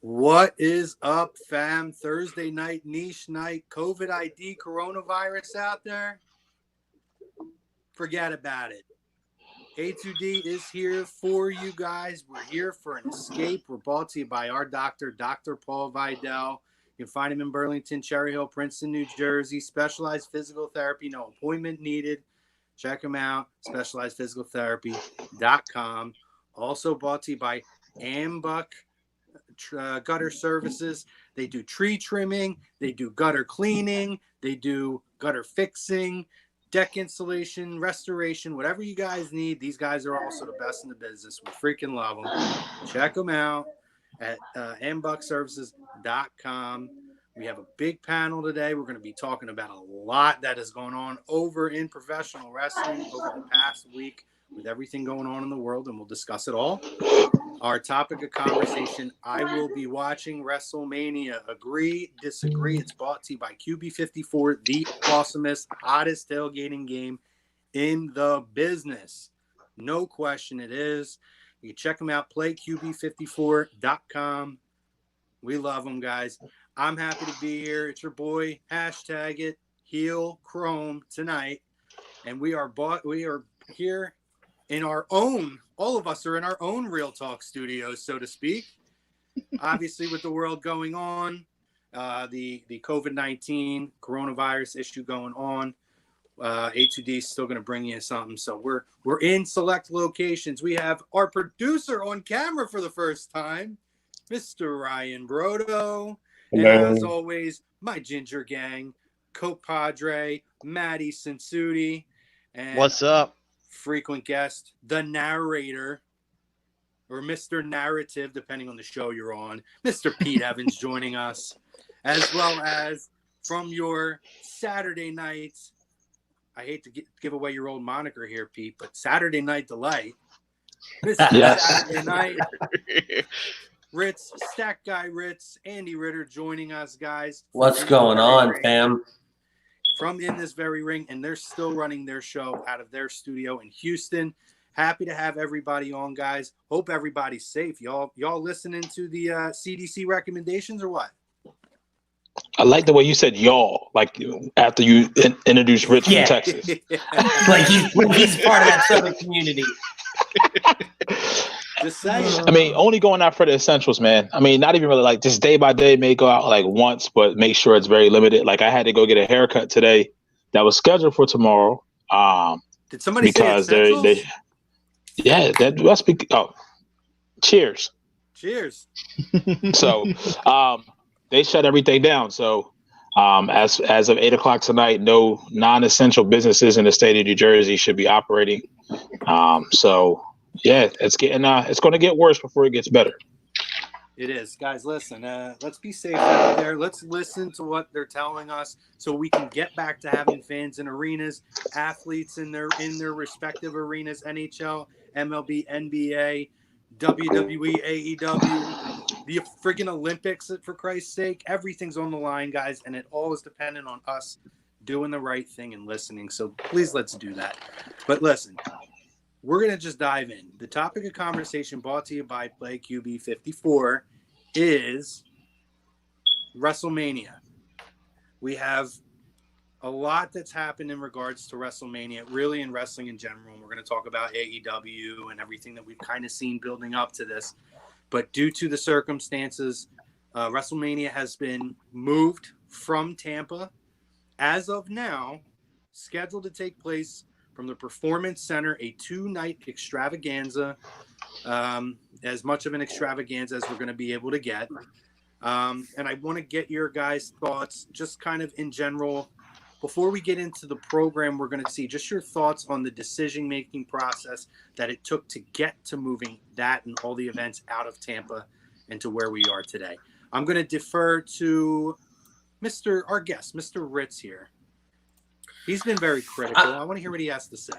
What is up, fam? Thursday night, niche night, COVID ID, coronavirus out there? Forget about it. A2D is here for you guys. We're here for an escape. We're brought to you by our doctor, Dr. Paul Vidal. You can find him in Burlington, Cherry Hill, Princeton, New Jersey. Specialized physical therapy, no appointment needed. Check him out, specializedphysicaltherapy.com. Also brought to you by Ambuck Gutter Services. They do tree trimming, they do gutter cleaning, they do gutter fixing, deck installation, restoration, whatever you guys need. These guys are also the best in the business. We freaking love them. Check them out at ambuckservices.com. We have a big panel today. We're going to be talking about a lot that is going on over in professional wrestling over the past week with everything going on in the world, and we'll discuss it all. Our topic of conversation, I will be watching WrestleMania. Agree, disagree. It's brought to you by QB54, the awesomest, hottest tailgating game in the business. No question it is. You can check them out, playqb54.com. We love them, guys. I'm happy to be here. It's your boy, hashtag it, Heel Chrome tonight. And we are here in our own, all of us are in our own Real Talk studios, so to speak. Obviously, with the world going on, the COVID-19 coronavirus issue going on, A2D is still going to bring you something. So we're in select locations. We have our producer on camera for the first time, Mr. Ryan Brodo. And as always, my Ginger Gang, compadre, Maddie Sensuti. And what's up? Frequent guest, the narrator, or Mr. Narrative, depending on the show you're on, Mr. Pete Evans joining us, as well as from your Saturday nights. I hate to give away your old moniker here, Pete, but Saturday Night Delight. Mr. Yes. Saturday Night. Ritz, Stack Guy Ritz, Andy Ritter joining us, guys. What's going on, fam? From in this very ring, and they're still running their show out of their studio in Houston. Happy to have everybody on, guys. Hope everybody's safe. Y'all listening to the CDC recommendations or what? I like the way you said y'all, like after you introduced Rich from Texas. like he's part of that Southern community. Just saying. I mean, only going out for the essentials, man. I mean, not even really like just day by day, may go out like once, but make sure it's very limited. Like I had to go get a haircut today that was scheduled for tomorrow. Did somebody because say they that must be cheers. Cheers. So they shut everything down. So as of 8:00 tonight, no non-essential businesses in the state of New Jersey should be operating. So yeah, it's going to get worse before it gets better. It is, guys. Listen, let's be safe out there. Let's listen to what they're telling us, so we can get back to having fans in arenas, athletes in their respective arenas, NHL, MLB, NBA, WWE, AEW, the freaking Olympics. For Christ's sake, everything's on the line, guys, and it all is dependent on us doing the right thing and listening. So please, let's do that. But listen. We're going to just dive in. The topic of conversation brought to you by PlayQB54 is WrestleMania. We have a lot that's happened in regards to WrestleMania, really in wrestling in general. We're going to talk about AEW and everything that we've kind of seen building up to this. But due to the circumstances, WrestleMania has been moved from Tampa. As of now, scheduled to take place from the Performance Center, a 2-night extravaganza, as much of an extravaganza as we're going to be able to get. And I want to get your guys' thoughts, just kind of in general, before we get into the program. We're going to see just your thoughts on the decision-making process that it took to get to moving that and all the events out of Tampa and to where we are today. I'm going to defer to our guest, Mr. Ritz here. He's been very critical. I want to hear what he has to say.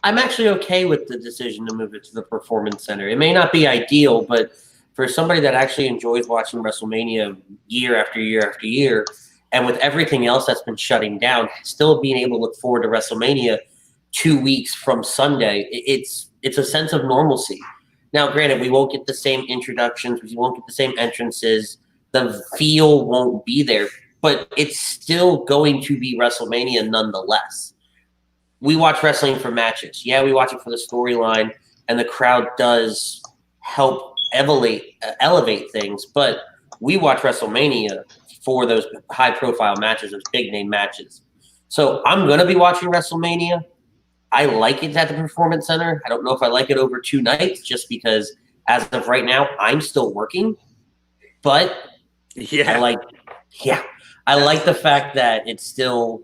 I'm actually okay with the decision to move it to the Performance Center. It may not be ideal, but for somebody that actually enjoys watching WrestleMania year after year after year, and with everything else that's been shutting down, still being able to look forward to WrestleMania 2 weeks from Sunday, it's a sense of normalcy. Now, granted, we won't get the same introductions. We won't get the same entrances. The feel won't be there, but it's still going to be WrestleMania nonetheless. We watch wrestling for matches. Yeah, we watch it for the storyline, and the crowd does help elevate things, but we watch WrestleMania for those high-profile matches, those big-name matches. So I'm going to be watching WrestleMania. I like it at the Performance Center. I don't know if I like it over 2 nights just because as of right now, I'm still working. But I like the fact that it's still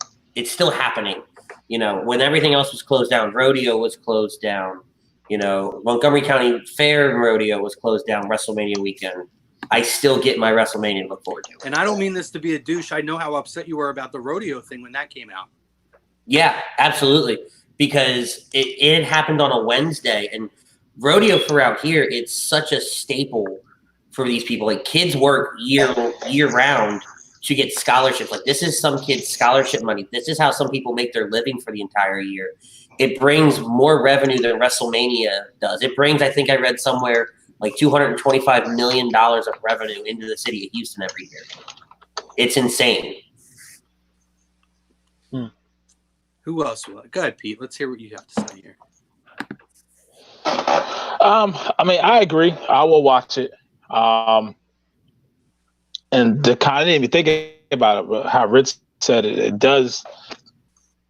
happening. You know, when everything else was closed down, rodeo was closed down. You know, Montgomery County Fair and rodeo was closed down WrestleMania weekend. I still get my WrestleMania to look forward to. And I don't mean this to be a douche. I know how upset you were about the rodeo thing when that came out. Yeah, absolutely. Because it happened on a Wednesday, and rodeo for out here, it's such a staple for these people. Like, kids work year round to get scholarships. Like, this is some kids' scholarship money. This is how some people make their living for the entire year. It brings more revenue than WrestleMania does. It brings, I think I read somewhere, like $225 million of revenue into the city of Houston every year. It's insane. Who else will? Go ahead, Pete. Let's hear what you have to say here. I mean, I agree. I will watch it. And the kind of even thinking about it, how Rich said it does.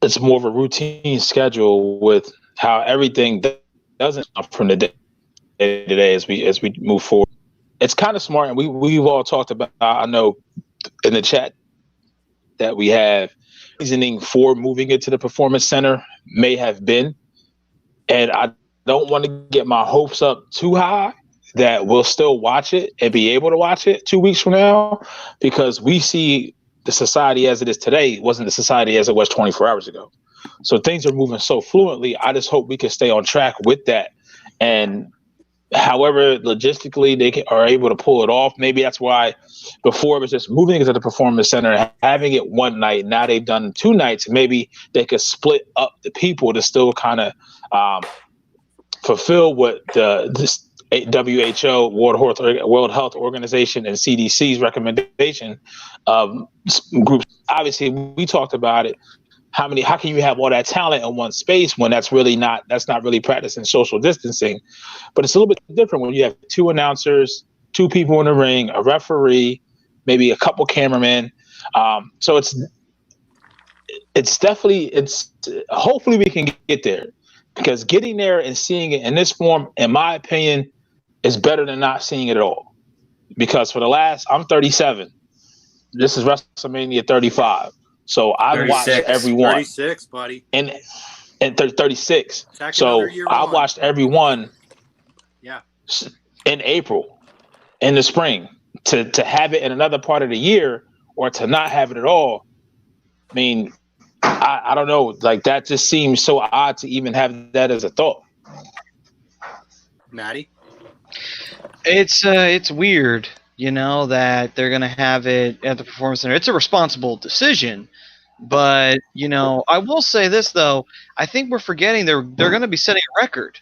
It's more of a routine schedule with how everything doesn't come from the day to day as we move forward. It's kind of smart, and we've all talked about. I know in the chat that we have reasoning for moving it to the Performance Center may have been, and I don't want to get my hopes up too high that we'll still watch it and be able to watch it 2 weeks from now, because we see the society as it is today wasn't the society as it was 24 hours ago. So things are moving so fluently. I just hope we can stay on track with that. And however logistically they are able to pull it off, maybe that's why before it was just moving it to the Performance Center and having it one night. Now they've done 2 nights. Maybe they could split up the people to still kind of fulfill what this WHO, World Health Organization, and CDC's recommendation groups. Obviously, we talked about it. How can you have all that talent in one space when that's not really practicing social distancing? But it's a little bit different when you have 2 announcers, 2 people in the ring, a referee, maybe a couple cameramen. So it's definitely hopefully we can get there, because getting there and seeing it in this form, in my opinion, is better than not seeing it at all. Because I'm 37. This is WrestleMania 35. So I've watched every one. 36, buddy. And 36. So I watched every one. Yeah. In April, in the spring. To have it in another part of the year or to not have it at all, I mean, I don't know. Like, that just seems so odd to even have that as a thought. Maddie? It's weird, that they're going to have it at the Performance Center. It's a responsible decision. But, I will say this, though. I think we're forgetting they're going to be setting a record.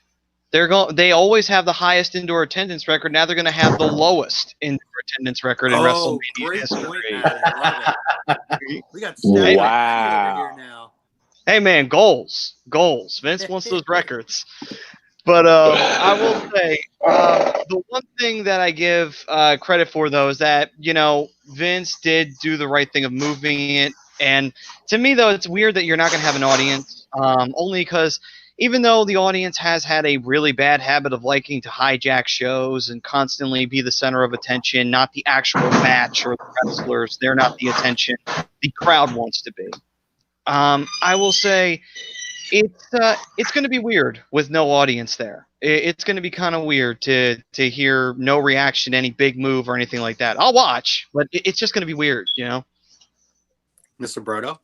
They always have the highest indoor attendance record. Now they're going to have the lowest indoor attendance record in WrestleMania history. We got over here now. Hey, man, goals. Vince wants those records. But I will say the one thing that I give credit for, though, is that, Vince did do the right thing of moving it. And to me, though, it's weird that you're not going to have an audience, only because even though the audience has had a really bad habit of liking to hijack shows and constantly be the center of attention, not the actual match or the wrestlers, they're not the attention the crowd wants to be. I will say it's going to be weird with no audience there. It's going to be kind of weird to hear no reaction to any big move or anything like that. I'll watch, but it's just going to be weird, Mr. Brodo?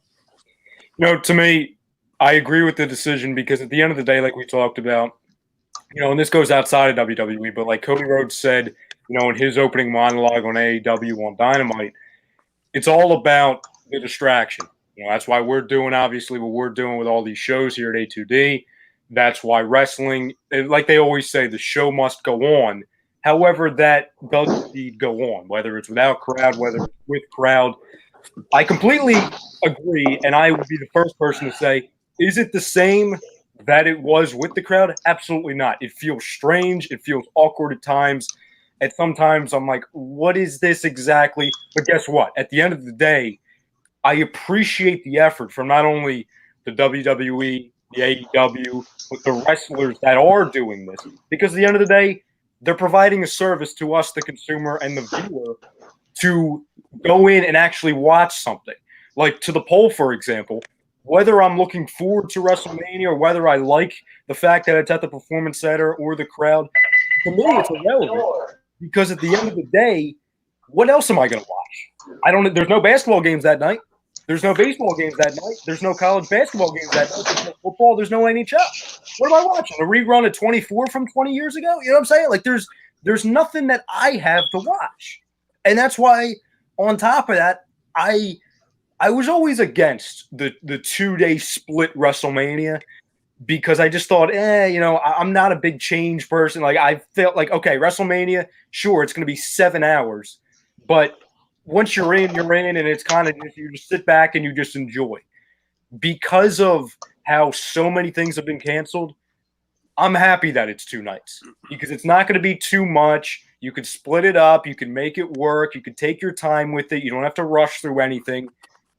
To me, I agree with the decision, because at the end of the day, like we talked about, and this goes outside of WWE, but like Cody Rhodes said, in his opening monologue on AEW on Dynamite, it's all about the distraction. That's why we're doing, obviously, what we're doing with all these shows here at A2D. That's why wrestling, like they always say, the show must go on. However, that does indeed go on, whether it's without crowd, whether it's with crowd. I completely agree, and I would be the first person to say, is it the same that it was with the crowd? Absolutely not. It feels strange. It feels awkward at times. And sometimes I'm like, what is this exactly? But guess what? At the end of the day, I appreciate the effort from not only the WWE, the AEW, but the wrestlers that are doing this. Because at the end of the day, they're providing a service to us, the consumer and the viewer, to go in and actually watch something. Like to the poll, for example, whether I'm looking forward to WrestleMania or whether I like the fact that it's at the Performance Center or the crowd, to me, it's irrelevant because at the end of the day, what else am I going to watch? I don't. There's no basketball games that night. There's no baseball games that night. There's no college basketball games that night. There's no football. There's no NHL. What am I watching? A rerun of 24 from 20 years ago? You know what I'm saying? Like there's nothing that I have to watch. And that's why, on top of that, I was always against the 2-day split WrestleMania because I just thought, I'm not a big change person. Like I felt like, okay, WrestleMania, sure, it's going to be 7 hours, but once you're in, and it's kind of you just sit back and you just enjoy. Because of how so many things have been canceled, I'm happy that it's 2 nights because it's not going to be too much. You can split it up. You can make it work. You can take your time with it. You don't have to rush through anything.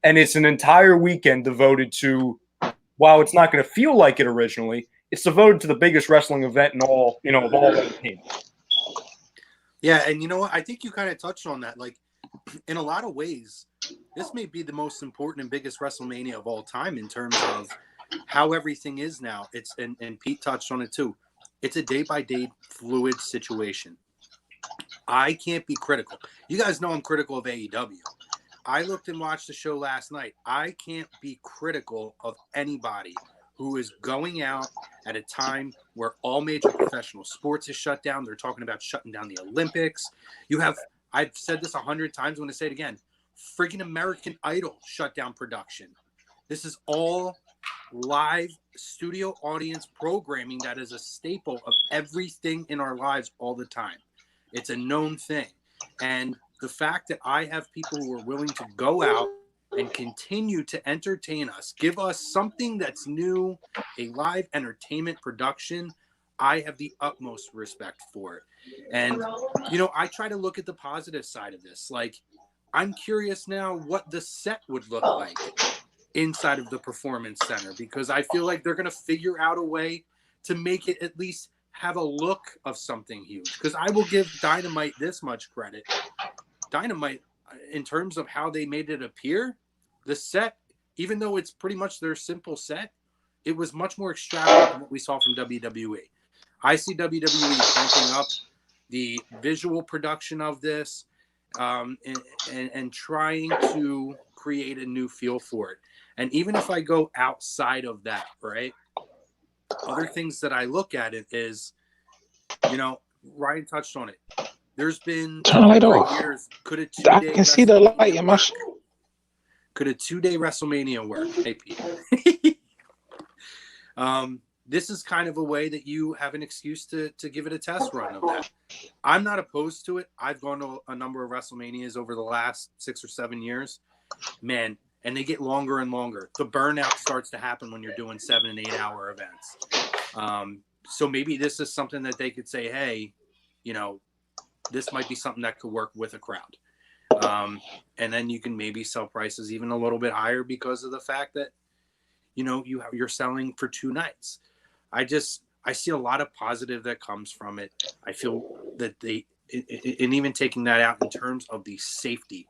And it's an entire weekend devoted to, while it's not going to feel like it originally, it's devoted to the biggest wrestling event of all entertainment. Yeah, and you know what? I think you kind of touched on that. Like, in a lot of ways, this may be the most important and biggest WrestleMania of all time in terms of how everything is now. It's and Pete touched on it too. It's a day-by-day fluid situation. I can't be critical. You guys know I'm critical of AEW. I looked and watched the show last night. I can't be critical of anybody who is going out at a time where all major professional sports is shut down. They're talking about shutting down the Olympics. You have, I've said this 100 times. I'm going to say it again. Friggin' American Idol shut down production. This is all live studio audience programming that is a staple of everything in our lives all the time. It's a known thing. And the fact that I have people who are willing to go out and continue to entertain us, give us something that's new, a live entertainment production, I have the utmost respect for it. And, I try to look at the positive side of this. Like, I'm curious now what the set would look like inside of the Performance Center, because I feel like they're going to figure out a way to make it at least have a look of something huge. Because I will give Dynamite this much credit. Dynamite, in terms of how they made it appear, the set, even though it's pretty much their simple set, it was much more extravagant than what we saw from WWE. I see WWE bumping up the visual production of this and trying to create a new feel for it. And even if I go outside of that, right, other things that I look at it is, Ryan touched on it. There's been Turn the light off. years. Could a 2-day I can see the light in my. Could a 2-day WrestleMania work? Hey, Pete. This is kind of a way that you have an excuse to give it a test run of that. I'm not opposed to it. I've gone to a number of WrestleManias over the last 6 or 7 years. Man, and they get longer and longer. The burnout starts to happen when you're doing 7 and 8 hour events. So maybe this is something that they could say, hey, this might be something that could work with a crowd. And then you can maybe sell prices even a little bit higher because of the fact that, you're selling for 2 nights. I see a lot of positive that comes from it. I feel that and even taking that out in terms of the safety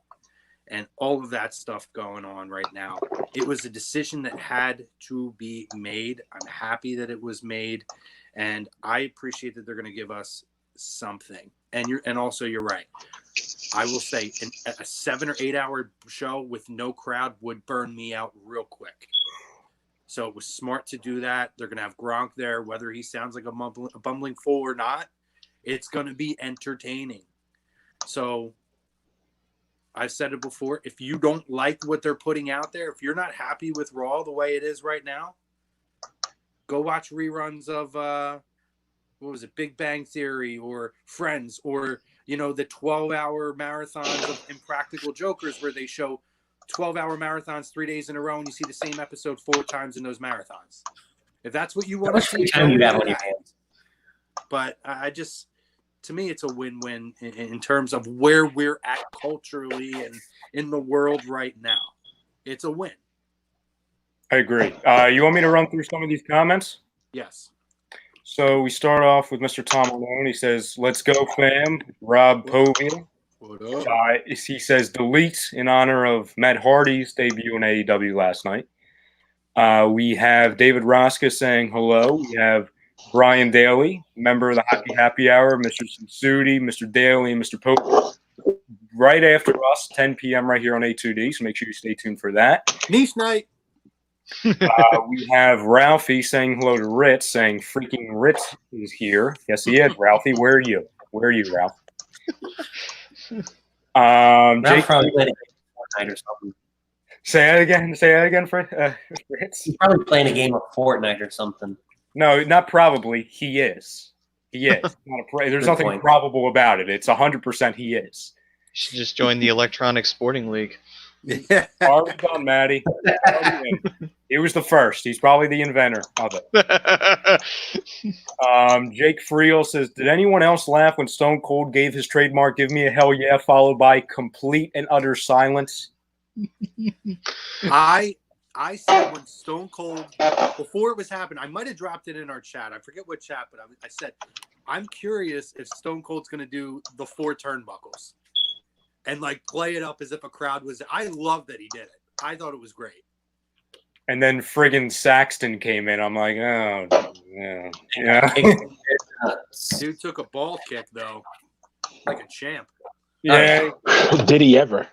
and all of that stuff going on right now, it was a decision that had to be made. I'm happy that it was made, and I appreciate that they're going to give us something. And also you're right. I will say a 7 or 8 hour show with no crowd would burn me out real quick. So it was smart to do that. They're going to have Gronk there, whether he sounds like a bumbling fool or not. It's going to be entertaining. So I've said it before. If you don't like what they're putting out there, if you're not happy with Raw the way it is right now, Go watch reruns of what was it, Big Bang Theory or Friends, or the 12-hour marathons of Impractical Jokers where they show 12-hour marathons 3 days in a row and you see the same episode 4 times in those marathons. If that's what you want to see, time you have on your hands. But to me, it's a win-win in terms of where we're at culturally and in the world right now. It's a win. I agree. You want me to run through some of these comments? Yes. So we start off with Mr. Tom Malone. He says, "Let's go, fam." Rob Povia. What up? He says, "Delete" in honor of Matt Hardy's debut in AEW last night. We have David Rosca saying hello. We have Brian Daly, member of the Happy Hour, Mr. Sensudi, Mr. Daly, and Mr. Pope. Right after us, 10 p.m. right here on A2D, so make sure you stay tuned for that. Niche night. We have Ralphie saying hello to Ritz, saying freaking Ritz is here. Yes, he is. Ralphie, where are you? Where are you, Ralph? Jake, Probably playing a game of Fortnite or something. Say that again, Ritz. He's probably playing a game of Fortnite or something. No, not probably. He is. There's Good nothing point. probable about it. It's 100% he is. You should just join the Electronic Sporting League. Already done, Maddie. He was the first. He's probably the inventor of it. Jake Friel says, "Did anyone else laugh when Stone Cold gave his trademark 'Give me a hell yeah,' followed by complete and utter silence?" I said when Stone Cold, before it was happening, I might have dropped it in our chat. I forget what chat, but I said, I'm curious if Stone Cold's going to do the 4 turnbuckles and play it up as if a crowd was. I love that he did it. I thought it was great. And then friggin' Saxton came in. I'm like, oh, yeah. Dude took a ball kick, though, like a champ. Yeah. Did he ever?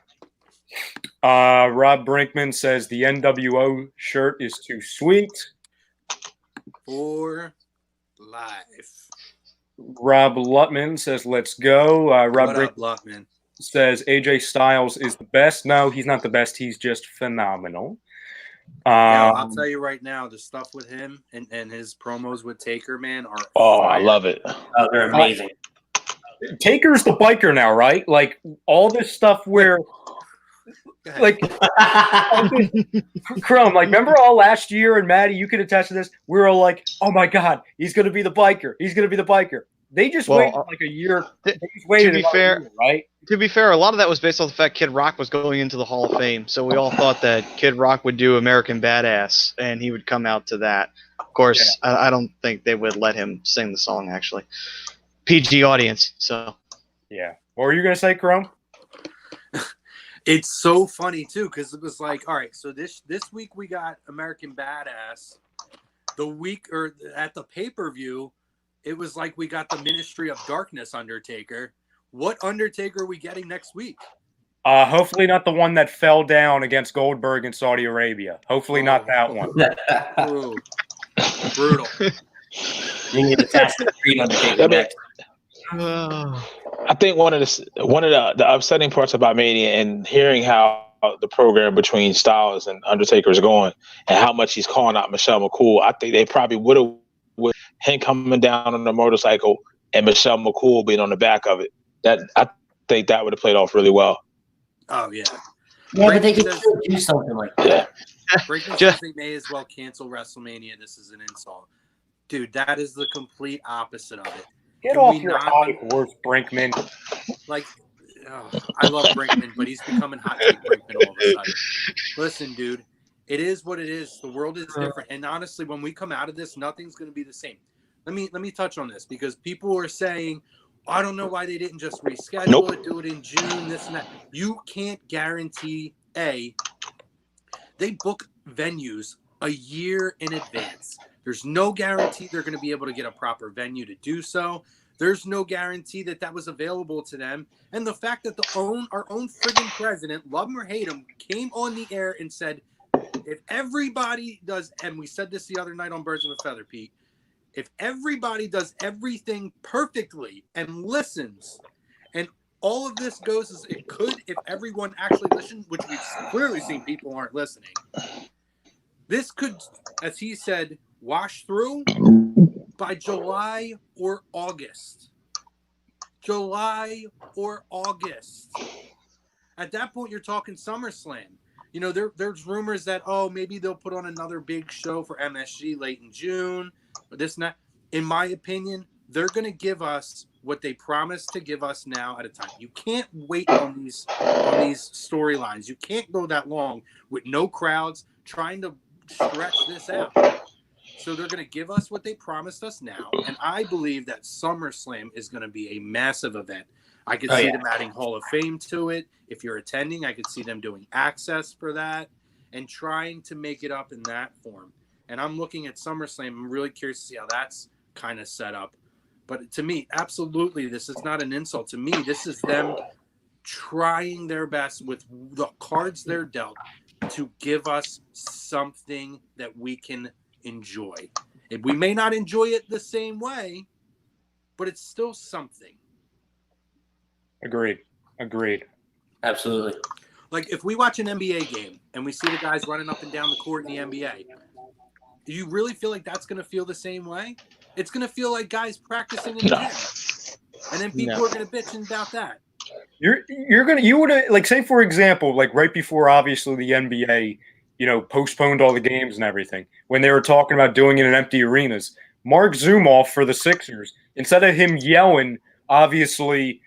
Rob Brinkman says the NWO shirt is too sweet. For life. Rob Lutman says, "Let's go." Rob Brinkman Lutman says AJ Styles is the best. No, he's not the best. He's just phenomenal. I'll tell you right now, the stuff with him and his promos with Taker, man, are I love it. Oh, they're amazing. Taker's the biker now, right? All this stuff where Chrome, remember all last year, and Maddie, you can attest to this, we were all like, oh my God, he's gonna be the biker. They just waited a year. They just waited. To be fair, year, right? To be fair, a lot of that was based on the fact Kid Rock was going into the Hall of Fame, so we all thought that Kid Rock would do American Badass, and he would come out to that. Of course, yeah. I don't think they would let him sing the song, actually. PG audience, so. Yeah. What were you going to say, Chrome? It's so funny, too, because it was all right, so this week we got American Badass. The week, or at the pay-per-view, it was we got the Ministry of Darkness Undertaker. What Undertaker are we getting next week? Hopefully not the one that fell down against Goldberg in Saudi Arabia. Hopefully not that one. Ooh. Brutal. You need to test the Creed Undertaker next. I think one of the upsetting parts about Mania and hearing how the program between Styles and Undertaker is going and how much he's calling out Michelle McCool, I think they probably would have with him coming down on the motorcycle and Michelle McCool being on the back of it. I think that would have played off really well. Oh yeah. Yeah, but they could still do something like that. Yeah. Brinkman says they may as well cancel WrestleMania. This is an insult. Dude, that is the complete opposite of it. Get off your high horse, Brinkman. I love Brinkman, but he's becoming hot take Brinkman all of a sudden. Listen, dude, it is what it is. The world is different. And honestly, when we come out of this, nothing's going to be the same. Let me touch on this because people are saying, I don't know why they didn't just reschedule it, do it in June, this and that. You can't guarantee, they book venues a year in advance. There's no guarantee they're going to be able to get a proper venue to do so. There's no guarantee that was available to them. And the fact that our own friggin' president, love him or hate him, came on the air and said, if everybody does, and we said this the other night on Birds of a Feather, Pete, if everybody does everything perfectly and listens, and all of this goes as it could if everyone actually listened, which we've clearly seen people aren't listening, this could, as he said, wash through by July or August. July or August. At that point, you're talking SummerSlam. You know, there's rumors that, maybe they'll put on another big show for MSG late in June, or this and that. In my opinion, they're going to give us what they promised to give us now at a time. You can't wait on these storylines. You can't go that long with no crowds trying to stretch this out. So they're going to give us what they promised us now, and I believe that SummerSlam is going to be a massive event. I could see them adding Hall of Fame to it. If you're attending, I could see them doing access for that and trying to make it up in that form. And I'm looking at SummerSlam. I'm really curious to see how that's kind of set up. But to me, absolutely, this is not an insult. To me, this is them trying their best with the cards they're dealt to give us something that we can enjoy. We may not enjoy it the same way, but it's still something. Agreed. Absolutely. Like if we watch an NBA game and we see the guys running up and down the court in the NBA, do you really feel like that's going to feel the same way? It's going to feel like guys practicing in the gym. And then people are going to bitch about that. You would have, like, say for example, like right before obviously the NBA, postponed all the games and everything, when they were talking about doing it in empty arenas, Mark Zumoff for the Sixers, instead of him yelling, obviously,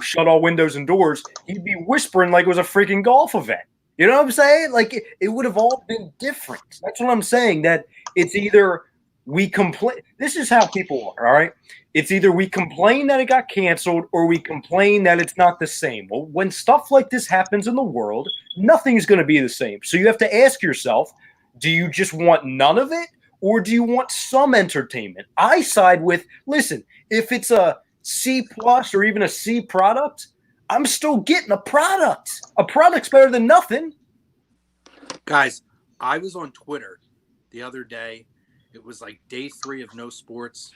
shut all windows and doors, he'd be whispering like it was a freaking golf event. You know what I'm saying? Like it would have all been different. That's what I'm saying, that it's either we complain. This is how people are, all right? It's either we complain that it got canceled or we complain that it's not the same. Well, when stuff like this happens in the world, nothing's going to be the same. So you have to ask yourself, do you just want none of it or do you want some entertainment? I side with, listen, if it's a C plus or even a C product, I'm still getting a product. A product's better than nothing. Guys, I was on Twitter the other day. It was like day 3 of no sports.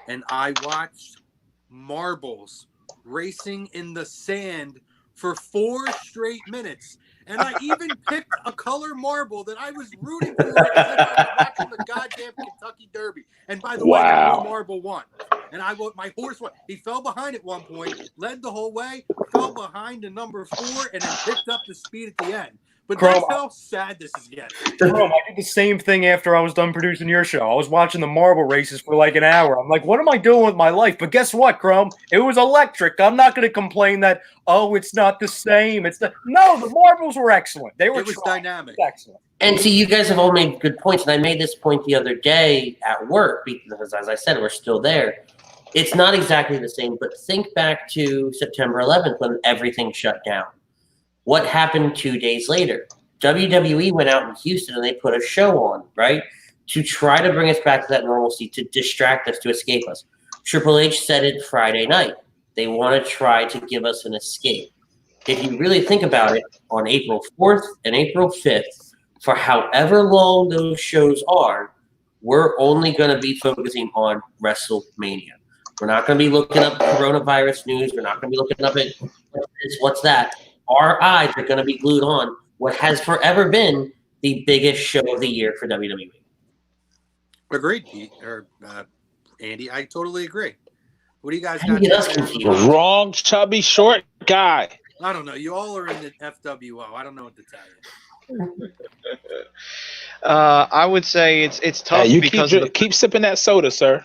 And I watched marbles racing in the sand for 4 straight minutes. And I even picked a color marble that I was rooting for because I was watching the goddamn Kentucky Derby. And by the way, the blue marble won. And my horse won. He fell behind at one point, led the whole way, fell behind to number 4, and then picked up the speed at the end. But that's how sad this is getting. Chrome, I did the same thing after I was done producing your show. I was watching the marble races for like an hour. I'm like, what am I doing with my life? But guess what, Chrome? It was electric. I'm not going to complain that, it's not the same. No, the marbles were excellent. It was dynamic. Excellent. And see, you guys have all made good points. And I made this point the other day at work because, as I said, we're still there. It's not exactly the same, but think back to September 11th when everything shut down. What happened 2 days later? WWE went out in Houston and they put a show on, right? To try to bring us back to that normalcy, to distract us, to escape us. Triple H said it Friday night. They want to try to give us an escape. If you really think about it, on April 4th and April 5th, for however long those shows are, we're only going to be focusing on WrestleMania. We're not going to be looking up coronavirus news. We're not going to be looking up at what's that. Our eyes are going to be glued on what has forever been the biggest show of the year for WWE. Agreed, Pete, or Andy. I totally agree. What do you guys How got? do you get us confused? Wrong, chubby, short guy. I don't know. You all are in the FWO. I don't know what to tell you. I would say it's tough because keep sipping that soda, sir.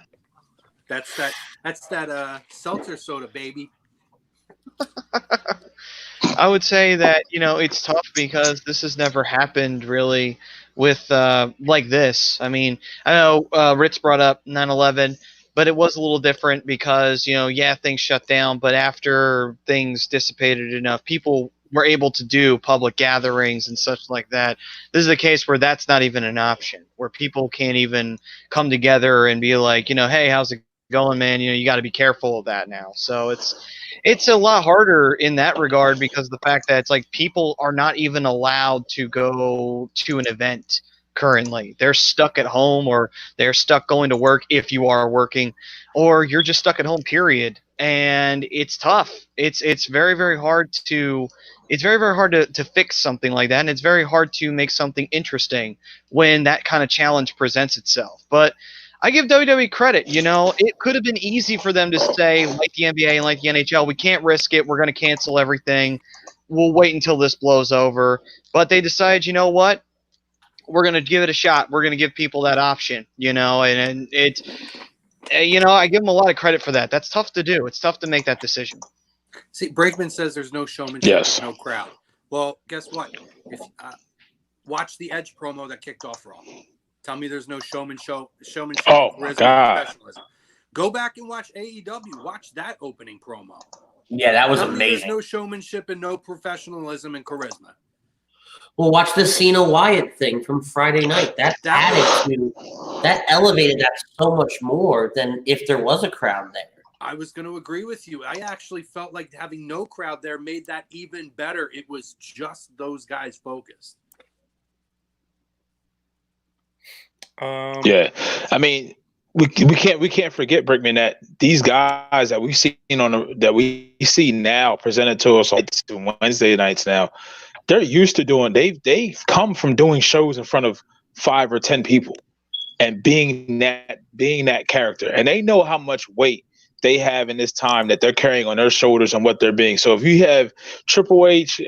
That's that seltzer soda, baby. I would say that, it's tough because this has never happened really with like this. I mean, I know Ritz brought up 9/11, but it was a little different because, things shut down, but after things dissipated enough, people were able to do public gatherings and such like that. This is a case where that's not even an option, where people can't even come together and be like, hey, how's it going, man? You got to be careful of that now. So it's a lot harder in that regard because of the fact that it's like people are not even allowed to go to an event currently. They're stuck at home, or they're stuck going to work if you are working, or you're just stuck at home, period. and it's tough. It's very very hard to fix something like that, and it's very hard to make something interesting when that kind of challenge presents itself. But I give WWE credit. You know, it could have been easy for them to say, like the NBA and like the NHL, we can't risk it. We're going to cancel everything. We'll wait until this blows over. But they decided, you know what? We're going to give it a shot. We're going to give people that option, you know, and it's, you know, I give them a lot of credit for that. That's tough to do. It's tough to make that decision. See, Brakeman says there's no showmanship, Yes. no crowd. Well, guess what? If watch the Edge promo that kicked off Raw. Tell me there's no showmanship, Oh, my charisma, God. and professionalism. Go back and watch AEW. Watch that opening promo. Yeah, that was Tell me there's amazing. no showmanship and no professionalism and charisma. Well, watch the Cena Wyatt thing from Friday night. That elevated that so much more than if there was a crowd there. I was going to agree with you. I actually felt like having no crowd there made that even better. It was just those guys focused. Yeah, I mean, we can't forget, Brickman, that these guys that we've seen that we see now presented to us on Wednesday nights now, they're used to doing. They've come from doing shows in front of 5 or 10 people, and being that character, and they know how much weight they have in this time that they're carrying on their shoulders and what they're being. So if you have Triple H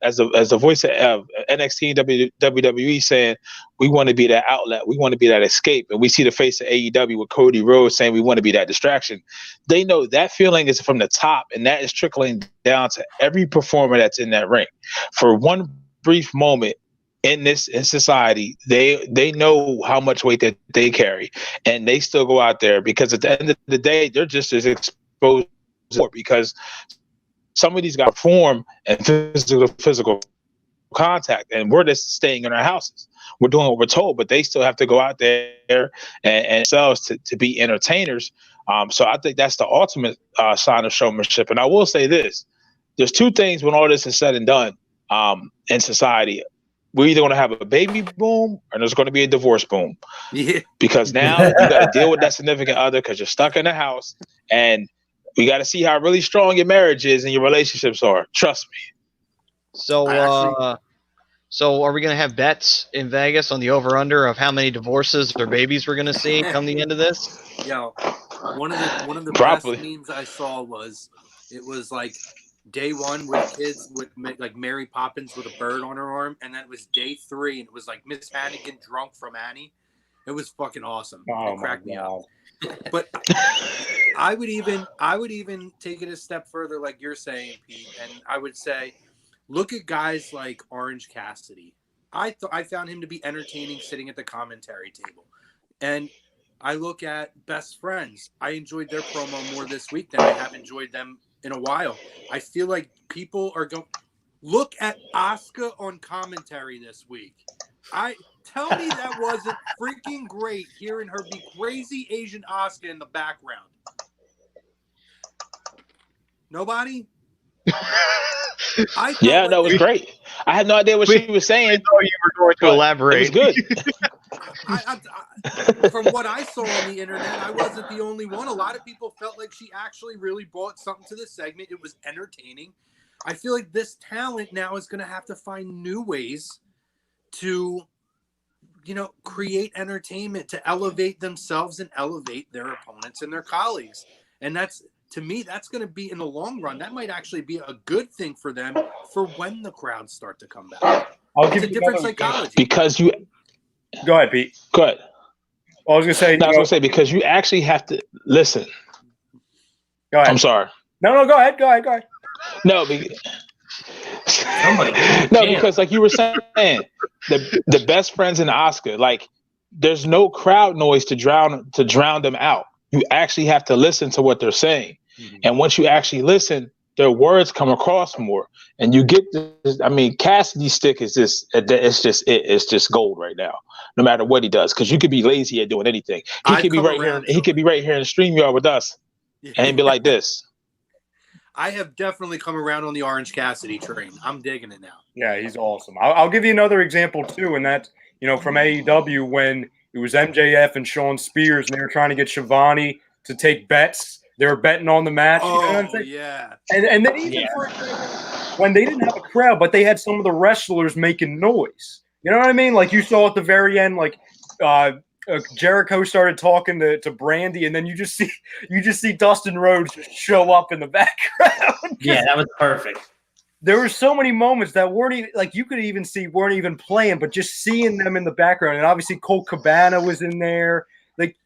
as the voice of NXT and WWE saying we want to be that outlet, we want to be that escape, and we see the face of AEW with Cody Rhodes saying we want to be that distraction, they know that feeling is from the top, and that is trickling down to every performer that's in that ring. For one brief moment in society, they know how much weight that they carry, and they still go out there because at the end of the day, they're just as exposed because some of these guys perform and physical contact, and we're just staying in our houses. We're doing what we're told, but they still have to go out there and themselves to be entertainers. So I think that's the ultimate sign of showmanship. And I will say this: there's two things when all this is said and done in society. We're either going to have a baby boom or there's going to be a divorce boom. Yeah. Because now you got to deal with that significant other because you're stuck in the house, and we got to see how really strong your marriage is and your relationships are. Trust me. So, so are we going to have bets in Vegas on the over/under of how many divorces or babies we're going to see come the end of this? Yo, one of the Probably. best memes I saw was like day one with kids with like Mary Poppins with a bird on her arm, and then it was day 3 and it was like Miss Hannigan drunk from Annie. It was fucking awesome. Oh, it cracked me God. up. But I would even take it a step further, like you're saying, Pete, and I would say, look at guys like Orange Cassidy. I found him to be entertaining sitting at the commentary table, and I look at Best Friends. I enjoyed their promo more this week than I have enjoyed them in a while. I feel like people are going. Look at Asuka on commentary this week. Tell me that wasn't freaking great hearing her be crazy Asian Asuka in the background. Nobody? Yeah, no, it was great. I had no idea what she was saying. I thought you were going to elaborate. It was good. From what I saw on the internet, I wasn't the only one. A lot of people felt like she actually really brought something to the segment. It was entertaining. I feel like this talent now is going to have to find new ways to, create entertainment, to elevate themselves and elevate their opponents and their colleagues. And to me, that's going to be, in the long run, that might actually be a good thing for them for when the crowds start to come back. It's a different psychology. Because you... Go ahead, Pete. Go ahead. I was going to say... No, I was going to say, because you actually have to... Listen. Go ahead. I'm sorry. No, go ahead. No, because like you were saying, the Best Friends in Asuka, like there's no crowd noise to drown them out. You actually have to listen to what they're saying. Mm-hmm. And once you actually listen, their words come across more. And you get this, I mean, Cassidy's stick is it's just gold right now, no matter what he does. Because you could be lazy at doing anything. He could be right here in the StreamYard with us and be like this. I have definitely come around on the Orange Cassidy train. I'm digging it now. Yeah, he's awesome. I'll give you another example too, and that's from AEW when it was MJF and Shawn Spears, and they were trying to get Shivani to take bets They're betting on the match. You know what I'm saying? Yeah. And then even for example, when they didn't have a crowd, but they had some of the wrestlers making noise. You know what I mean? Like you saw at the very end, like Jericho started talking to Brandy, and then you just see Dustin Rhodes just show up in the background. Yeah, that was perfect. There were so many moments that weren't even like you could even see weren't even playing, but just seeing them in the background. And obviously Colt Cabana was in there, like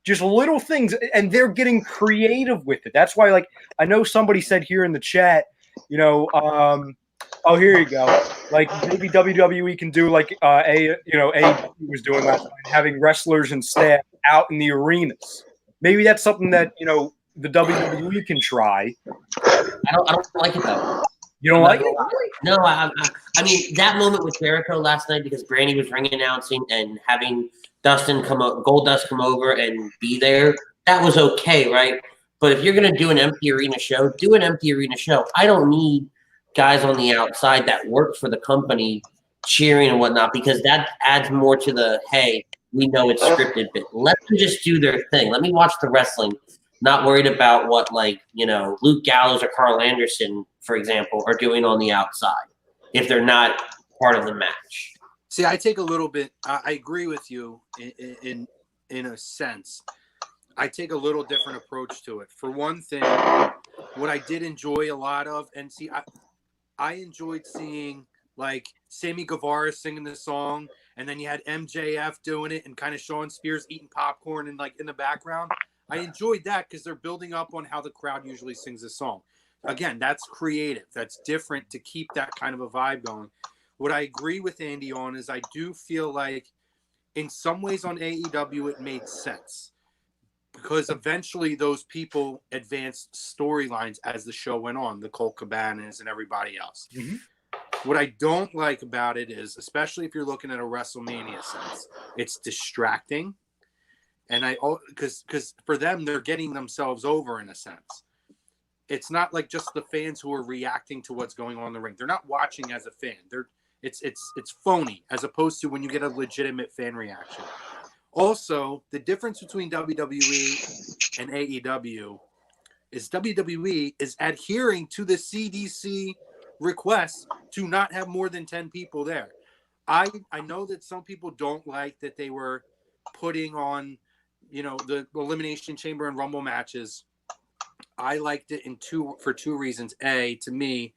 just little things, and they're getting creative with it. That's why, like, I know somebody said here in the chat, you know, oh, here you go. Like maybe WWE can do like AEW was doing last night, having wrestlers and staff out in the arenas. Maybe that's something that the WWE can try. I don't like it though. You don't like it? No, I mean that moment with Jericho last night because Brandy was ring announcing and having Goldust come over and be there. That was okay, right? But if you're gonna do an empty arena show, do an empty arena show. I don't need guys on the outside that work for the company cheering and whatnot because that adds more to the hey, we know it's scripted bit. Let them just do their thing. Let me watch the wrestling. Not worried about what Luke Gallows or Carl Anderson, for example, are doing on the outside if they're not part of the match. See, I take a little bit. I agree with you in a sense. I take a little different approach to it. For one thing, what I did enjoy a lot of, and see, I enjoyed seeing like Sammy Guevara singing the song, and then you had MJF doing it, and kind of Shawn Spears eating popcorn and like in the background. I enjoyed that because they're building up on how the crowd usually sings a song. Again, that's creative. That's different to keep that kind of a vibe going. What I agree with Andy on is I do feel like in some ways on AEW it made sense because eventually those people advanced storylines as the show went on, the Colt Cabanas and everybody else. Mm-hmm. What I don't like about it is, especially if you're looking at a WrestleMania sense, it's distracting. And because for them, they're getting themselves over in a sense. It's not like just the fans who are reacting to what's going on in the ring. They're not watching as a fan. It's phony as opposed to when you get a legitimate fan reaction. Also, the difference between WWE and AEW is WWE is adhering to the CDC request to not have more than 10 people there. I know that some people don't like that they were putting on the Elimination Chamber and Rumble matches. I liked it for two reasons. A, to me,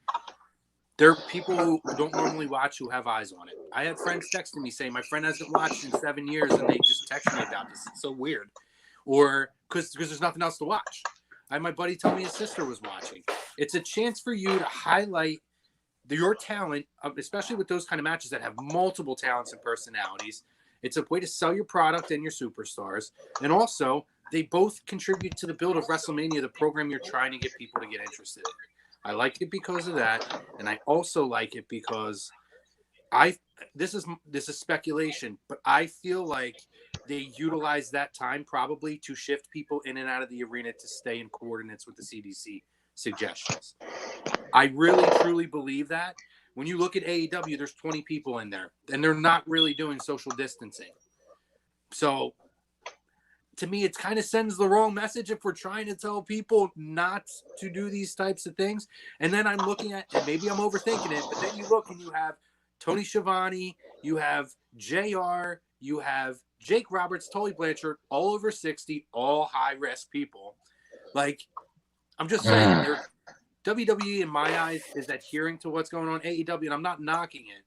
there are people who don't normally watch who have eyes on it. I had friends texting me saying, my friend hasn't watched in 7 years, and they just text me about this. It's so weird. Or because there's nothing else to watch. I had my buddy tell me his sister was watching. It's a chance for you to highlight your talent, especially with those kind of matches that have multiple talents and personalities. It's a way to sell your product and your superstars. And also, they both contribute to the build of WrestleMania, the program you're trying to get people to get interested in. I like it because of that. And I also like it because this is speculation, but I feel like they utilize that time probably to shift people in and out of the arena to stay in coordinates with the CDC suggestions. I really, truly believe that. When you look at AEW, there's 20 people in there, and they're not really doing social distancing. So, to me, it kind of sends the wrong message if we're trying to tell people not to do these types of things. And then I'm looking at, and maybe I'm overthinking it, but then you look and you have Tony Schiavone, you have JR, you have Jake Roberts, Tully Blanchard, all over 60, all high-risk people. Like, I'm just saying, WWE, in my eyes, is adhering to what's going on AEW, and I'm not knocking it.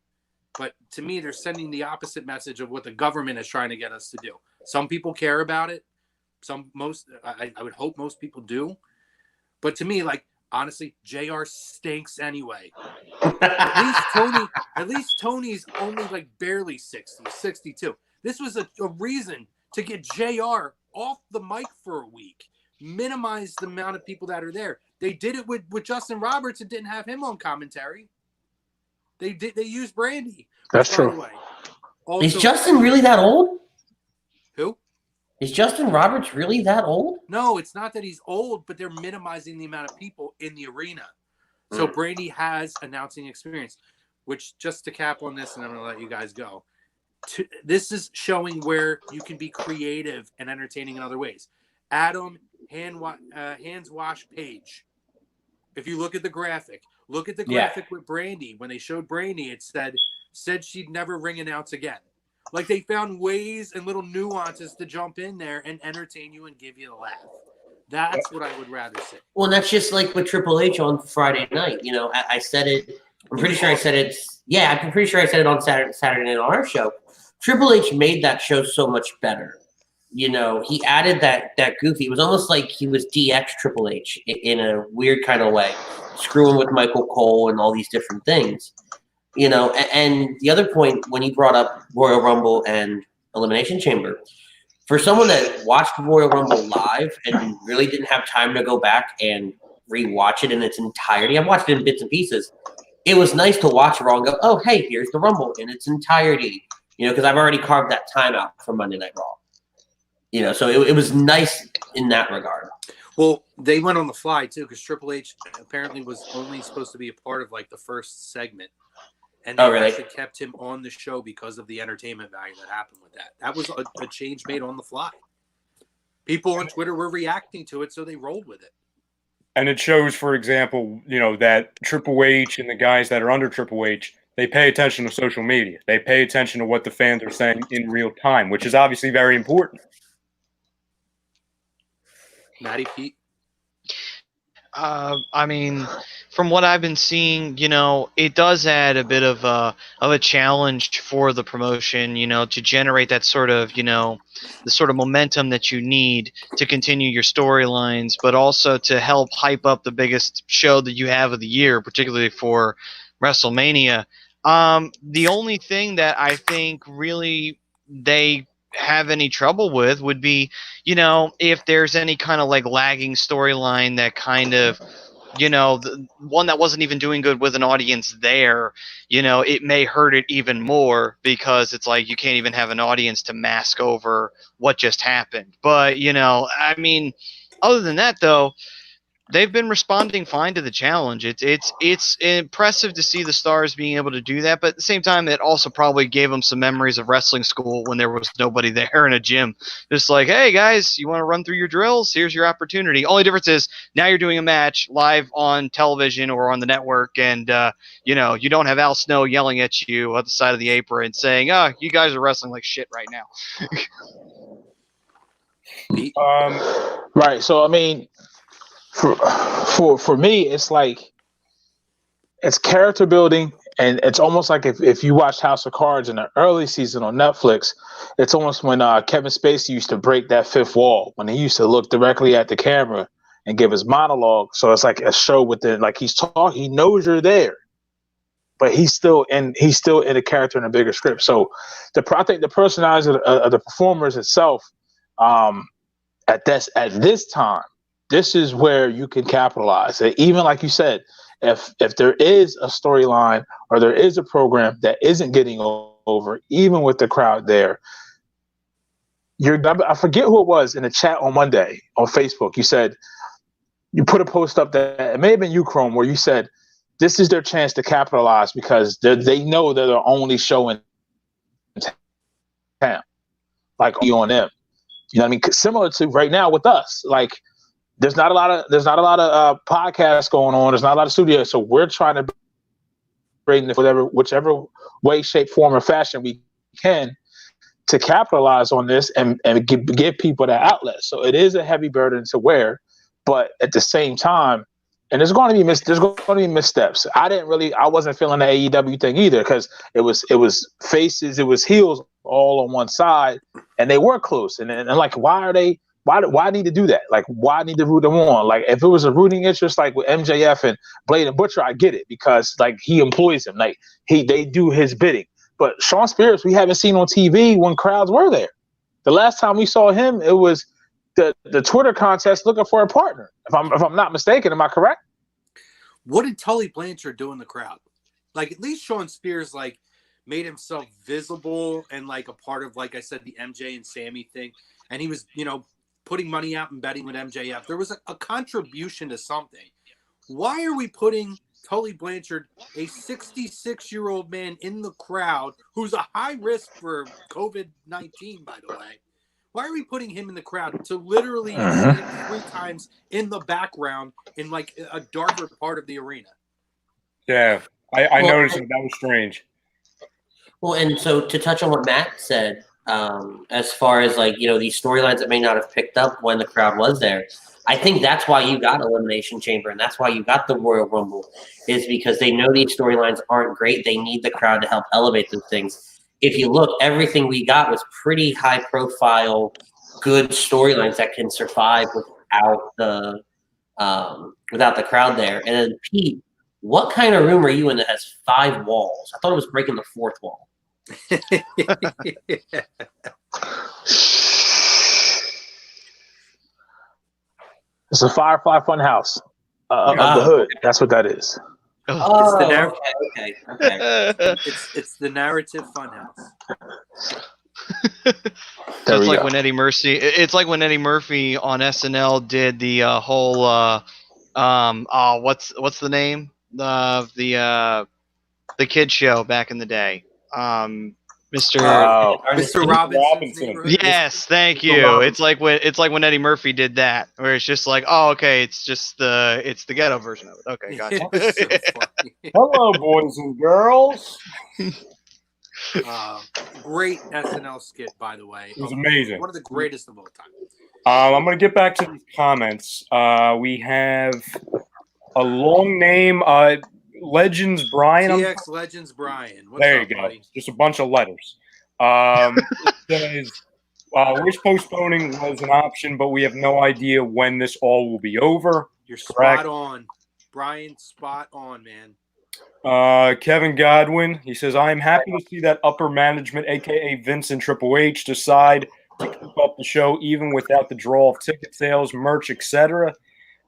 But to me, they're sending the opposite message of what the government is trying to get us to do. Some people care about it. I would hope most people do. But to me, like, honestly, JR stinks anyway. At least Tony's only like barely 60, 62. This was a reason to get JR off the mic for a week. Minimize the amount of people that are there. They did it with Justin Roberts and didn't have him on commentary. They used Brandy. That's true. Also, is Justin really that old? Who? Is Justin Roberts really that old? No, it's not that he's old, but they're minimizing the amount of people in the arena. So Brandy has announcing experience, which, just to cap on this, and I'm going to let you guys go. This is showing where you can be creative and entertaining in other ways. Adam hands wash Page. If you look at the graphic, with Brandy. When they showed Brandy, it said she'd never ring announce again. Like, they found ways and little nuances to jump in there and entertain you and give you a laugh. That's what I would rather see. Well, that's just like with Triple H on Friday night. You know, I said it. I'm pretty sure I said it. Yeah, I'm pretty sure I said it on Saturday night on our show. Triple H made that show so much better. You know, he added that goofy. It was almost like he was DX Triple H in a weird kind of way, screwing with Michael Cole and all these different things. You know, and the other point when you brought up Royal Rumble and Elimination Chamber, for someone that watched Royal Rumble live and really didn't have time to go back and rewatch it in its entirety, I watched it in bits and pieces. It was nice to watch Raw and go, oh, hey, here's the Rumble in its entirety. You know, because I've already carved that time out for Monday Night Raw. You know, so it was nice in that regard. Well, they went on the fly, too, because Triple H apparently was only supposed to be a part of, like, the first segment. And they actually kept him on the show because of the entertainment value that happened with that. That was a change made on the fly. People on Twitter were reacting to it, so they rolled with it. And it shows, for example, you know, that Triple H and the guys that are under Triple H, they pay attention to social media. They pay attention to what the fans are saying in real time, which is obviously very important. Matty Pete? I mean, from what I've been seeing, you know, it does add a bit of a challenge for the promotion, you know, to generate that sort of, you know, the sort of momentum that you need to continue your storylines, but also to help hype up the biggest show that you have of the year, particularly for WrestleMania. The only thing that I think really they have any trouble with would be, you know, if there's any kind of like lagging storyline that kind of, you know, the one that wasn't even doing good with an audience there, you know, it may hurt it even more because it's like you can't even have an audience to mask over what just happened. But, you know, I mean, other than that, though, they've been responding fine to the challenge. It's impressive to see the stars being able to do that, but at the same time, it also probably gave them some memories of wrestling school when there was nobody there in a gym. Just like, hey guys, you want to run through your drills? Here's your opportunity. Only difference is now you're doing a match live on television or on the network, and you know, you don't have Al Snow yelling at you at the side of the apron saying, "Oh, you guys are wrestling like shit right now." Right. So I mean, for me, it's like it's character building, and it's almost like if you watched House of Cards in the early season on Netflix, it's almost when Kevin Spacey used to break that fifth wall when he used to look directly at the camera and give his monologue. So it's like a show within, like he's talking, he knows you're there, but he's still in a character in a bigger script. So I think the personality of the performers itself, at this time. This is where you can capitalize. Even like you said, if there is a storyline or there is a program that isn't getting over, even with the crowd there, I forget who it was in the chat on Monday on Facebook. You said you put a post up that it may have been you, Chrome, where you said this is their chance to capitalize because they know they're the only show in town, like on them. You know what I mean? Similar to right now with us, like. There's not a lot of podcasts going on. There's not a lot of studios, so we're trying to bring whichever way, shape, form, or fashion we can to capitalize on this and give people that outlet. So it is a heavy burden to wear, but at the same time, and there's going to be missteps. I wasn't feeling the AEW thing either because it was faces, it was heels all on one side, and they were close. And like, why I need to do that? Like, why I need to root them on? Like, if it was a rooting interest, like with MJF and Blade and Butcher, I get it because like he employs him, like they do his bidding. But Shawn Spears, we haven't seen on TV when crowds were there. The last time we saw him, it was the Twitter contest looking for a partner. If I'm not mistaken, am I correct? What did Tully Blanchard do in the crowd? Like, at least Shawn Spears like made himself visible and like a part of, like I said, the MJ and Sammy thing, and he was, you know, putting money out and betting with MJF. There was a contribution to something. Why are we putting Tully Blanchard, a 66-year-old man in the crowd who's a high risk for COVID-19, by the way? Why are we putting him in the crowd to literally see him 3 times in the background in like a darker part of the arena? Yeah, I noticed that was strange. Well, and so to touch on what Matt said, as far as like, these storylines that may not have picked up when the crowd was there, I think that's why you got Elimination Chamber and that's why you got the Royal Rumble, is because they know these storylines aren't great. They need the crowd to help elevate those things. If you look, everything we got was pretty high profile, good storylines that can survive without the crowd there. And then Pete, what kind of room are you in that has 5 walls? I thought it was breaking the 4th wall. It's a Firefly Funhouse of the hood. That's what that is. Oh, okay. It's the narrative funhouse. So it's like when Eddie Murphy. It's like when Eddie Murphy on SNL did the whole. What's the name? The kid show back in the day. Mr. Robinson. Yes, thank you. It's like when Eddie Murphy did that, where it's just like, oh, okay, it's the ghetto version of it. Okay, gotcha. So Hello, boys and girls. Great SNL skit, by the way. It was amazing. One of the greatest of all time. I'm going to get back to these comments. We have a long name. Legends Brian. TX Legends Brian. What's there up, you go. buddy? Just a bunch of letters. It says, wish postponing was an option, but we have no idea when this all will be over. You're Correct. spot on. Brian, spot on, man. Kevin Godwin, he says, I am happy to see that upper management, a.k.a. Vince and Triple H, decide to keep up the show even without the draw of ticket sales, merch, etc.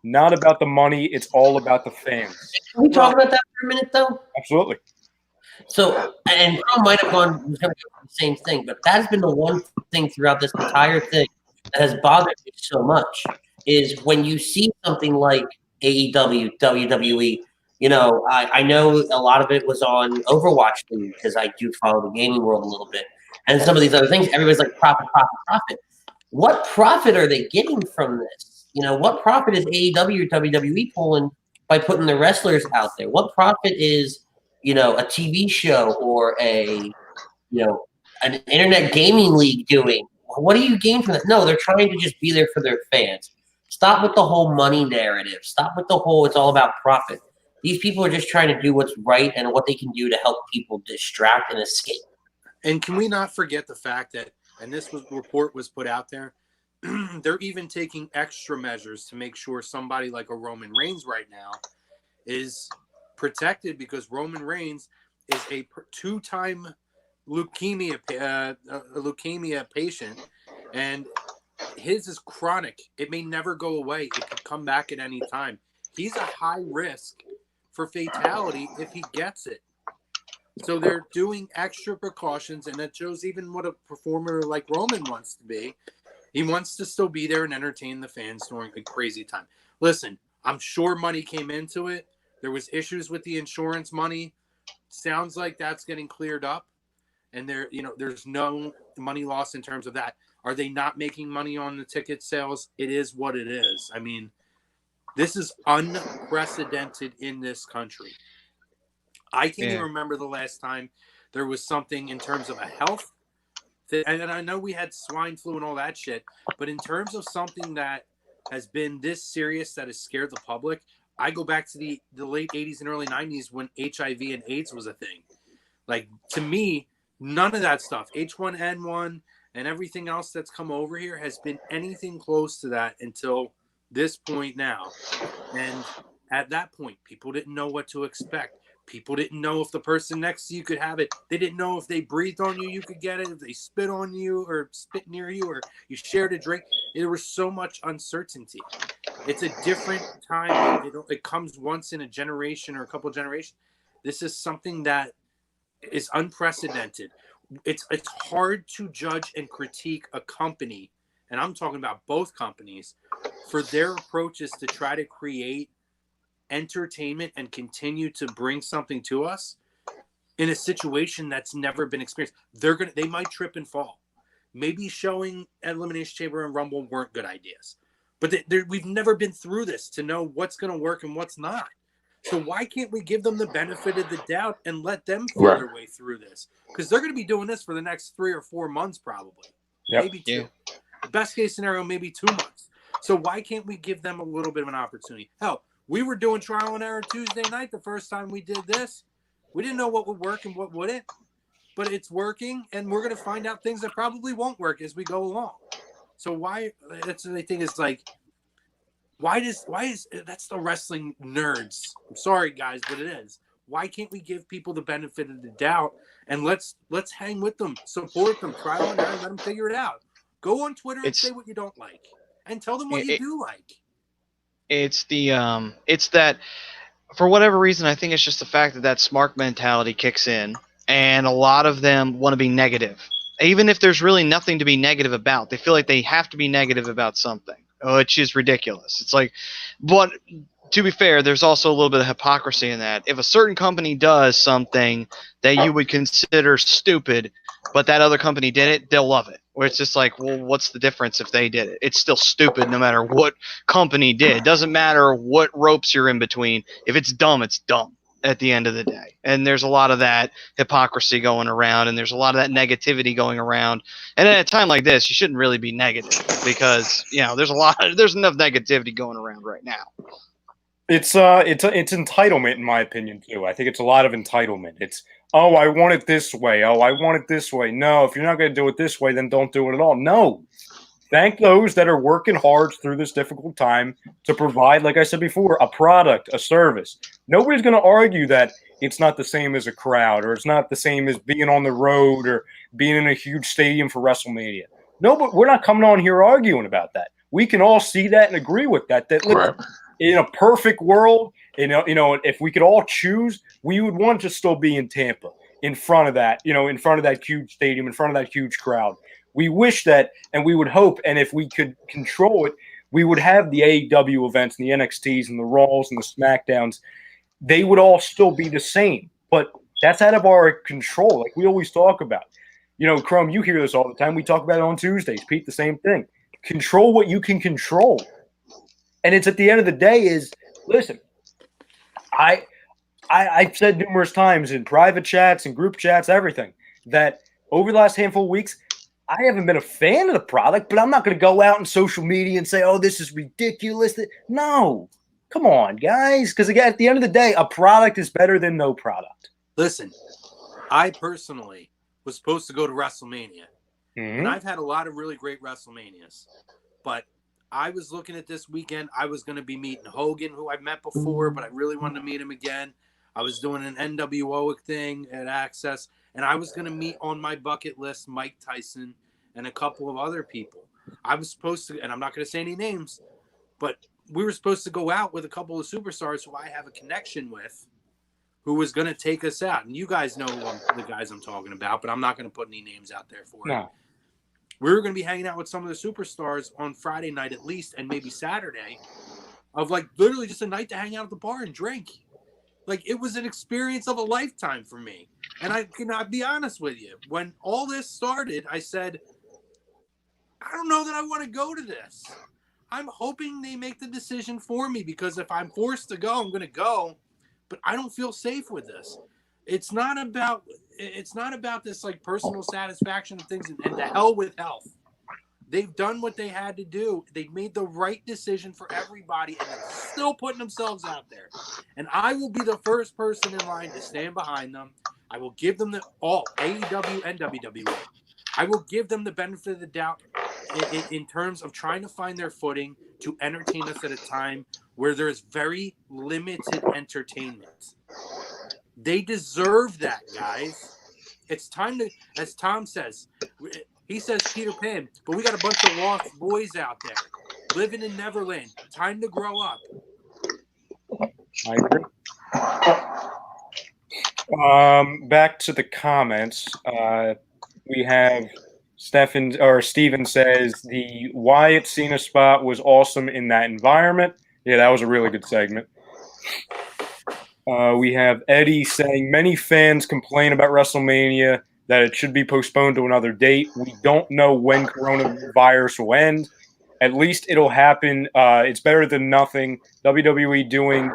Not about the money. It's all about the fans. Can we talk about that for a minute, though? Absolutely. So, and Carl might have gone the same thing, but that has been the one thing throughout this entire thing that has bothered me so much is when you see something like AEW, WWE, I know a lot of it was on Overwatch League because I do follow the gaming world a little bit. And some of these other things, everybody's like, profit, profit, profit. What profit are they getting from this? What profit is AEW or WWE pulling by putting the wrestlers out there? What profit is, a TV show or an internet gaming league doing? What do you gain from that? No, they're trying to just be there for their fans. Stop with the whole money narrative. Stop with the whole, it's all about profit. These people are just trying to do what's right and what they can do to help people distract and escape. And can we not forget the fact that, and this report was put out there, they're even taking extra measures to make sure somebody like a Roman Reigns right now is protected because Roman Reigns is a 2-time leukemia patient, and his is chronic. It may never go away. It could come back at any time. He's a high risk for fatality if he gets it. So they're doing extra precautions, and that shows even what a performer like Roman wants to be. He wants to still be there and entertain the fans during a crazy time. Listen, I'm sure money came into it. There was issues with the insurance money. Sounds like that's getting cleared up. And there's no money loss in terms of that. Are they not making money on the ticket sales? It is what it is. I mean, this is unprecedented in this country. I can't even remember the last time there was something in terms of a health. And I know we had swine flu and all that shit, but in terms of something that has been this serious that has scared the public, I go back to the late 80s and early 90s when HIV and AIDS was a thing. Like, to me, none of that stuff, H1N1 and everything else that's come over here has been anything close to that until this point now. And at that point, people didn't know what to expect. People didn't know if the person next to you could have it. They didn't know if they breathed on you, you could get it. If they spit on you or spit near you or you shared a drink. There was so much uncertainty. It's a different time. It comes once in a generation or a couple of generations. This is something that is unprecedented. It's hard to judge and critique a company, and I'm talking about both companies, for their approaches to try to create entertainment and continue to bring something to us in a situation that's never been experienced. They might trip and fall. maybe showing Elimination Chamber and Rumble weren't good ideas. But we've never been through this to know what's going to work and what's not. So why can't we give them the benefit of the doubt and let them feel their way through this? Because they're going to be doing this for the next 3 or 4 months probably. Yep. Maybe 2. Yeah. Best case scenario, maybe 2 months. So why can't we give them a little bit of an opportunity? Hell, we were doing trial and error Tuesday night the first time we did this. We didn't know what would work and what wouldn't. But it's working, and we're going to find out things that probably won't work as we go along. So why? That's the thing is like, why is that's the wrestling nerds? I'm sorry, guys, but it is. Why can't we give people the benefit of the doubt and let's hang with them, support them, trial and error, let them figure it out. Go on Twitter and say what you don't like, and tell them what you do like. It's that for whatever reason, I think it's just the fact that smart mentality kicks in. And a lot of them want to be negative. Even if there's really nothing to be negative about, they feel like they have to be negative about something, which is ridiculous. It's like, but to be fair, there's also a little bit of hypocrisy in that. If a certain company does something that you would consider stupid, but that other company did it, they'll love it. Where it's just like, well, what's the difference if they did it? It's still stupid no matter what company did. It doesn't matter what ropes you're in between. If it's dumb, it's dumb at the end of the day. And there's a lot of that hypocrisy going around, and there's a lot of that negativity going around. And at a time like this, you shouldn't really be negative because, there's enough negativity going around right now. It's entitlement, in my opinion, too. I think it's a lot of entitlement. It's, oh, I want it this way. Oh, I want it this way. No, if you're not going to do it this way, then don't do it at all. No. Thank those that are working hard through this difficult time to provide, like I said before, a product, a service. Nobody's going to argue that it's not the same as a crowd, or it's not the same as being on the road or being in a huge stadium for WrestleMania. No, but we're not coming on here arguing about that. We can all see that and agree with that. That in a perfect world, if we could all choose, we would want to still be in Tampa, in front of that, in front of that huge stadium, in front of that huge crowd. We wish that, and we would hope, and if we could control it, we would have the AEW events and the NXTs and the Raws and the SmackDowns. They would all still be the same, but that's out of our control, like we always talk about. Chrome, you hear this all the time. We talk about it on Tuesdays. Pete, the same thing. Control what you can control. And it's at the end of the day is, listen, I've said numerous times in private chats and group chats, everything, that over the last handful of weeks, I haven't been a fan of the product, but I'm not going to go out on social media and say, oh, this is ridiculous. No. Come on, guys. Because, again, at the end of the day, a product is better than no product. Listen, I personally was supposed to go to WrestleMania. Mm-hmm. And I've had a lot of really great WrestleManias. But I was looking at this weekend. I was going to be meeting Hogan, who I've met before, but I really wanted to meet him again. I was doing an NWO thing at Access. And I was going to meet on my bucket list Mike Tyson and a couple of other people. I was supposed to, and I'm not going to say any names, but we were supposed to go out with a couple of superstars who I have a connection with, who was going to take us out. And you guys know the guys I'm talking about, but I'm not going to put any names out there for it. We were going to be hanging out with some of the superstars on Friday night at least, and maybe Saturday, of like literally just a night to hang out at the bar and drink. Like, it was an experience of a lifetime for me. And I cannot be honest with you. When all this started, I said, I don't know that I want to go to this. I'm hoping they make the decision for me, because if I'm forced to go, I'm going to go. But I don't feel safe with this. It's not about this like personal satisfaction of things, and to hell with health. They've done what they had to do. They made the right decision for everybody, and they're still putting themselves out there. And I will be the first person in line to stand behind them. I will give them all, AEW and WWE. I will give them the benefit of the doubt in terms of trying to find their footing to entertain us at a time where there's very limited entertainment. They deserve that, guys. It's time to, as Tom says, he says Peter Pan, but we got a bunch of lost boys out there living in Neverland. Time to grow up. I agree. Back to the comments. We have Steven says the Wyatt Cena spot was awesome in that environment. Yeah, that was a really good segment. We have Eddie saying many fans complain about WrestleMania that it should be postponed to another date. We don't know when coronavirus will end. At least it'll happen. It's better than nothing. WWE doing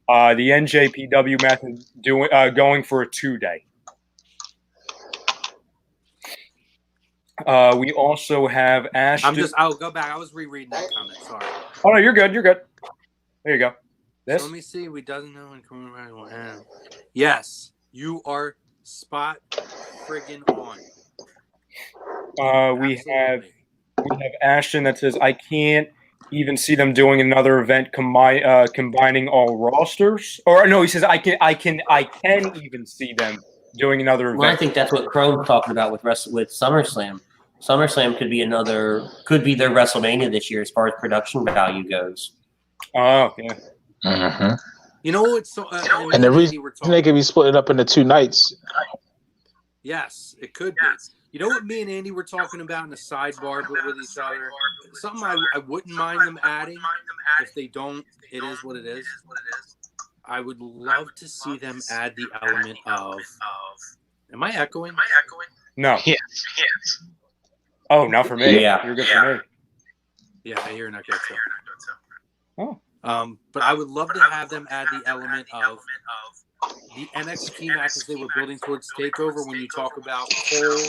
the NJPW method, going for a 2-day. We also have Ashton. I'll go back. I was rereading that comment. Sorry. Oh no, you're good. You're good. There you go. This. So let me see. We doesn't know when coronavirus will end. Yes, you are spot friggin' on. We have Ashton that says I can't even see them doing another event combining all rosters. Or no, he says I can even see them doing another event. Well, I think that's what Chrome's talking about with SummerSlam. SummerSlam could be their WrestleMania this year as far as production value goes. Oh yeah. Mm-hmm. You know what's so? And the reason they could be split up into 2 nights. Yes, it could be. You know what me and Andy were talking about in the sidebar with each other? Something I wouldn't mind them adding. If they don't, it is what it is. I would love to see them add the element of. Am I echoing? No. Yes. Oh, not for me. Yeah. You're good for me. Yeah, I hear an echo too. Oh. But I would love to have them add the element of the NXT matches they were building towards TakeOver. When you talk about Cole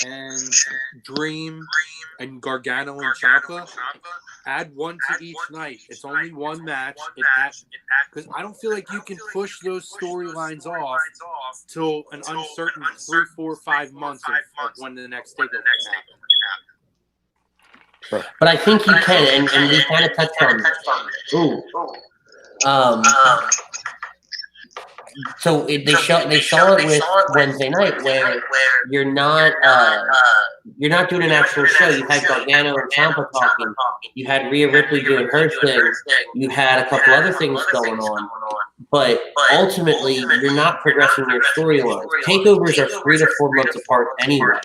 and Dream and Gargano and Ciampa, add one to each night. It's only one match. Because I don't feel like you can push those storylines off till an uncertain 3, 4, 5 months of when the next TakeOver will happen. But I think you can, and we kind of touched on this. So they saw it with Wednesday night, where you're not doing an actual show. You had Gargano and Ciampa talking. You had Rhea Ripley doing her thing. You had a couple other things going on. But ultimately, you're not progressing your storylines. Takeovers are 3 to 4 months apart anyway.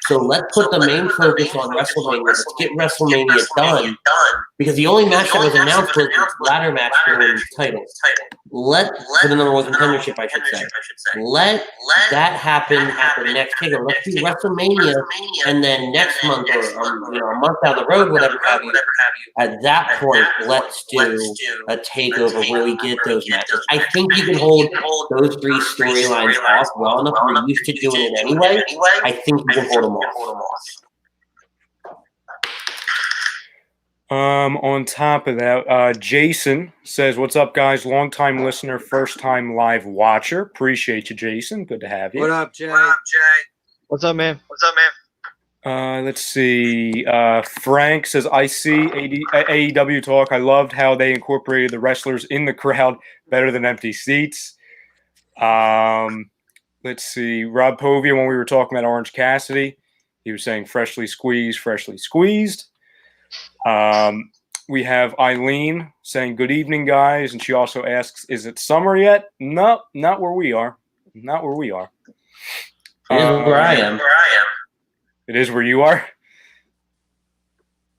So let's put the main focus on WrestleMania. Let's get WrestleMania done. Because the only match that was announced was the ladder match for the titles. For the number 1 contendership, I should say. Let that happen at the next takeover. Let's do WrestleMania, and then next month or a month down the road, whatever have you. At that point, let's do a takeover where we get those matches. I think you can hold those 3 storylines off well enough. We're used to doing it anyway. I think you can hold them off. On top of that, Jason says, "What's up, guys? Long-time listener, first-time live watcher. Appreciate you, Jason. Good to have you." What up, Jay? What's up, man? Let's see. Frank says, "I see AEW talk. I loved how they incorporated the wrestlers in the crowd better than empty seats." Let's see. Rob Povia, when we were talking about Orange Cassidy, he was saying freshly squeezed, freshly squeezed. We have Eileen saying, "Good evening, guys." And she also asks, "Is it summer yet?" No, not where we are. Not where we are. It is where I am. It is where you are?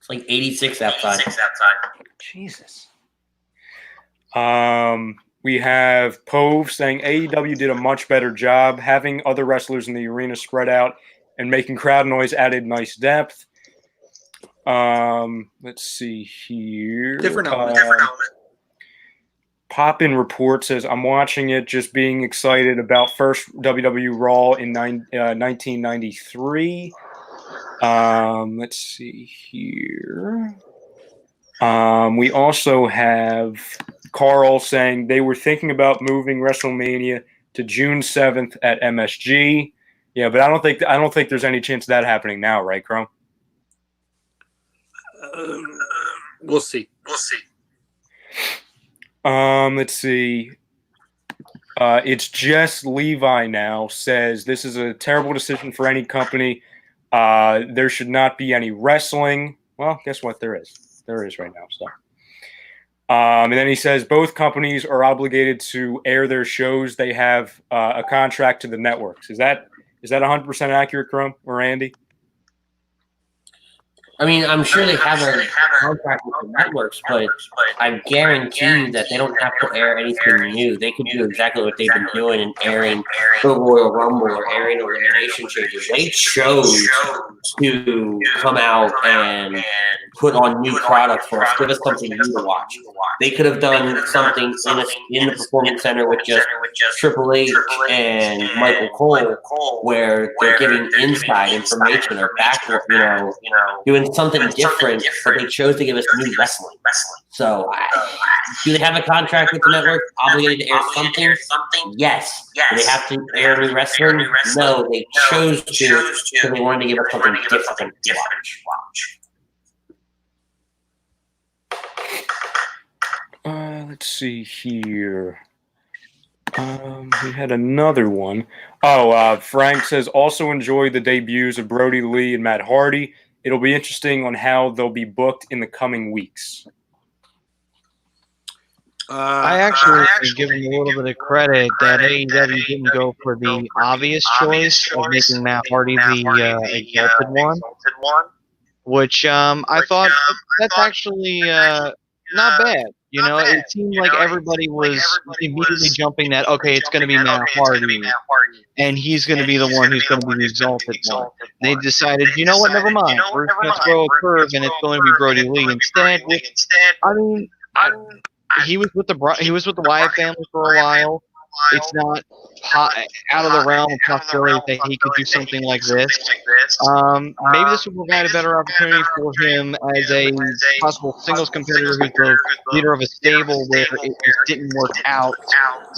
It's like 86 outside. Jesus. We have Pove saying AEW did a much better job. Having other wrestlers in the arena spread out and making crowd noise added nice depth. Let's see here. Different element. Pop-In Report says, "I'm watching it, just being excited about first WWE Raw in 1993. Let's see here. We also have Carl saying they were thinking about moving WrestleMania to June 7th at MSG. Yeah, but I don't think there's any chance of that happening now, right, Chrome? We'll see. Let's see. It's Jess Levi now says this is a terrible decision for any company. There should not be any wrestling. Well, guess what? There is. There is right now. So, and then he says both companies are obligated to air their shows. They have a contract to the networks. Is that 100% accurate, Chrome or Andy? I mean, I'm sure they have a contract with the networks, but I guarantee you that they don't have to air anything new. They can do exactly what they've been doing and airing the Royal Rumble or airing Elimination Chambers. They chose to come out and put on new products for us, give us something new to watch. They could have done something in the Performance Center with just Triple H and Michael Cole, where they're giving inside information or back, doing something different, but they chose to give us new wrestling. So, do they have a contract with the network obligated to air something? Yes. Do they have to air new wrestling? No, they chose to because they wanted to give us something different to watch. Let's see here. We had another one. Frank says, also enjoyed the debuts of Brody Lee and Matt Hardy. It'll be interesting on how they'll be booked in the coming weeks. I actually give them a little bit of credit that AEW didn't go for the obvious choice of making Matt Hardy the exalted one, which I thought that's actually not bad. It seemed like everybody was immediately jumping that, okay, it's going to be Matt Hardy, and he's going to be the one who's going to be the exalted one. They decided, you know what, never mind. We're going to throw a curve, and it's going to be Brody Lee instead. He was with the Wyatt family for a while. It's not out of the realm of possibility that he could do something like this. Maybe this will provide a better opportunity for him as a possible singles competitor who's the leader of a stable where it just didn't work out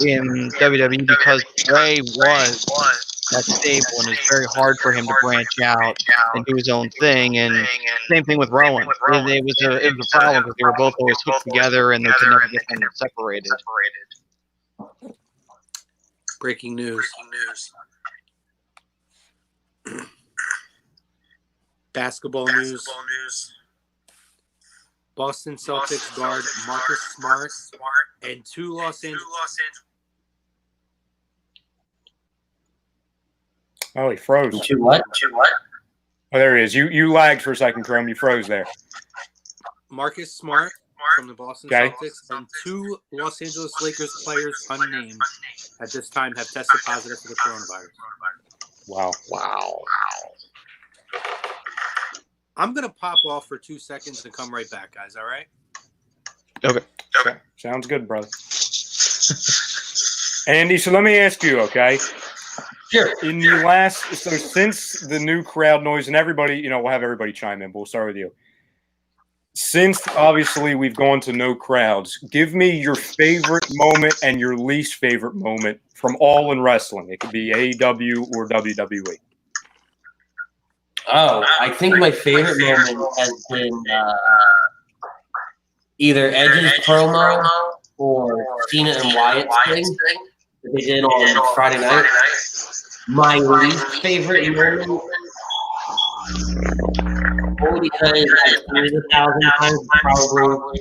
in WWE because Bray was that stable, and it's very hard for him to branch out and do his own thing. And same thing with Rowan. It was a problem because they were both always hooked together and they could never get them separated. Breaking news. Basketball news. Boston Celtics guard Marcus Smart and two Los Angeles. Oh, he froze. Two what? Oh, there he is. You lagged for a second, Chrome. You froze there. Marcus Smart from the Boston Celtics and two Los Angeles Lakers players unnamed at this time have tested positive for the coronavirus. Wow. I'm going to pop off for 2 seconds and come right back, guys. All right? Okay. Sounds good, brother. Andy, so let me ask you, okay? Sure. Since the new crowd noise, and everybody, we'll have everybody chime in, but we'll start with you. Since, obviously, we've gone to no crowds, give me your favorite moment and your least favorite moment from All in Wrestling. It could be AEW or WWE. Oh, I think my favorite moment has been either Edge's promo or Cena and Wyatt's thing that they did on Friday night. My least favorite moment, only because I've seen it 1,000 times, probably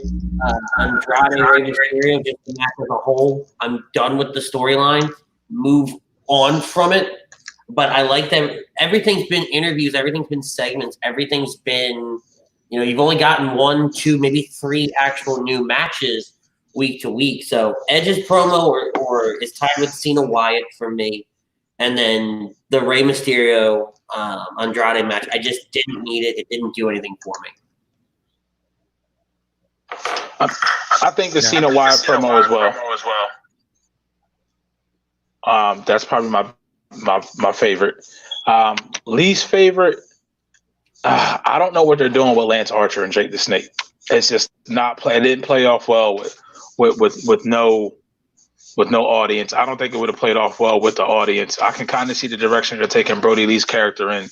Andrade Rey Mysterio, just the match as a whole. I'm done with the storyline. Move on from it. But I like that everything's been interviews, everything's been segments, everything's been, you've only gotten 1, 2, maybe 3 actual new matches week to week. So Edge's promo or is tied with Cena Wyatt for me. And then the Rey Mysterio Andrade match, I just didn't need it. It didn't do anything for me. I think the Cena Wyatt promo as well. That's probably my favorite. Least favorite, I don't know what they're doing with Lance Archer and Jake the Snake. It's just not it didn't play off well with no audience. I don't think it would have played off well with the audience. I can kind of see the direction they're taking Brody Lee's character in,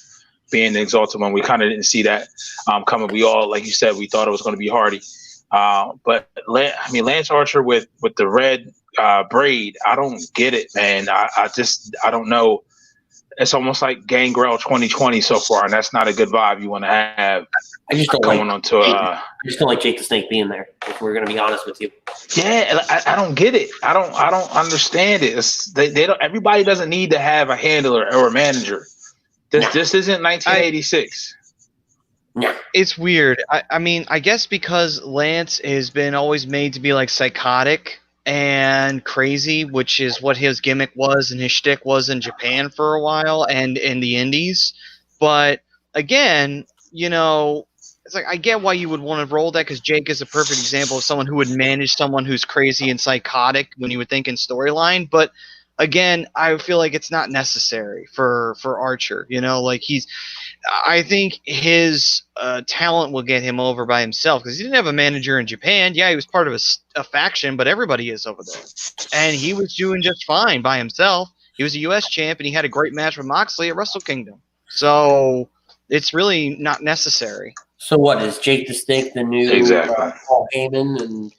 being the exalted one. We kind of didn't see that coming. We all, like you said, we thought it was going to be Hardy. But Lance Archer with the red braid, I don't get it, man. I don't know. It's almost like Gangrel 2020 so far, and that's not a good vibe you want to have. I just don't I just don't like Jake the Snake being there, if we're going to be honest with you. Yeah, I don't get it. I don't understand it. They don't. Everybody doesn't need to have a handler or a manager. This isn't 1986. No. It's weird. I mean, I guess because Lance has been always made to be like psychotic and crazy, which is what his gimmick was and his shtick was in Japan for a while and in the Indies. But again, it's like I get why you would want to roll that because Jake is a perfect example of someone who would manage someone who's crazy and psychotic when you would think in storyline. But again, I feel like it's not necessary for Archer. I think his talent will get him over by himself because he didn't have a manager in Japan. Yeah, he was part of a faction, but everybody is over there. And he was doing just fine by himself. He was a U.S. champ, and he had a great match with Moxley at Wrestle Kingdom. So it's really not necessary. So what, is Jake the Snake the new Paul Heyman, and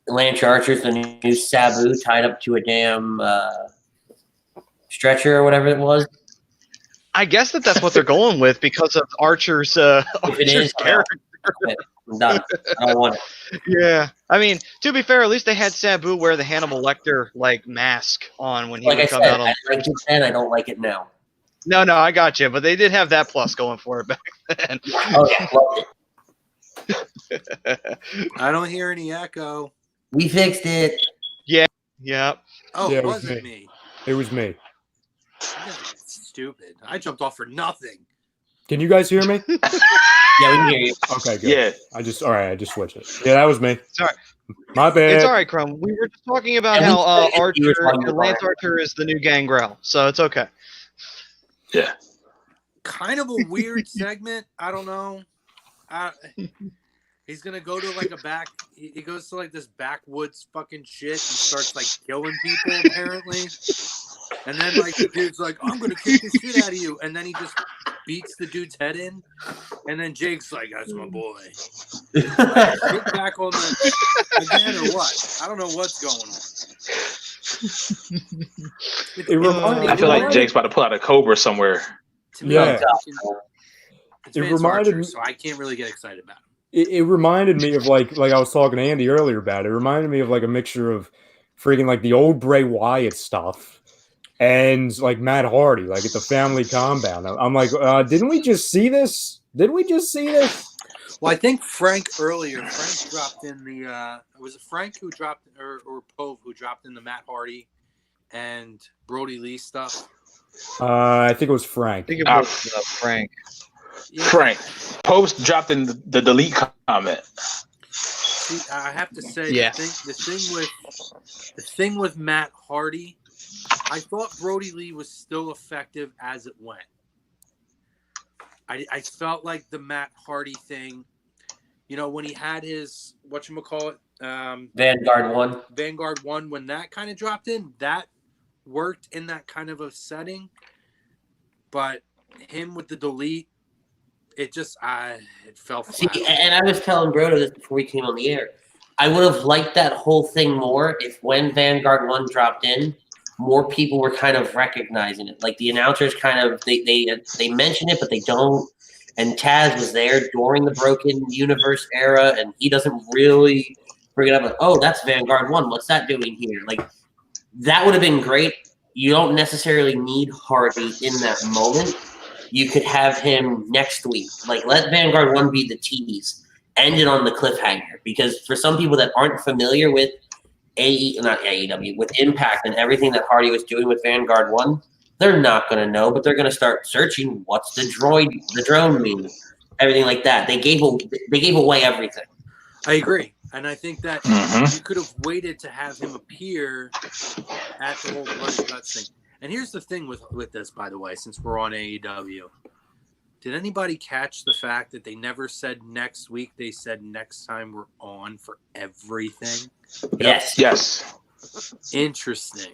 Lance Archer's the new Sabu tied up to a damn stretcher or whatever it was? I guess that's what they're going with because of Archer's character. I'm done. I don't want it. Yeah, I mean, to be fair, at least they had Sabu wear the Hannibal Lecter mask on when he would come out. I liked it then. I don't like it now. No, I got you, but they did have that plus going for it back then. Oh yeah, loved it. I don't hear any echo. We fixed it. Yeah. Oh, yeah, it wasn't me. It was me. Stupid. I jumped off for nothing. Can you guys hear me? Yeah, we can hear you. Okay, good. Yeah. I just switched it. Yeah, that was me. Sorry. My bad. It's all right, Crumb. We were just talking about how Lance Archer is the new Gangrel, so it's okay. Yeah. Kind of a weird segment. I don't know. He's gonna go to he goes to this backwoods fucking shit and starts killing people apparently. And then the dude's like, I'm gonna kick the shit out of you, and then he just beats the dude's head in, and then Jake's like, that's my boy. Get back on the again or what? I don't know what's going on. I feel like Jake's about to pull out a cobra somewhere. To me, it reminded me, so I can't really get excited about it. It reminded me of like I was talking to Andy earlier about it. It reminded me of a mixture of freaking the old Bray Wyatt stuff and Matt Hardy, at the family compound. I'm like, didn't we just see this? Did we just see this? Well, I think Frank dropped in the was it Frank who dropped or Pove who dropped in the Matt Hardy and Brody Lee stuff? I think it was Frank. I think it was Frank. Yeah. Frank. Post dropped in the delete comment. See, I have to say, yeah. the thing with Matt Hardy, I thought Brody Lee was still effective as it went. I felt like the Matt Hardy thing, when he had his whatchamacallit, Vanguard 1, when that kind of dropped in, that worked in that kind of a setting. But him with the delete, it just it fell flat. See, and I was telling Brodo this before we came on the air. I would have liked that whole thing more if when Vanguard 1 dropped in, more people were kind of recognizing it. The announcers kind of they mention it, but they don't. And Taz was there during the Broken Universe era, and he doesn't really bring it up. Oh, that's Vanguard 1. What's that doing here? That would have been great. You don't necessarily need Hardy in that moment. You could have him next week. Let Vanguard 1 be the tease. End it on the cliffhanger. Because for some people that aren't familiar with with Impact and everything that Hardy was doing with Vanguard 1, they're not going to know, but they're going to start searching what's the drone mean, everything like that. They gave away everything. I agree. And I think that you could have waited to have him appear at the whole Blood and Guts thing. And here's the thing with this, by the way, since we're on AEW. Did anybody catch the fact that they never said next week? They said next time we're on for everything. Yes. Interesting.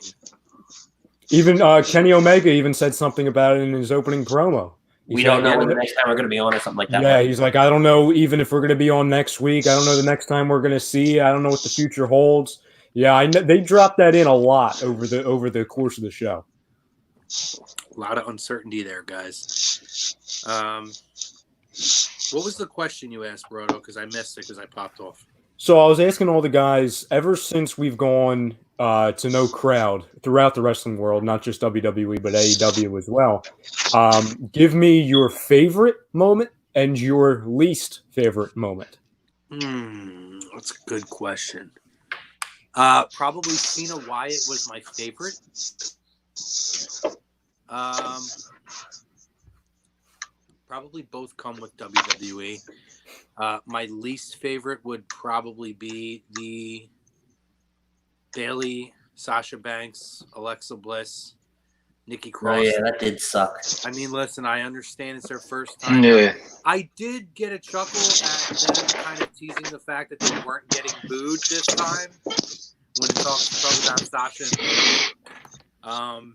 Even Kenny Omega even said something about it in his opening promo. We don't know when the next time we're going to be on or something like that. Yeah, he's like, I don't know even if we're going to be on next week. I don't know the next time we're going to see. I don't know what the future holds. Yeah, I know they dropped that in a lot over the course of the show. A lot of uncertainty there, guys. What was the question you asked, Brodo? Because I missed it because I popped off. So I was asking all the guys, ever since we've gone to no crowd throughout the wrestling world, not just WWE, but AEW as well, give me your favorite moment and your least favorite moment? That's a good question. Probably Cena Wyatt was my favorite. Probably both come with WWE. My least favorite would probably be the Bayley, Sasha Banks, Alexa Bliss, Nikki Cross. Oh yeah, that did suck. I mean, listen, I understand it's their first time. Yeah. I did get a chuckle at them kind of teasing the fact that they weren't getting booed this time when it talks about Sasha and Bayley.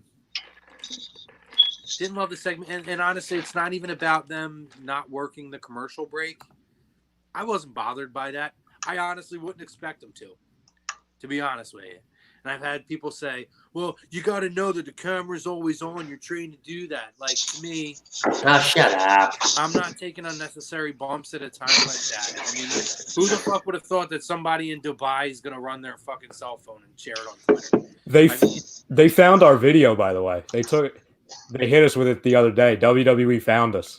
Didn't love the segment, and honestly, it's not even about them not working the commercial break. I wasn't bothered by that. I honestly wouldn't expect them to be honest with you. And I've had people say, well, you got to know that the camera's always on. You're trained to do that. Like, to me, Shut up. I'm not taking unnecessary bumps at a time like that. I mean, who the fuck would have thought that somebody in Dubai is going to run their fucking cell phone and share it on Twitter? They found our video, by the way. They hit us with it the other day. WWE found us.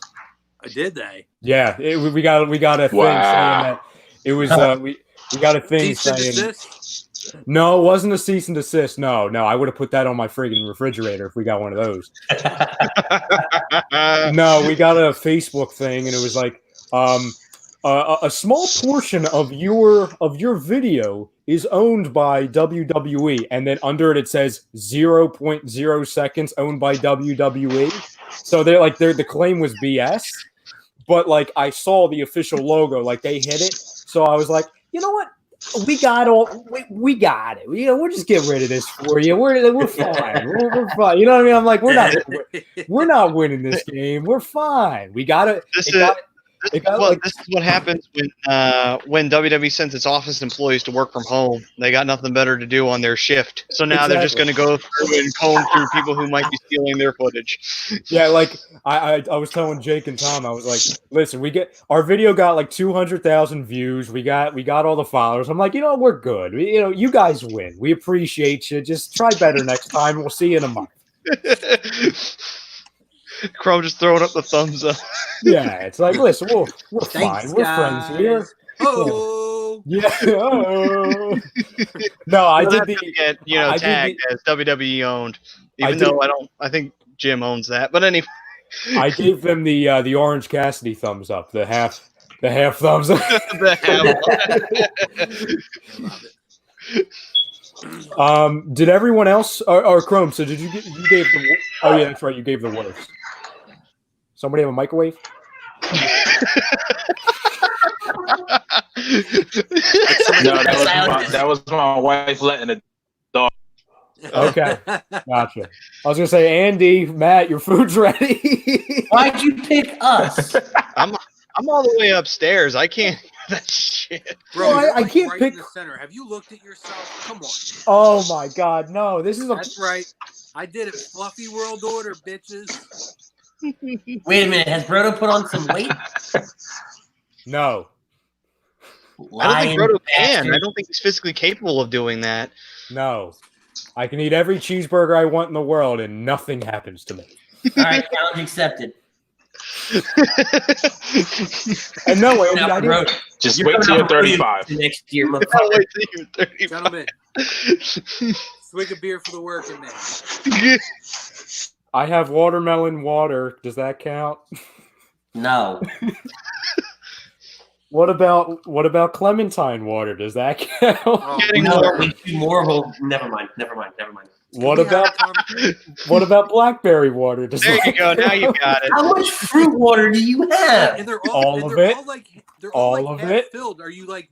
Did they? Yeah, we got a thing saying that it was we got a thing Cease and saying desist? no, it wasn't a cease and desist. No, I would have put that on my friggin' refrigerator if we got one of those. No, we got a Facebook thing, and it was like a small portion of your video is owned by WWE, and then under it says 0.0 seconds owned by WWE. So the claim was BS, but like I saw the official logo, like they hit it. So I was like, you know what? We got it. We'll just get rid of this for you. We're fine. We're fine. You know what I mean? I'm like, we're not winning this game. We're fine. We got it. This is what happens when WWE sends its office employees to work from home. They got nothing better to do on their shift, so now they're just going to go through and comb through people who might be stealing their footage. Yeah, like I was telling Jake and Tom, I was like, listen, our video got like 200,000 views. We got all the followers. I'm like, we're good. You guys win. We appreciate you. Just try better next time. We'll see you in a month. Chrome just throwing up the thumbs up. Yeah, it's like, listen, we're Thanks, fine. We're guys. friends here. Oh, Yeah. Oh. No, I did tagged as WWE owned, even though I think Jim owns that. But anyway, I gave them the Orange Cassidy thumbs up, the half thumbs up. Did everyone else or Chrome? So did you gave the? Oh yeah, that's right. You gave the worst. Somebody have a microwave? No, that was my wife letting the dog. Okay, gotcha. I was gonna say, Andy, Matt, your food's ready. Why'd you pick us? I'm all the way upstairs. I can't hear that shit. Bro, No, I can't right pick. in the center. Have you looked at yourself? Come on. Oh my God, no! That's right. I did it. Fluffy world order, bitches. Wait a minute. Has Brodo put on some weight? No. I don't think Brodo can. Bastard. I don't think he's physically capable of doing that. No. I can eat every cheeseburger I want in the world, and nothing happens to me. All right, challenge accepted. And no, Andy, Now, I didn't. Brodo, Just wait till you're 35. next year, I'll motherfucker. wait till you're 35. Gentlemen, swig a beer for the working man. I have watermelon water. Does that count? No. What about clementine water? Does that count? Oh, Getting No, more. we do more. Well, never mind. What about blackberry water? Does There that you go. Now you got it. How much fruit water do you have? And they're All and of they're it? All like, they're All all like of half it? filled. Are you like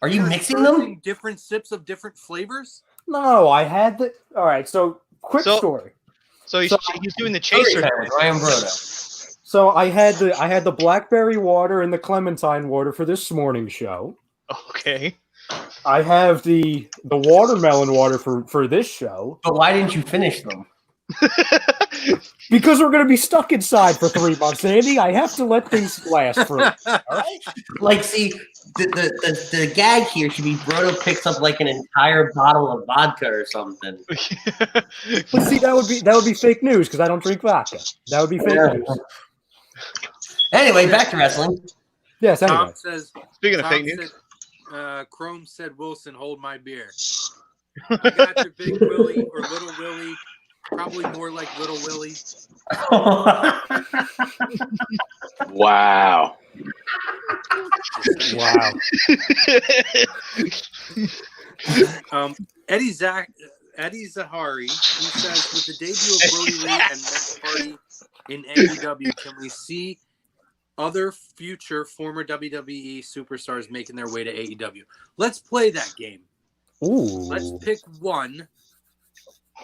Are you mixing them? interspersing different sips of different flavors? No, I had the. All right, so quick story. So he's doing the chaser. Ryan Brodo. So I had the blackberry water and the clementine water for this morning show. Okay. I have the watermelon water for this show. But why didn't you finish them? Because we're going to be stuck inside for 3 months, Andy. I have to let things last for. All right. Like, see, the gag here should be Brodo picks up like an entire bottle of vodka or something. But see, that would be fake news because I don't drink vodka. That would be fake news. Anyway, back to wrestling. Yes, anyway. Tom says. Speaking of Tom fake news, said, Chrome said, "Wilson, hold my beer." I got your big Willie or little Willie. Probably more like little Willie. Wow. Wow. Eddie Zahari, he says, with the debut of Brody Lee and Matt Hardy in AEW, can we see other future former WWE superstars making their way to AEW? Let's play that game. Ooh. Let's pick one.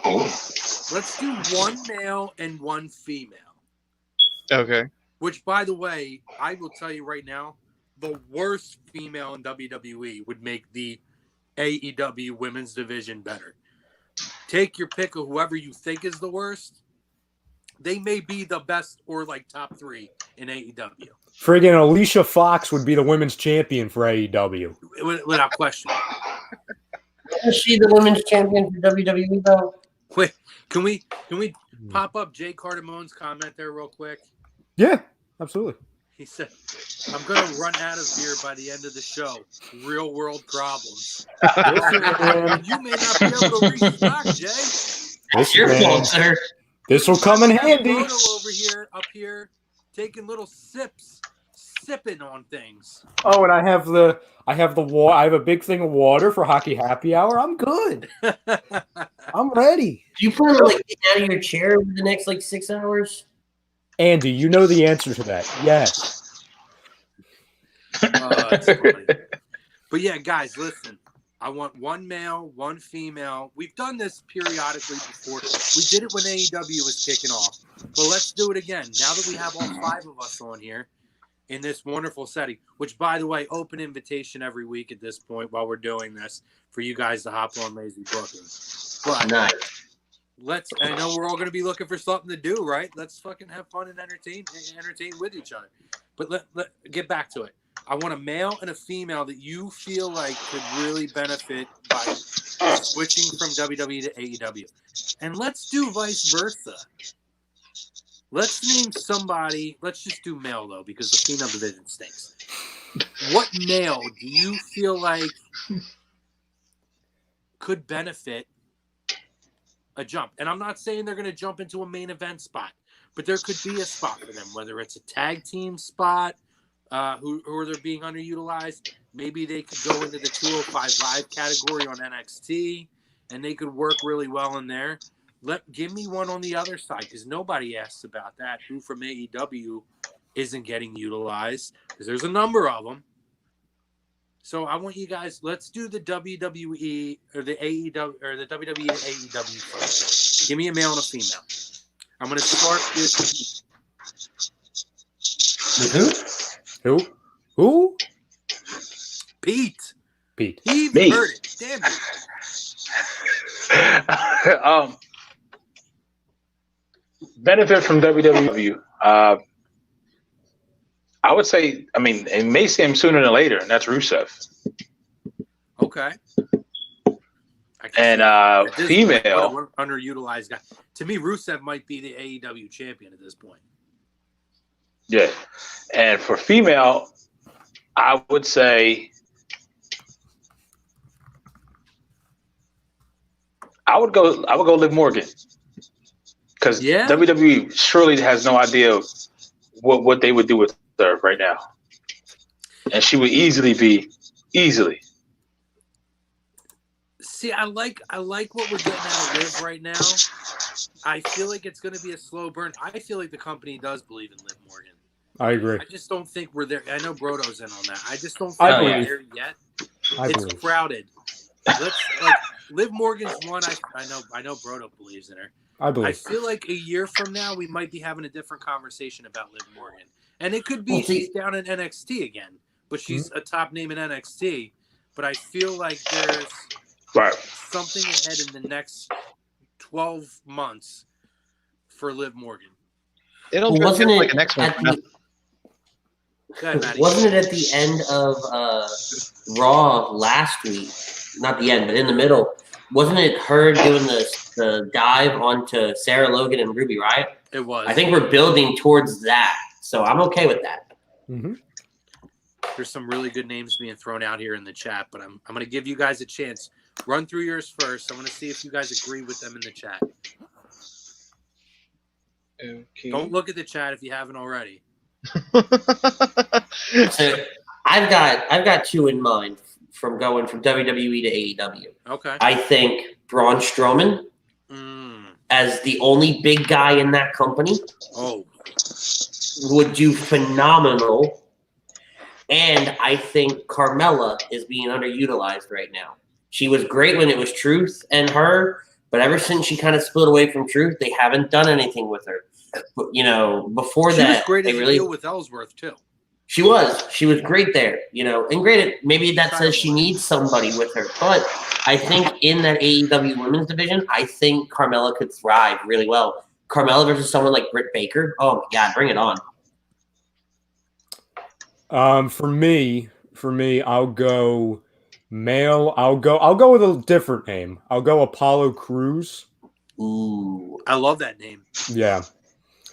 Let's do one male and one female. okay. Which, by the way, I will tell you right now, the worst female in WWE would make the AEW women's division better. Take your pick of whoever you think is the worst. They may be the best or like top 3 in AEW. Friggin' Alicia Fox would be the women's champion for AEW. Without question. Is she the women's champion for WWE though? Wait, can we pop up Jay Cardamone's comment there real quick? Yeah, absolutely. He said, "I'm going to run out of beer by the end of the show. Real world problems." You may not be able to restock, Jay. That's your fault, sir. This will come in handy. Roto up here, taking little sipping on things. Oh, and I have the water. I have a big thing of water for Hockey Happy Hour. I'm good. I'm ready. Do you plan on like getting out of your chair over the next like 6 hours? Andy, you know the answer to that. Yes. That's funny. But yeah, guys, listen. I want one male, one female. We've done this periodically before. We did it when AEW was kicking off. But let's do it again. Now that we have all 5 of us on here in this wonderful setting, which, by the way, open invitation every week at this point while we're doing this for you guys to hop on Lazy Booking. But Nice. I know we're all going to be looking for something to do, right? Let's fucking have fun and entertain with each other. But let get back to it. I want a male and a female that you feel like could really benefit by switching from WWE to AEW. And let's do vice versa. Let's name somebody. Let's just do male, though, because the female division stinks. What male do you feel like could benefit a jump? And I'm not saying they're going to jump into a main event spot, but there could be a spot for them, whether it's a tag team spot, who are they being underutilized. Maybe they could go into the 205 Live category on NXT, and they could work really well in there. Give me one on the other side, because nobody asks about that. Who from AEW isn't getting utilized? Because there's a number of them. So I want you guys. Let's do the WWE or the AEW or the WWE to AEW first. Give me a male and a female. I'm going to start with Who? Pete. Pete. He even heard it. Damn it. Benefit from WWE. I would say, it may see him sooner than later, and that's Rusev. Okay. And female. Point, underutilized guy. To me, Rusev might be the AEW champion at this point. Yeah. And for female, I would say I would go Liv Morgan. Because WWE surely has no idea what they would do with her right now. And she would easily. See, I like what we're getting out of Liv right now. I feel like it's going to be a slow burn. I feel like the company does believe in Liv Morgan. I agree. I just don't think we're there. I know Brodo's in on that. I just don't think we're there yet. It's crowded. Liv Morgan's one. I know Brodo believes in her. I feel like a year from now we might be having a different conversation about Liv Morgan, and it could be she's down in NXT again, but she's a top name in NXT. But I feel like there's something ahead in the next 12 months for Liv Morgan. It'll wasn't it like the next one. Wasn't it at the end of Raw last week? Not the end, but in the middle. Wasn't it her doing the dive onto Sarah Logan and Ruby Riott? It was. I think we're building towards that. So I'm okay with that. Mm-hmm. There's some really good names being thrown out here in the chat, but I'm going to give you guys a chance. Run through yours first. I want to see if you guys agree with them in the chat. Okay. Don't look at the chat if you haven't already. So I've got two in mind from going from WWE to AEW. Okay. I think Braun Strowman as the only big guy in that company would do phenomenal. And I think Carmella is being underutilized right now. She was great when it was Truth and her, but ever since she kind of split away from Truth, they haven't done anything with her. But, you know, before that, she was great they as really a deal with Ellsworth too. She was great there, you know. And granted, maybe that says she needs somebody with her, but I think in that AEW women's division, I think Carmella could thrive really well. Carmella versus someone like Britt Baker, oh my God, bring it on. For me, I'll go male. I'll go with a different name. I'll go Apollo Crews. Ooh, I love that name. Yeah.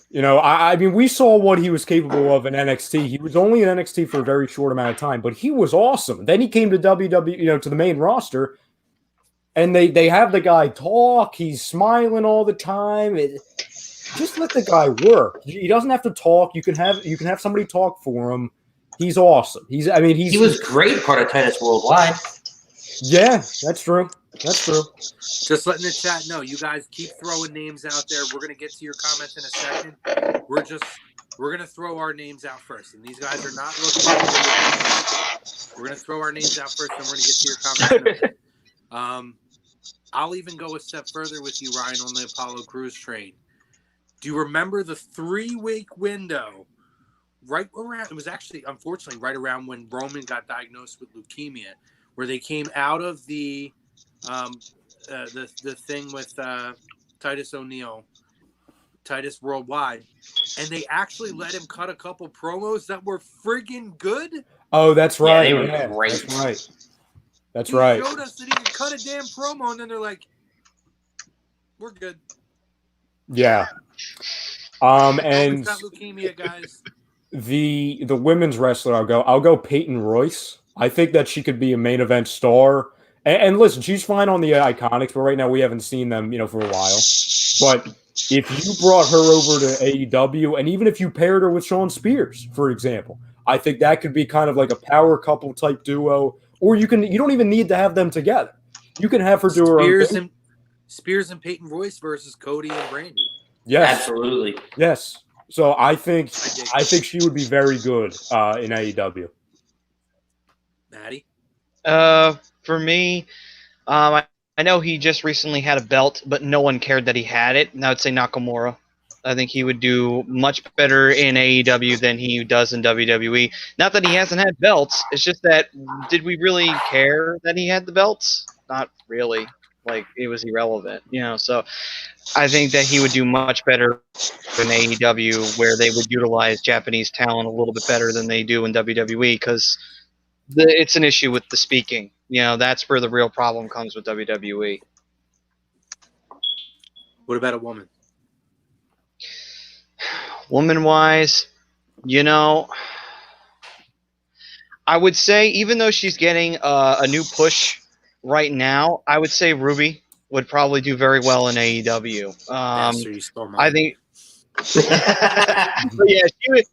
You know, I mean, we saw what he was capable of in NXT. He was only in NXT for a very short amount of time, but he was awesome. Then he came to WWE, you know, to the main roster, and they have the guy talk. He's smiling all the time. Just let the guy work. He doesn't have to talk. You can have somebody talk for him. He's awesome. He was great part of Titus Worldwide. Yeah, that's true. That's true. Just letting the chat know, you guys keep throwing names out there. We're gonna get to your comments in a second. We're gonna throw our names out first, and these guys are not looking. We're gonna throw our names out first, and we're gonna get to your comments in a minute. I'll even go a step further with you, Ryan, on the Apollo Crews train. Do you remember the 3-week window? Right around, it was actually, unfortunately, right around when Roman got diagnosed with leukemia, where they came out of the thing with Titus O'Neil, Titus Worldwide, and they actually let him cut a couple promos that were friggin' good. Oh, that's right. Yeah, they were great. That's right. That's he right. showed us that he could cut a damn promo, and then they're like, "We're good." Yeah. Roman's And got leukemia, guys. the women's wrestler, I'll go Peyton Royce. I think that she could be a main event star. And listen, she's fine on the Iconics, but right now we haven't seen them, you know, for a while. But if you brought her over to AEW, and even if you paired her with Shawn Spears, for example, I think that could be kind of like a power couple type duo. Or you don't even need to have them together. You can have her do her own thing. Spears and Peyton Royce versus Cody and Brandy. Yes, absolutely. Yes. So I think she would be very good in AEW. Maddie? For me, I know he just recently had a belt, but no one cared that he had it. And I would say Nakamura. I think he would do much better in AEW than he does in WWE. Not that he hasn't had belts. It's just that, did we really care that he had the belts? Not really. Like, it was irrelevant, you know. So I think that he would do much better in AEW, where they would utilize Japanese talent a little bit better than they do in WWE, because it's an issue with the speaking. You know, that's where the real problem comes with WWE. What about a woman? Woman-wise, you know, I would say, even though she's getting a new push right now, I would say Ruby would probably do very well in AEW. I think. But yeah,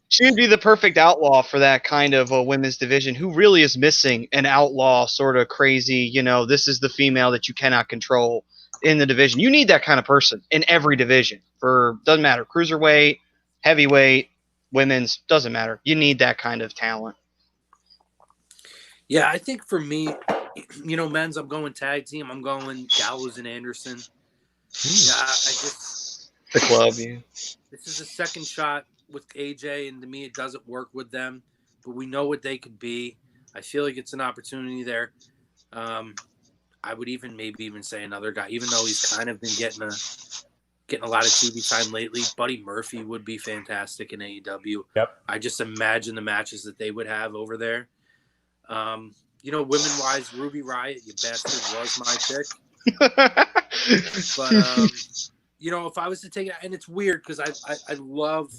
she would be the perfect outlaw for that kind of a women's division, who really is missing an outlaw, sort of crazy, you know, this is the female that you cannot control in the division. You need that kind of person in every division. Doesn't matter, cruiserweight, heavyweight, women's, doesn't matter. You need that kind of talent. Yeah, I think for me, you know, men's, I'm going tag team. I'm going Gallows and Anderson. Yeah, I just the club. Yeah. This is a second shot with AJ, and to me, it doesn't work with them. But we know what they could be. I feel like it's an opportunity there. I would maybe even say another guy, even though he's kind of been getting a lot of TV time lately. Buddy Murphy would be fantastic in AEW. Yep. I just imagine the matches that they would have over there. You know, women-wise, Ruby Riott, you bastard, was my pick. But, you know, if I was to take it, and it's weird because I love,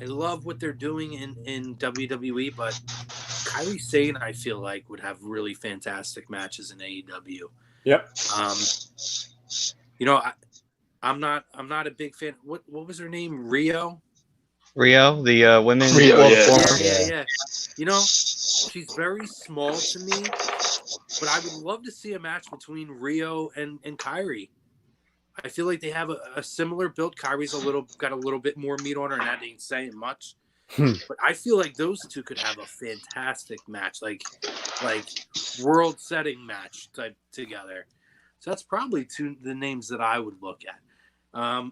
love what they're doing in WWE, but Kairi Sane, I feel like, would have really fantastic matches in AEW. Yep. You know, I'm not a big fan. What was her name? Rio, the women's Rio, world yeah. former. Yeah. You know, she's very small to me, but I would love to see a match between Rio and Kairi. I feel like they have a similar build. Kyrie's got a little bit more meat on her, and that ain't saying much. But I feel like those two could have a fantastic match, like world setting match type together. So that's probably the names that I would look at.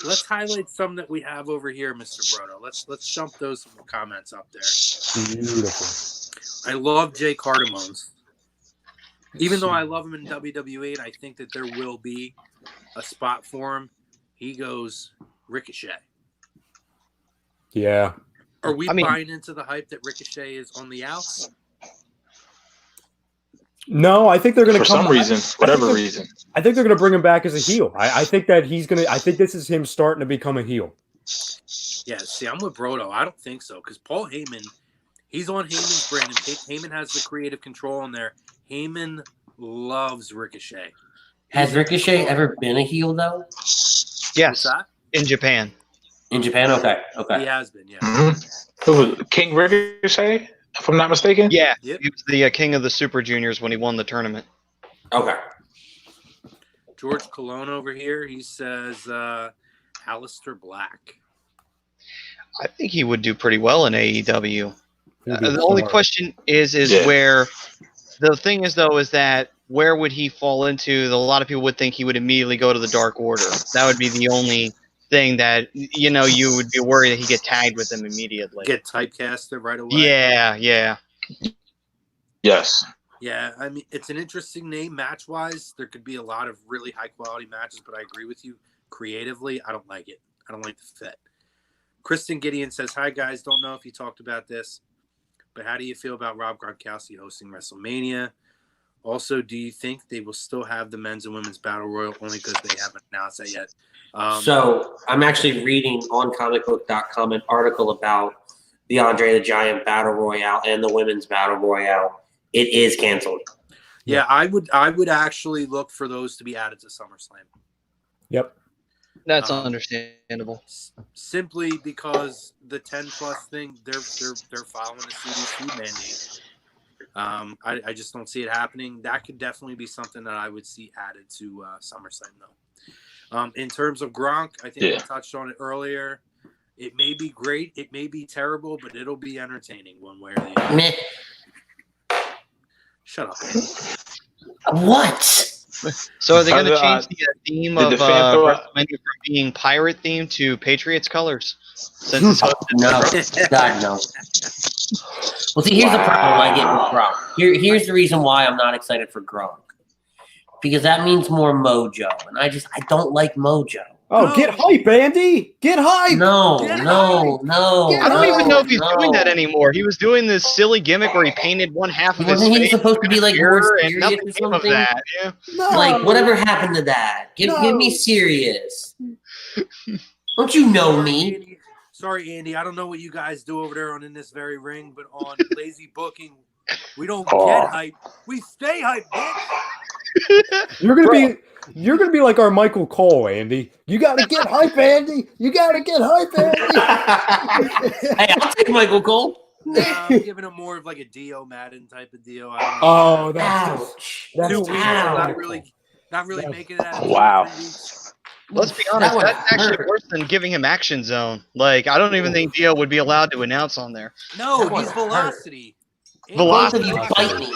Let's highlight some that we have over here, Mr. Brodo. Let's jump those comments up there. Beautiful. I love Jay Cardamones. Even though I love him in WWE, and I think that there will be a spot for him, he goes Ricochet. Yeah. Are we buying into the hype that Ricochet is on the outs? No, I think they're going to For some reason, whatever reason. I think they're going to bring him back as a heel. I think that he's going to. I think this is him starting to become a heel. Yeah, see, I'm with Brodo. I don't think so because Paul Heyman, he's on Heyman's brand, and Heyman has the creative control on there. Heyman loves Ricochet. Has Ricochet ever been a heel though? What's Yes, that? in Japan. In Japan, okay. He has been, yeah. Mm-hmm. Who was King Ricochet, if I'm not mistaken? Yeah, Yep. he was the king of the Super Juniors when he won the tournament. Okay. George Colon over here, he says Aleister Black. I think he would do pretty well in AEW. The only question is where the thing is though is that where would he fall into? A lot of people would think he would immediately go to the Dark Order. That would be the only thing that you would be worried that he get tagged with them immediately. Get typecasted right away. Yeah. Yes. Yeah, I mean, it's an interesting name match-wise. There could be a lot of really high-quality matches, but I agree with you. Creatively, I don't like it. I don't like the fit. Kristen Gideon says, hi, guys. Don't know if you talked about this, but how do you feel about Rob Gronkowski hosting WrestleMania? Also, do you think they will still have the men's and women's battle royal only because they haven't announced that yet? So I'm actually reading on comicbook.com an article about the Andre the Giant Battle Royale and the women's Battle Royale. It is canceled. Yeah, I would actually look for those to be added to SummerSlam. Yep. That's understandable. Simply because the 10+ thing, they're following the CDC mandate. I just don't see it happening. That could definitely be something that I would see added to SummerSlam, though. In terms of Gronk, I think we touched on it earlier. It may be great, it may be terrible, but it'll be entertaining one way or the other. Meh. Shut up. What? So are they going to change the theme of WrestleMania from being pirate theme to Patriots colors? Since it's No. God, no. Well, see, here's the problem I get with Gronk. Here's the reason why I'm not excited for Gronk. Because that means more mojo. And I don't like mojo. Oh, get hype, Andy! Get hype! No. I don't even know if he's doing that anymore. He was doing this silly gimmick where he painted one half of his Wasn't he face supposed to be like more and serious nothing or came of something? that. Yeah. No. Like, whatever happened to that? Give me serious. Don't you know me? Sorry, Andy. I don't know what you guys do over there on In This Very Ring, but on Lazy Booking, we don't get hype. We stay hype, bitch. You're gonna be like our Michael Cole, Andy. You gotta get hype, Andy. You gotta get hype, Andy. Hey, I'll take Michael Cole. I'm giving him more of like a Dio Madden type of deal. I don't know. Oh, that's Ouch. 2 weeks, Ouch. not really making it out. Wow. 3 weeks. Let's be honest, That that's actually hurt. worse than giving him Action Zone. Like, I don't even think Dio would be allowed to announce on there. No, That he's one hurt. Velocity. Both of you bite me.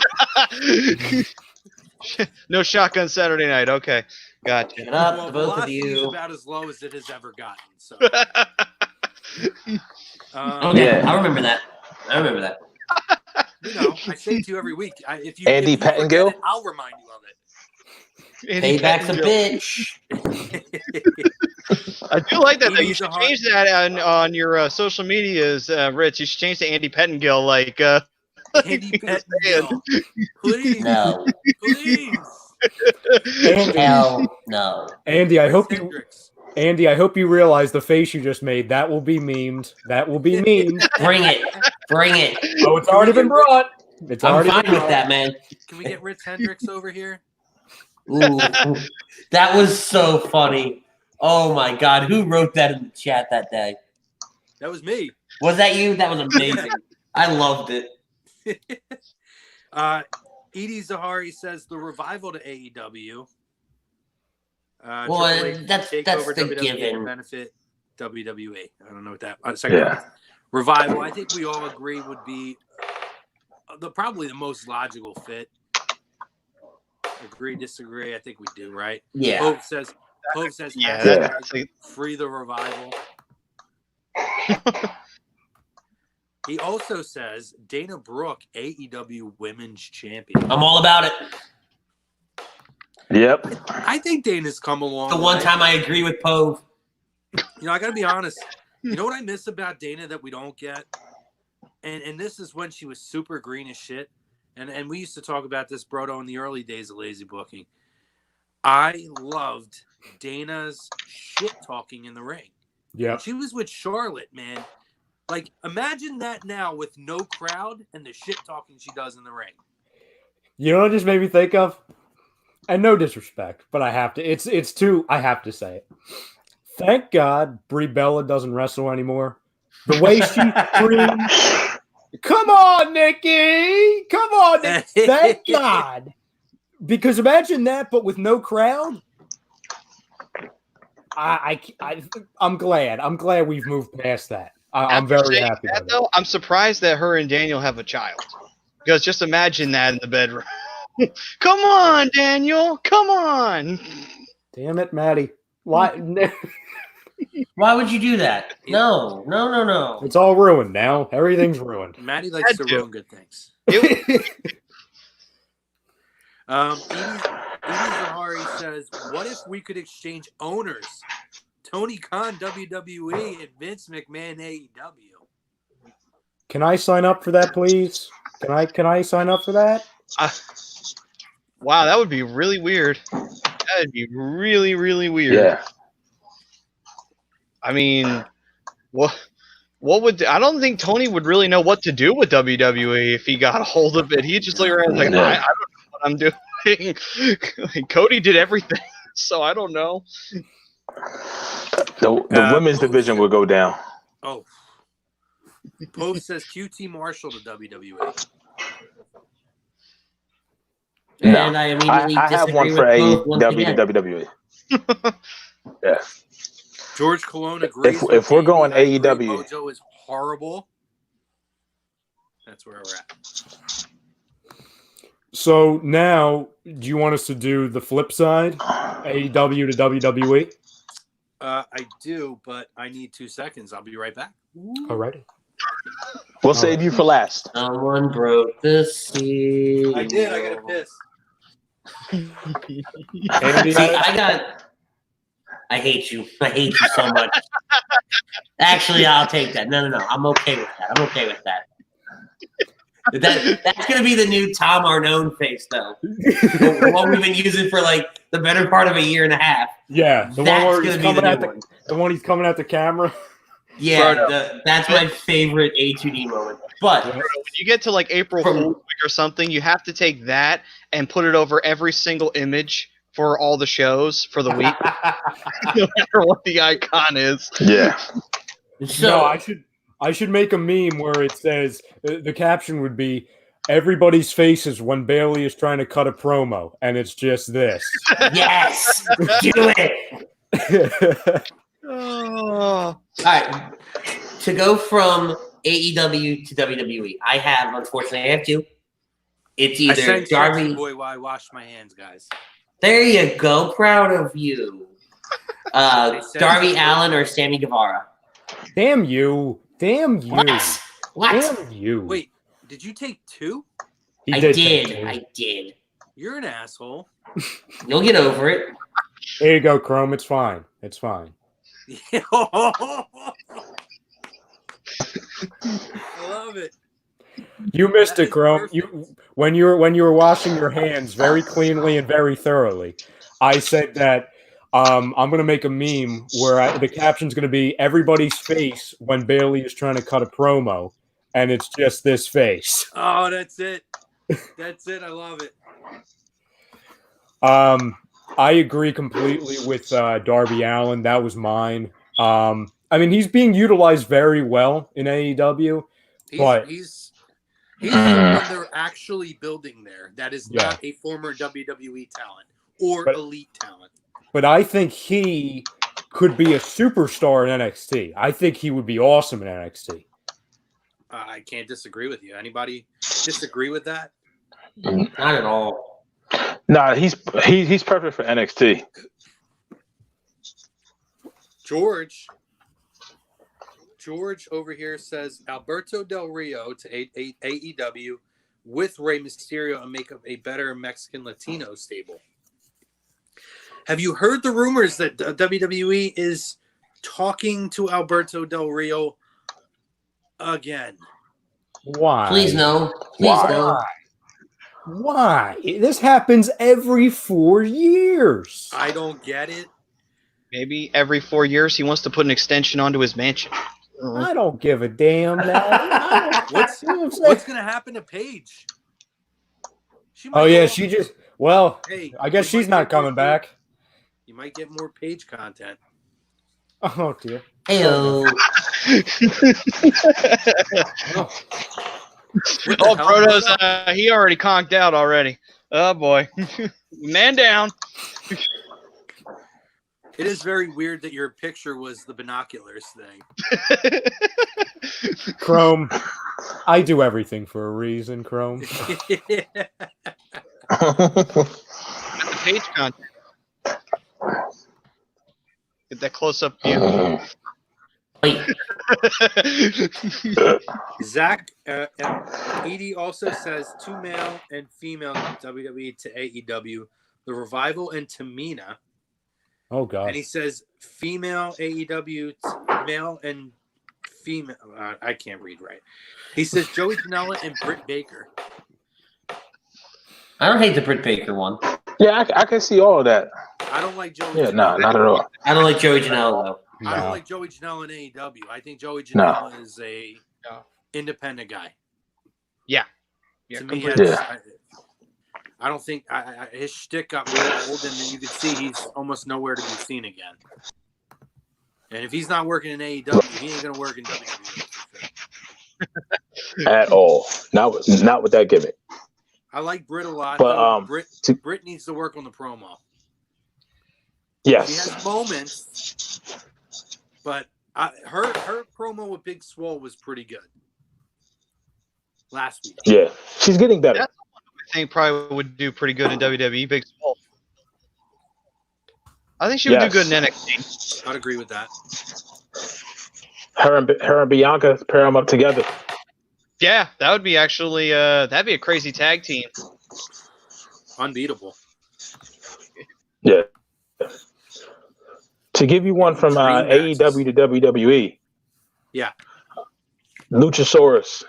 No shotgun Saturday night. Okay, gotcha. Shut up, Well, the both of Velocity is you. about as low as it has ever gotten. So, Okay, Yeah. I remember that. you know, I say it to you every week. If you Andy forget Pettingill? it, I'll remind you of it. Andy Payback's a Pettingill. bitch. I do like that though. You He's should a hard- change that on your social medias, Rich. You should change to Andy Pettingill, like Andy Pettingill. Please, No. please. Andy, Hell no. Andy, I hope you. Hendricks. Andy, I hope you realize the face you just made. That will be memed. That will be memed. Bring it. Bring it. Oh, it's already been brought. It's I'm already fine been with brought. that, man. Can we get Rich Hendricks over here? Ooh, that was so funny. Oh my God, who wrote that in the chat that day? That was me. Was that you? That was amazing. I loved it. Edie Zahari says the revival to AEW. Well, Triple H that's take the over WWE given. to benefit WWE. I don't know what that. Second revival. I think we all agree would be probably the most logical fit. Agree, disagree. I think we do, right? Yeah. Hope says. Yeah, hashtag free the revival. He also says Dana Brooke, AEW Women's Champion. I'm all about it. Yep. I think Dana's come along. The one time I agree with Pove. I got to be honest. You know what I miss about Dana that we don't get? And this is when she was super green as shit. And we used to talk about this, Brodo, in the early days of Lazy Booking. I loved Dana's shit talking in the ring. Yeah. She was with Charlotte, man. Like, imagine that now with no crowd and the shit talking she does in the ring. You know what it just made me think of? And no disrespect, but I have to. It's too. I have to say it. Thank God Brie Bella doesn't wrestle anymore. The way she screams, "Come on, Nikki! Come on!" Nikki. Thank God. Because imagine that, but with no crowd. I'm glad. I'm glad we've moved past that. I'm very happy. That, though, I'm surprised that her and Daniel have a child. Because just imagine that in the bedroom. Come on, Daniel. Come on. Damn it, Maddie. Why? Why would you do that? No. It's all ruined now. Everything's ruined. Maddie likes to ruin good things. Yeah. Edie Zahari says, what if we could exchange owners? Tony Khan, WWE, and Vince McMahon, AEW. Can I sign up for that, please? Can I sign up for that? Wow, that would be really weird. That would be really, really weird. Yeah. I mean, what would I don't think Tony would really know what to do with WWE if he got a hold of it. He'd just look around like, I don't know what I'm doing. Like, Cody did everything, so I don't know. The women's division will go down. Oh. Pope says QT Marshall to WWE. And I immediately I have one for AEW to WWE. Yeah. George Colon agrees. If we're going AEW, Mojo is horrible. That's where we're at. So now, do you want us to do the flip side, AEW to WWE? I do, but I need 2 seconds. I'll be right back. Alrighty. We'll save you for last. Someone broke the seal. I did. I got to piss. I hate you. I hate you so much. Actually, I'll take that. No. I'm okay with that. That's going to be the new Tom Arnone face, though. The one we've been using for like the better part of a year and a half. Yeah, the That's one where gonna he's be coming the at new the one. the one he's coming at the camera. Yeah, that's my favorite A2D moment. But When you get to like April Fool's Week or something, you have to take that and put it over every single image for all the shows for the week, no matter what the icon is. Yeah. so No, I should make a meme where it says the caption would be everybody's faces when Bailey is trying to cut a promo, and it's just this. yes, do it. Oh. All right, to go from AEW to WWE, I have 2. It's I either sent Darby. boy while I washed my hands, guys. There you go. Proud of you. Darby Allin or Sammy Guevara. Damn you! What? Damn you! Wait, did you take 2? He I take did. two. I did. You're an asshole. You'll get over it. There you go, Chrome. It's fine. It's fine. I love it. You missed That it, is Chrome. perfect. When you were washing your hands very cleanly and very thoroughly, I said that I'm going to make a meme where the caption's going to be everybody's face when Bailey is trying to cut a promo, and it's just this face. Oh, that's it. That's it. I love it. I agree completely with Darby Allin. That was mine. I mean, he's being utilized very well in AEW, but He's someone they're actually building there that is Yeah. not a former WWE talent or But- elite talent. but I think he could be a superstar in NXT. I think he would be awesome in NXT. I can't disagree with you. Anybody disagree with that? Not at all. Nah, he's perfect for NXT. George over here says Alberto Del Rio to AEW with Rey Mysterio and make up a better Mexican Latino stable. Have you heard the rumors that WWE is talking to Alberto Del Rio again? Why? Please no. Please Why? no. Why? This happens every 4 years. I don't get it. Maybe every 4 years he wants to put an extension onto his mansion. I don't give a damn now. What's going to happen to Paige? She might Oh yeah, go- she just. Well, Hey, I guess you she's might not get more coming back. You might get more Paige content. Oh dear. Heyo. What the Oh, hell? Proto's he already conked out already. Oh boy, man down. It is very weird that your picture was the binoculars thing. Chrome. I do everything for a reason, Chrome. The page content. Get that close up view. Wait. Zach Edie also says 2 male and female WWE to AEW, the Revival and Tamina. Oh And god. he says female AEW, male and female. I can't read right. He says Joey Janela and Britt Baker. I don't hate the Britt Baker one. Yeah, I can see all of that. I don't like Joey Yeah, Janela. no, not at all. I don't like Joey Janela though. I don't No. like Joey Janela in AEW. I think Joey No. Janela is a No. independent guy. Yeah, To me, completely. that's- I don't think his shtick got real old, and then you could see he's almost nowhere to be seen again. And if he's not working in AEW, he ain't gonna work in WWE. for sure. At all. Not with that gimmick. I like Britt a lot, But, though. to- Britt needs to work on the promo. Yes. She has moments, but her promo with Big Swole was pretty good last week. Yeah. She's getting better. That's I think probably would do pretty good in WWE. Big Swole. I think she would do Yes. good in NXT. I'd agree with that. Her and Bianca pair them up together. Yeah, that would be actually that'd be a crazy tag team. Unbeatable. Yeah. To give you one from Dream matches. AEW to WWE. Yeah. Luchasaurus.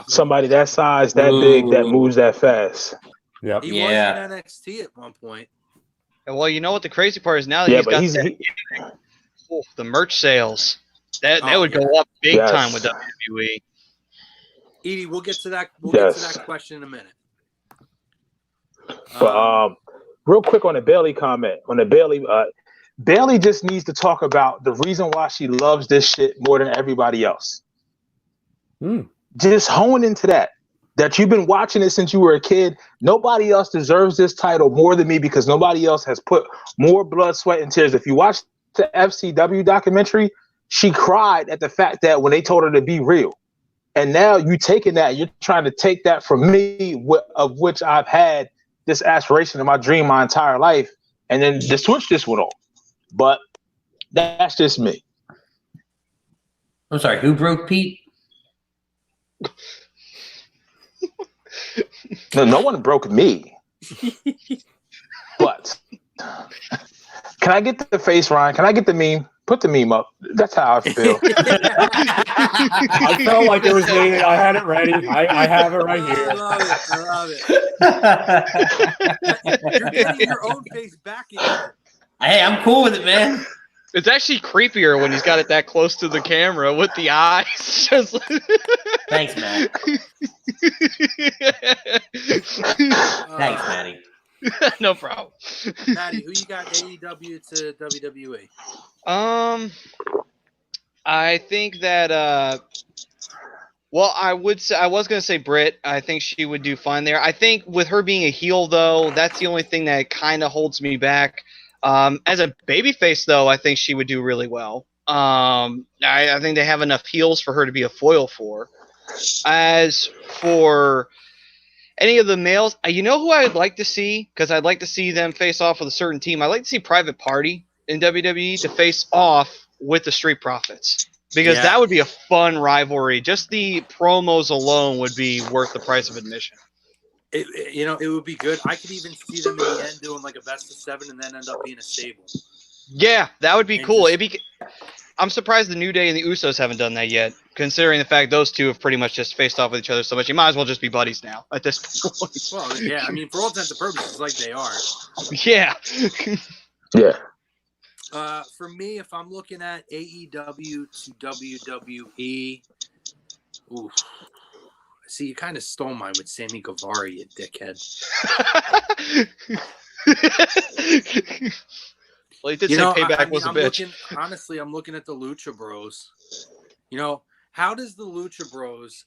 Somebody that size, that big, that moves that fast. Yep. He Yeah. was in NXT at one point. And well, you know what the crazy part is now that Yeah, he's but got he's the merch sales. That Oh, would yeah. go up big Yes. time with WWE. Edie, we'll get to that. We'll get Yes. to that question in a minute. But real quick on the Bailey comment. On the Bailey, Bailey just needs to talk about the reason why she loves this shit more than everybody else. Just hone into that. That you've been watching it since you were a kid. Nobody else deserves this title more than me because nobody else has put more blood, sweat, and tears. If you watch the FCW documentary, she cried at the fact that when they told her to be real. And now you taking that, you're trying to take that from me, of which I've had this aspiration in my dream my entire life, and then the switch just went on. But that's just me. I'm sorry, who broke Pete? No one broke me. But can I get the face, Ryan? Can I get the meme? Put the meme up. That's how I feel. I felt like it was me. I had it ready. I have it right here. I love it. You're getting your own face back again. Hey, I'm cool with it, man. It's actually creepier when he's got it that close to the camera with the eyes. Just Thanks, Matt. Thanks, Matty. No problem. Matty, who you got AEW to WWE? I think that well, I was gonna say Britt. I think she would do fine there. I think with her being a heel, though, that's the only thing that kind of holds me back. As a babyface, though, I think she would do really well. I think they have enough heels for her to be a foil for. As for any of the males, you know who I'd like to see? Because I'd like to see them face off with a certain team. I'd like to see Private Party in WWE to face off with the Street Profits. Because that would be a fun rivalry. Just the promos alone would be worth the price of admission. It would be good. I could even see them in the end doing like a best of 7 and then end up being a stable. Yeah, that would be cool. I'm surprised the New Day and the Usos haven't done that yet, considering the fact those two have pretty much just faced off with each other so much. You might as well just be buddies now at this point. Well, yeah, I mean, for all intents and purposes, like they are. Yeah. Yeah. For me, if I'm looking at AEW to WWE, ooh. See, you kind of stole mine with Sammy Guevara, you dickhead. Well, he did say Payback was a bitch. I'm looking at the Lucha Bros. How does the Lucha Bros...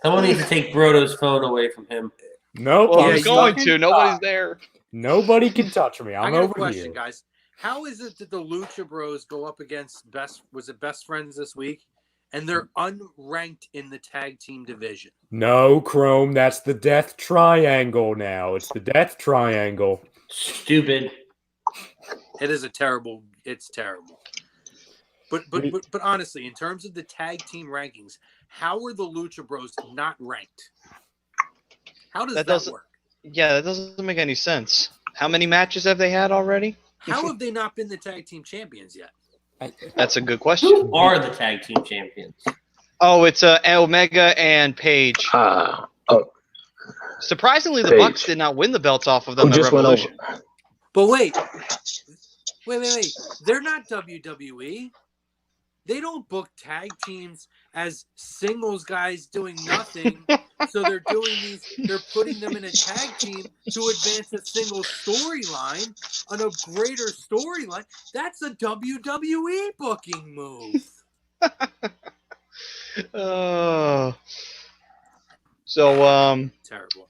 Someone needs to take Brodo's phone away from him. Nope. Well, he's going to. Nobody's there. Nobody can touch me. I'm I got over a question, here. guys. How is it that the Lucha Bros go up against Best Friends this week, and they're unranked in the tag team division? No, Chrome. That's the Death Triangle now. It's the Death Triangle. Stupid. It's terrible. But honestly, in terms of the tag team rankings, how are the Lucha Bros not ranked? How does that work? Yeah, that doesn't make any sense. How many matches have they had already? How have they not been the tag team champions yet? That's a good question. Who are the tag team champions? Oh, it's Omega and Paige. Surprisingly, the Paige. Bucks did not win the belts off of them at Just went over. Revolution. But wait. They're not WWE. They don't book tag teams as singles guys doing nothing. So they're putting them in a tag team to advance a single storyline on a greater storyline. That's a WWE booking move. Terrible.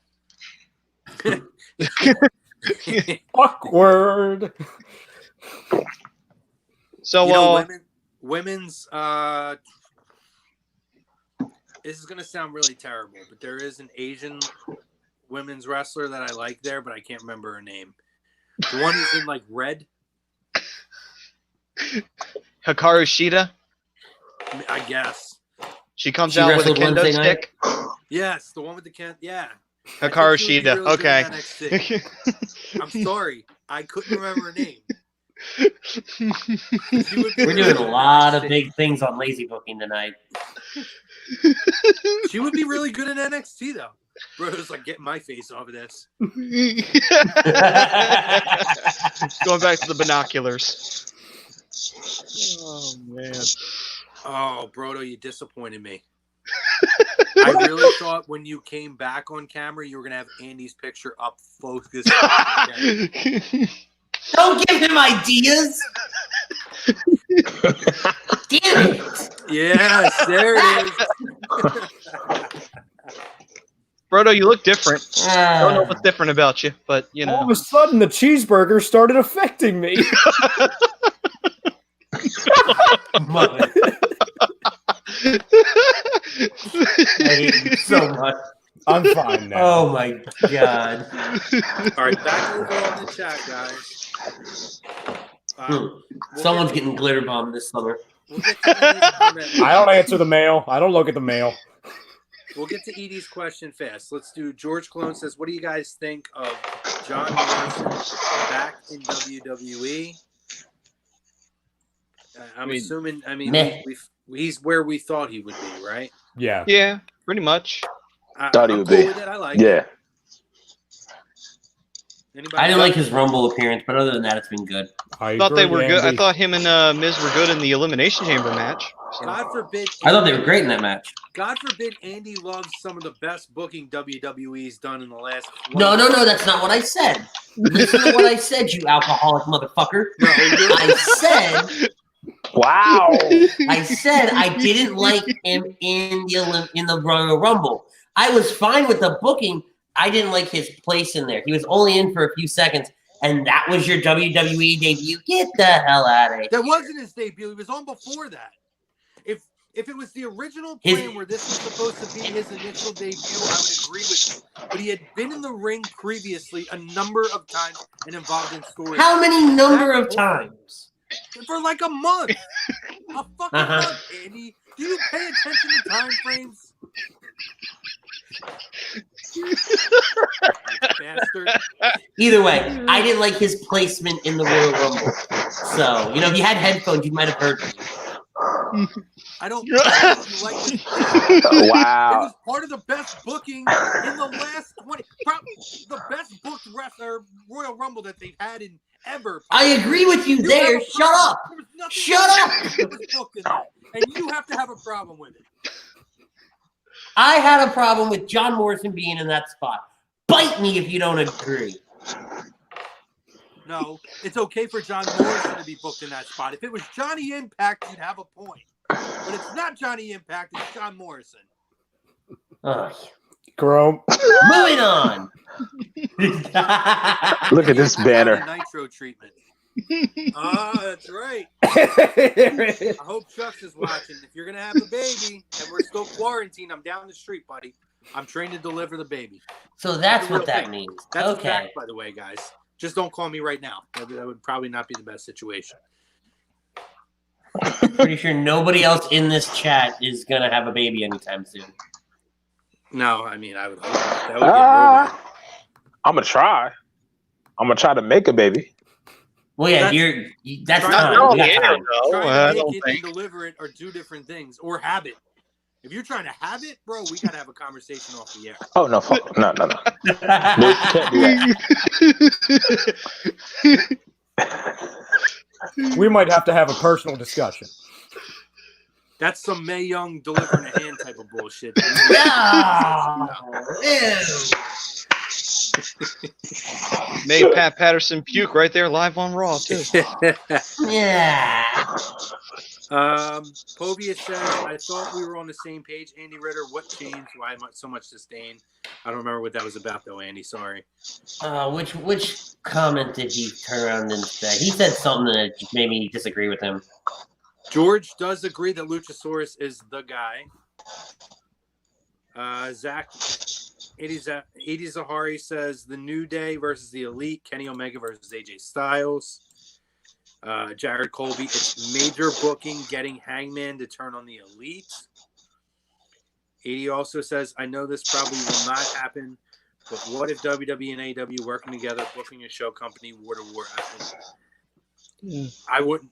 Awkward. So, women's this is gonna sound really terrible, but there is an Asian women's wrestler that I like there, but I can't remember her name. The one who's in like red. Hikaru Shida. I guess. She comes out with a kendo stick. Yes, the one with the kendo. Yeah. Hikaru Shida. Really okay. I'm sorry, I couldn't remember her name. We're doing a lot of big things on lazy booking tonight. She would be really good in NXT though. Bro's like, get my face off of this. Going back to the binoculars. Oh man. Oh, Brodo, you disappointed me. I really thought when you came back on camera, you were gonna have Andy's picture up focused. Don't give him ideas. Damn it. Yes, there it is. Brodo, you look different. I don't know what's different about you, but you know. All of a sudden, the cheeseburger started affecting me. Mother. I hate you so much. I'm fine now. Oh my god. All right, back over on the chat, guys. Someone's getting glitter bombed this summer. We'll get to the I don't answer the mail. I don't look at the mail. We'll get to Edie's question fast. Let's do George Cologne says, what do you guys think of John Morrison back in WWE? I'm assuming, he's where we thought he would be, right? Yeah. Yeah, pretty much. Thought he I'm would cool be. with it. I like Yeah. it. Anybody I didn't else? like his Rumble appearance, but other than that, it's been good. I Thought they agree, were good. I Andy. thought him and Miz were good in the Elimination Chamber match. So. God forbid. I thought they were great in that match. God forbid Andy loves some of the best booking WWE's done in the last. No, that's not what I said. Listen to what I said, you alcoholic motherfucker. No, I said Wow. I said I didn't like him in the Royal Rumble. I was fine with the booking. I didn't like his place in there. He was only in for a few seconds, and that was your WWE debut. Get the hell out of here. That wasn't his debut. He was on before that. If it was the original plan where this was supposed to be his initial debut, I would agree with you. But he had been in the ring previously a number of times and involved in stories. How many number of times? For like a month. A fucking month, Andy. Do you pay attention to time frames? Bastard. Either way, I didn't like his placement in the Royal Rumble. So, if you had headphones, you might have heard me. I don't know if you like this. Wow. It was part of the best booking in the last 20. Probably the best booked wrestler Royal Rumble that they've had in ever. I agree with you there. Shut up. Shut up. And you have to have a problem with it. I had a problem with John Morrison being in that spot. Bite me if you don't agree. No, it's okay for John Morrison to be booked in that spot. If it was Johnny Impact, you'd have a point. But it's not Johnny Impact, it's John Morrison. Grow. Moving on. Look at this banner. Nitro treatment. That's right. I hope Chucks is watching. If you're going to have a baby and we're still quarantined, I'm down the street, buddy. I'm trained to deliver the baby. So that's what that means. That's okay. a fact, by the way, guys. Just don't call me right now. That would probably not be the best situation. Pretty sure nobody else in this chat is going to have a baby anytime soon. No, I mean, I would hope that would get real. I'm going to try. I'm going to try to make a baby. Well, yeah, that's time. No, You got time. Trying to make it and deliver it are two different things. Or have it. If you're trying to have it, bro, we got to have a conversation off the air. Oh, no. No. You can't do that. We might have to have a personal discussion. That's some Mae Young delivering a hand type of bullshit. No. Made Pat Patterson puke right there live on Raw, too. Yeah. Povia says, I thought we were on the same page. Andy Ritter, what changed? Why so much disdain? I don't remember what that was about, though, Andy. Sorry. Which comment did he turn around and say? He said something that made me disagree with him. George does agree that Luchasaurus is the guy. Zach, Eddie Zahari says the New Day versus the Elite, Kenny Omega versus AJ Styles. Jared Colby, it's major booking getting Hangman to turn on the Elite. 80 also says, I know this probably will not happen, but what if WWE and AEW working together, booking a show company war to war? I wouldn't.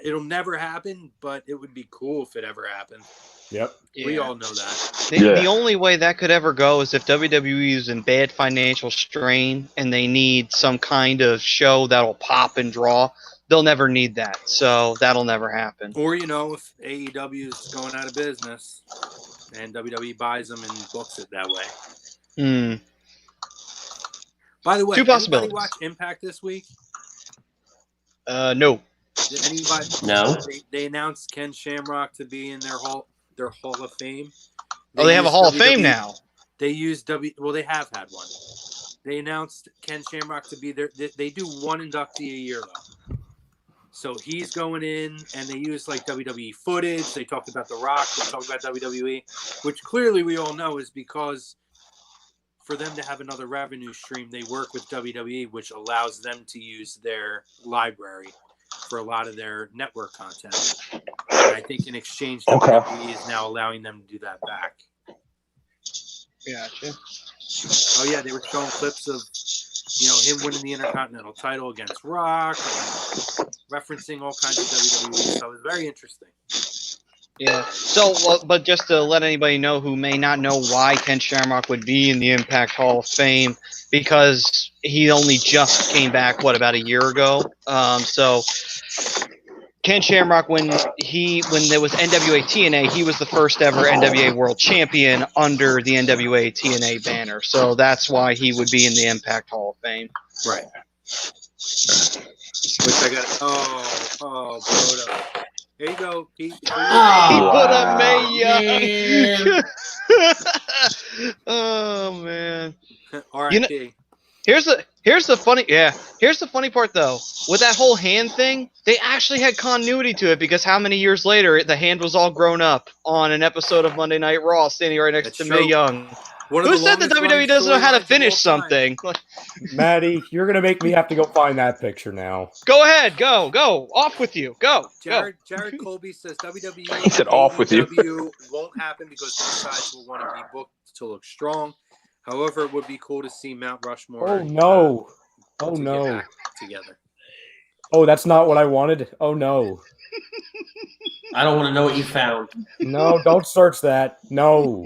It'll never happen, but it would be cool if it ever happened. Yep. We all know that. The only way that could ever go is if WWE is in bad financial strain and they need some kind of show that'll pop and draw. They'll never need that, so that'll never happen. Or, if AEW is going out of business and WWE buys them and books it that way. By the way, two possibilities. Anybody watch Impact this week? No. Did anybody? No. They announced Ken Shamrock to be in their Hall of Fame. They have a Hall of Fame now. They use Well, they have had one. They announced Ken Shamrock to be there. They do one inductee a year, though. So he's going in, and they use WWE footage. They talked about The Rock. They talked about WWE, which clearly we all know is because for them to have another revenue stream, they work with WWE, which allows them to use their library for a lot of their network content. And I think in exchange, WWE is now allowing them to do that back. Gotcha. Oh yeah, they were showing clips of him winning the Intercontinental title against Rock, and referencing all kinds of WWE. So it was very interesting. Yeah. So, but just to let anybody know who may not know why Ken Shamrock would be in the Impact Hall of Fame, because he only just came back, about a year ago. So Ken Shamrock, when there was NWA TNA, he was the first ever NWA World Champion under the NWA TNA banner. So that's why he would be in the Impact Hall of Fame. Right. Which I got. Oh, Broda. Here you go, Pete. He put up Mania. Oh man. R.I.P. Here's the funny part though. With that whole hand thing, they actually had continuity to it, because how many years later the hand was all grown up on an episode of Monday Night Raw, standing right next to Mae Young. Who said that WWE doesn't know how to finish something? Maddie, you're gonna make me have to go find that picture now. Go ahead, go off with you, go. Jared Colby says WWE. He said off with you. Won't happen because both sides will want to be booked to look strong. However, it would be cool to see Mount Rushmore. Oh no! Together. Oh, that's not what I wanted. Oh no! I don't want to know what you found. No, don't search that. No.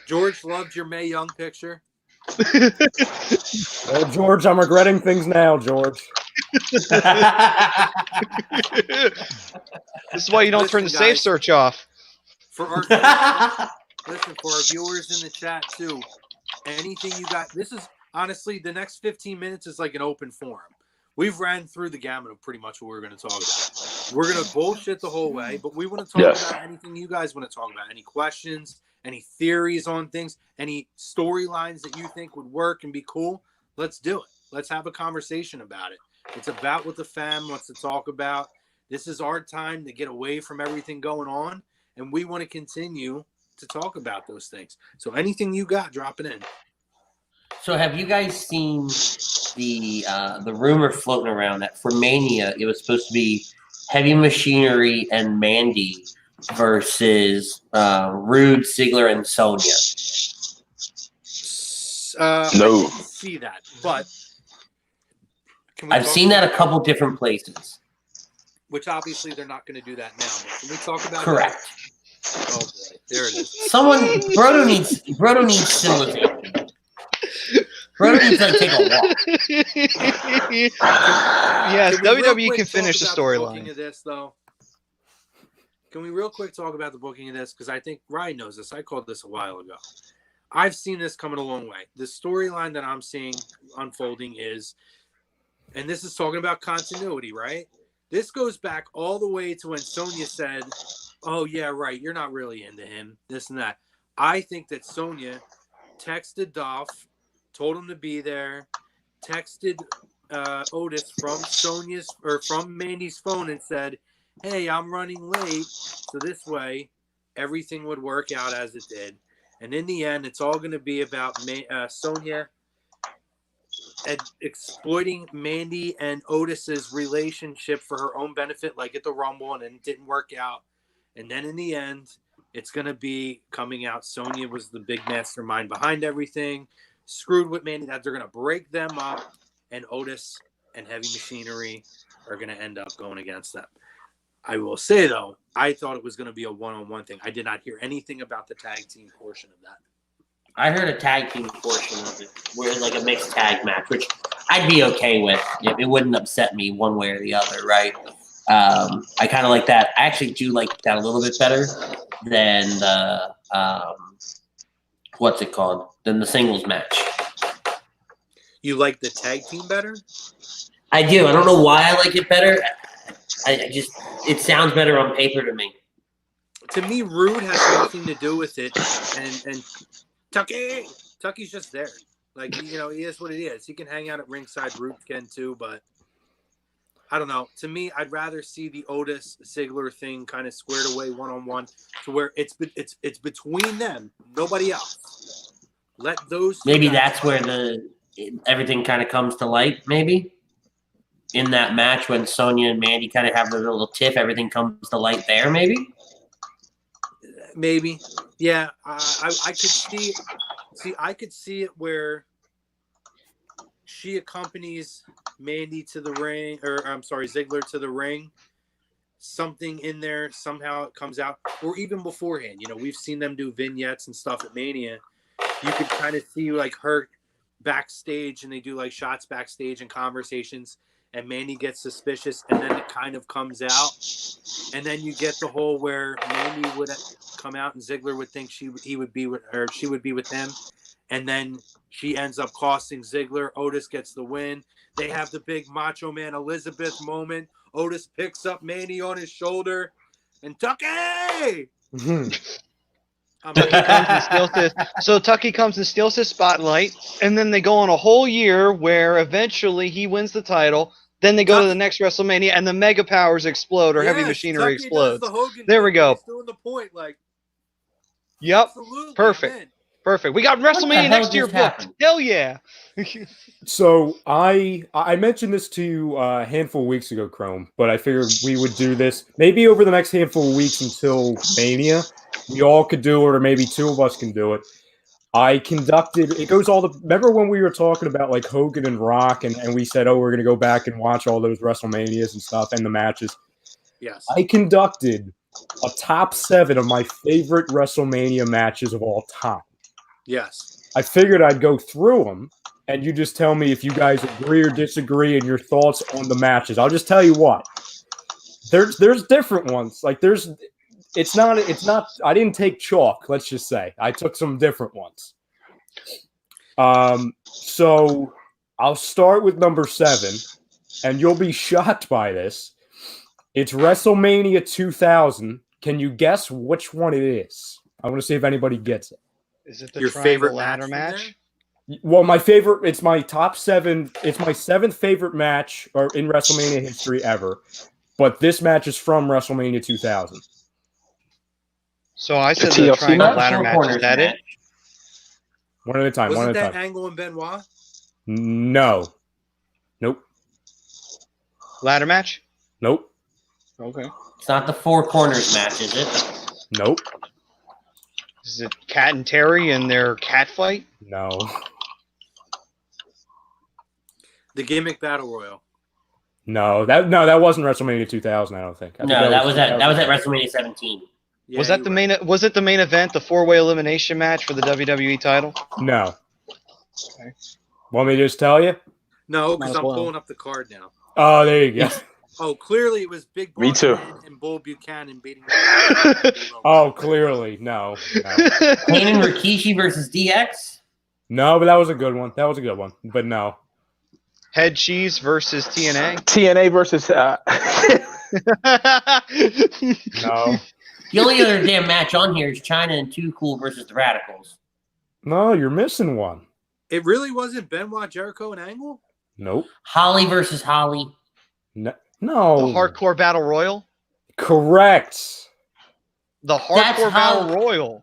George loved your Mae Young picture. Oh, George, I'm regretting things now, George. This is why you don't turn the safe search off. For our viewers in the chat too, anything you got. This is honestly the next 15 minutes is like an open forum. We've ran through the gamut of pretty much what we're going to talk about. We're going to bullshit the whole way, but we want to talk about anything you guys want to talk about. Any questions, any theories on things, any storylines that you think would work and be cool. Let's do it. Let's have a conversation about it. It's about what the fam wants to talk about. This is our time to get away from everything going on, and we want to continue to talk about those things. So anything you got, drop it in. So have you guys seen the rumor floating around that for Mania it was supposed to be Heavy Machinery and Mandy versus Rude, Ziggler, and Sonya? No. I didn't see that, but I've seen that a couple different places. Which obviously they're not going to do that now. But can we talk about Correct. That? Oh boy, there it is. Brodo needs civilization. Brodo needs to take a walk. Yes, WWE can finish the storyline. Of this though. Can we real quick talk about the booking of this? Because I think Ryan knows this. I called this a while ago. I've seen this coming a long way. The storyline that I'm seeing unfolding is, and this is talking about continuity, right? This goes back all the way to when Sonya said, "Oh yeah, right, you're not really into him, this and that." I think that Sonya texted Dolph, told him to be there, texted Otis from Mandy's phone and said, "Hey, I'm running late, so this way everything would work out as it did." And in the end, it's all going to be about Sonya exploiting Mandy and Otis's relationship for her own benefit, like at the Rumble, and it didn't work out. And then in the end, it's going to be coming out Sonya was the big mastermind behind everything, screwed with Mandy, that they're going to break them up, and Otis and Heavy Machinery are going to end up going against them. I will say, though, I thought it was going to be a one-on-one thing. I did not hear anything about the tag team portion of that. I heard a tag team portion of it, where like a mixed tag match, which I'd be okay with. It wouldn't upset me one way or the other, right? I kind of like that. I actually do like that a little bit better than the what's it called? Than the singles match. You like the tag team better? I do. I don't know why I like it better. I just it sounds better on paper to me. To me, Rude has nothing to do with it, and Tucky's just there. Like, he is what he is. He can hang out at ringside. Rude can too, but I don't know. To me, I'd rather see the Otis Ziggler thing kind of squared away one-on-one to where it's between them, nobody else. Let those maybe that's where everything kind of comes to light. Maybe in that match when Sonya and Mandy kind of have their little tiff, everything comes to light there. Maybe. Yeah, I could see. See, I could see it where she accompanies Mandy to the ring, or I'm sorry, Ziggler to the ring. Something in there somehow it comes out, or even beforehand. You know, we've seen them do vignettes and stuff at Mania. You could kind of see like her backstage, and they do like shots backstage and conversations, and Mandy gets suspicious, and then it kind of comes out, and then you get the whole where Mandy would come out and Ziggler would think she would be with him, and then she ends up costing Ziggler. Otis gets the win. They have the big Macho Man Elizabeth moment. Otis picks up Mandy on his shoulder, and Tucky. Tucky comes and steals his spotlight, and then they go on a whole year where eventually he wins the title. Then they go to the next WrestleMania, and the Mega Powers explode, or Heavy Machinery Tucky explodes. does the Hogan There we thing. go. He's doing the point, like. Yep. Absolutely, Perfect. man. Perfect. We got WrestleMania next year booked. Hell yeah. So I mentioned this to you a handful of weeks ago, Chrome, but I figured we would do this maybe over the next handful of weeks until Mania. We all could do it, or maybe two of us can do it. Remember when we were talking about like Hogan and Rock, and we said, oh, we're going to go back and watch all those WrestleManias and stuff and the matches? Yes. I conducted a top 7 of my favorite WrestleMania matches of all time. Yes. I figured I'd go through them, and you just tell me if you guys agree or disagree and your thoughts on the matches. I'll just tell you what. There's different ones. Like it's not I didn't take chalk, let's just say. I took some different ones. So I'll start with number 7, and you'll be shocked by this. It's WrestleMania 2000. Can you guess which one it is? I want to see if anybody gets it. Is it the Your triangle favorite ladder match? Well, my favorite, it's my top 7. It's my 7th favorite match or in WrestleMania history ever. But this match is from WrestleMania 2000. So I said The the TLC triangle match? ladder match. Is that it? One at a time. Wasn't one at a that time. Angle and Benoit? No. Nope. Ladder match? Nope. Okay. It's not the Four Corners match, is it? Nope. Is it Cat and Terry and their cat fight? No. The gimmick battle royal. No, that wasn't WrestleMania 2000. I don't think. I think No, that was at WrestleMania 17. Yeah, Was that you're the right. main? Was it the main event, the 4-way elimination match for the WWE title? No. Okay. Want me to just tell you? No, Might because as I'm well. pulling up the card now. Oh, there you go. Oh, clearly it was Big Boss Me too. Man and Bull Buchanan beating. Oh, clearly. No. Kane and Rikishi versus DX? No, but that was a good one. But no. Head Cheese versus TNA. TNA versus. No. The only other damn match on here is China and Too Cool versus the Radicals. No, you're missing one. It really wasn't Benoit, Jericho, and Angle? Nope. Holly versus Holly. No. The Hardcore Battle Royal. Correct. The Hardcore Battle Royal.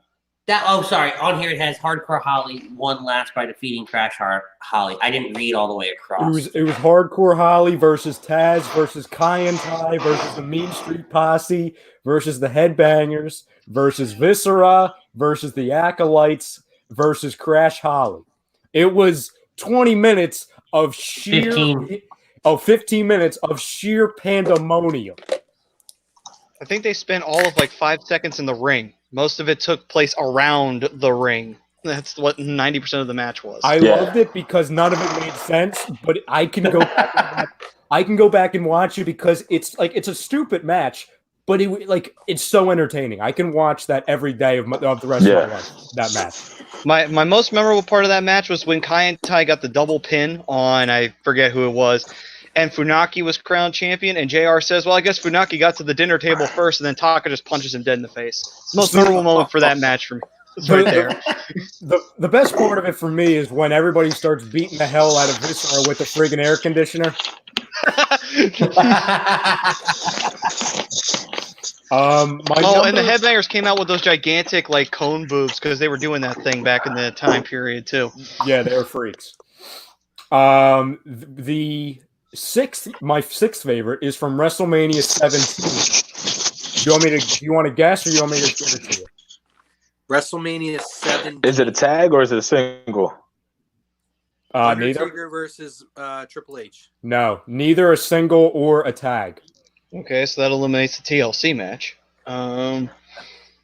Sorry. On here it has Hardcore Holly won last by defeating Crash Holly. I didn't read all the way across. It was Hardcore Holly versus Taz versus Kai and Tai versus the Mean Street Posse versus the Headbangers versus Viscera versus the Acolytes versus Crash Holly. It was 20 minutes of 15 minutes of sheer pandemonium. I think they spent all of like 5 seconds in the ring. Most of it took place around the ring. That's what 90% of the match was. I loved it because none of it made sense, but I can go back and watch it because it's a stupid match, but it's so entertaining. I can watch that every day of the rest of my life. That match. My most memorable part of that match was when Kai and Tai got the double pin on, I forget who it was, and Funaki was crowned champion, and JR says, well, I guess Funaki got to the dinner table first, and then Taka just punches him dead in the face. It's the most memorable moment for that match for me. It's right there. The best part of it for me is when everybody starts beating the hell out of Viscera with the friggin' air conditioner. And the Headbangers came out with those gigantic like cone boobs because they were doing that thing back in the time period too. Yeah, they were freaks. My sixth favorite is from WrestleMania 17. Do you want to guess, or you want me to give it to you? WrestleMania 7. Is it a tag or is it a single? Neither. Undertaker versus Triple H. No, neither a single or a tag. Okay, so that eliminates the TLC match.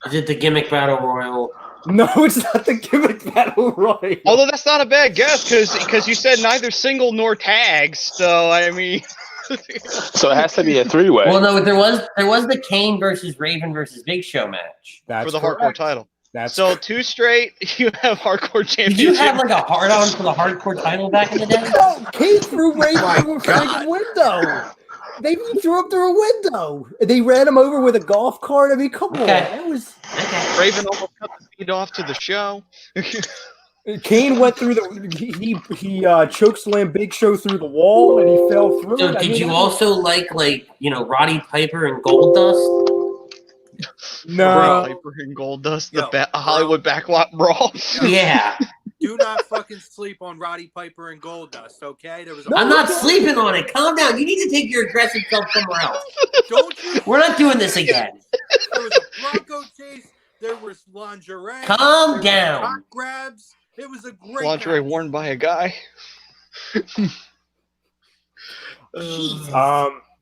Is it the gimmick battle royal? No, it's not the gimmick battle royal. Although that's not a bad guess because you said neither single nor tags. So I mean, So it has to be a three-way. Well, no, there was the Kane versus Raven versus Big Show match. That's for the correct. hardcore title. That's So 2 straight, you have hardcore Did championship. you have like a hard on for the hardcore title back in the day? No, Kane threw Raven My through a God. freaking window. They threw him through a window. They ran him over with a golf cart. I mean, come on. Okay. That was Okay. Raven almost cut the feed off to the show. Kane went through he chokeslammed Big Show through the wall and he fell through So it. I did mean, you that also like Roddy Piper and Goldust? No. Piper and Goldust, Yo, the Hollywood backlot brawl. Yeah. Do not fucking sleep on Roddy Piper and Goldust, okay? There was a I'm not sleeping on it. Calm down. You need to take your aggressive self somewhere else. Don't you? We're not doing this again. There was a Bronco chase. There was lingerie. Calm there down. was cock grabs. It was a great Lingerie match. worn by a guy.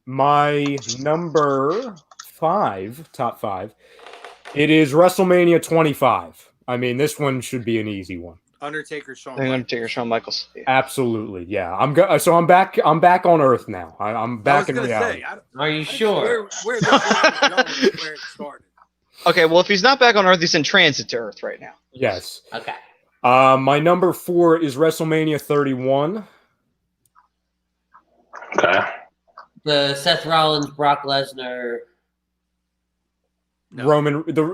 My number 5, top 5, it is WrestleMania 25. I mean, this one should be an easy one. Undertaker, Shawn. I'm gonna take Shawn Michaels. Yeah. Absolutely, yeah. So I'm back. I'm back on Earth now. I'm back in reality. Are you sure? Where this is going is where it started. Okay, well if he's not back on Earth, he's in transit to Earth right now. Yes. Okay. My number 4 is WrestleMania 31. Okay. The Seth Rollins, Brock Lesnar. No.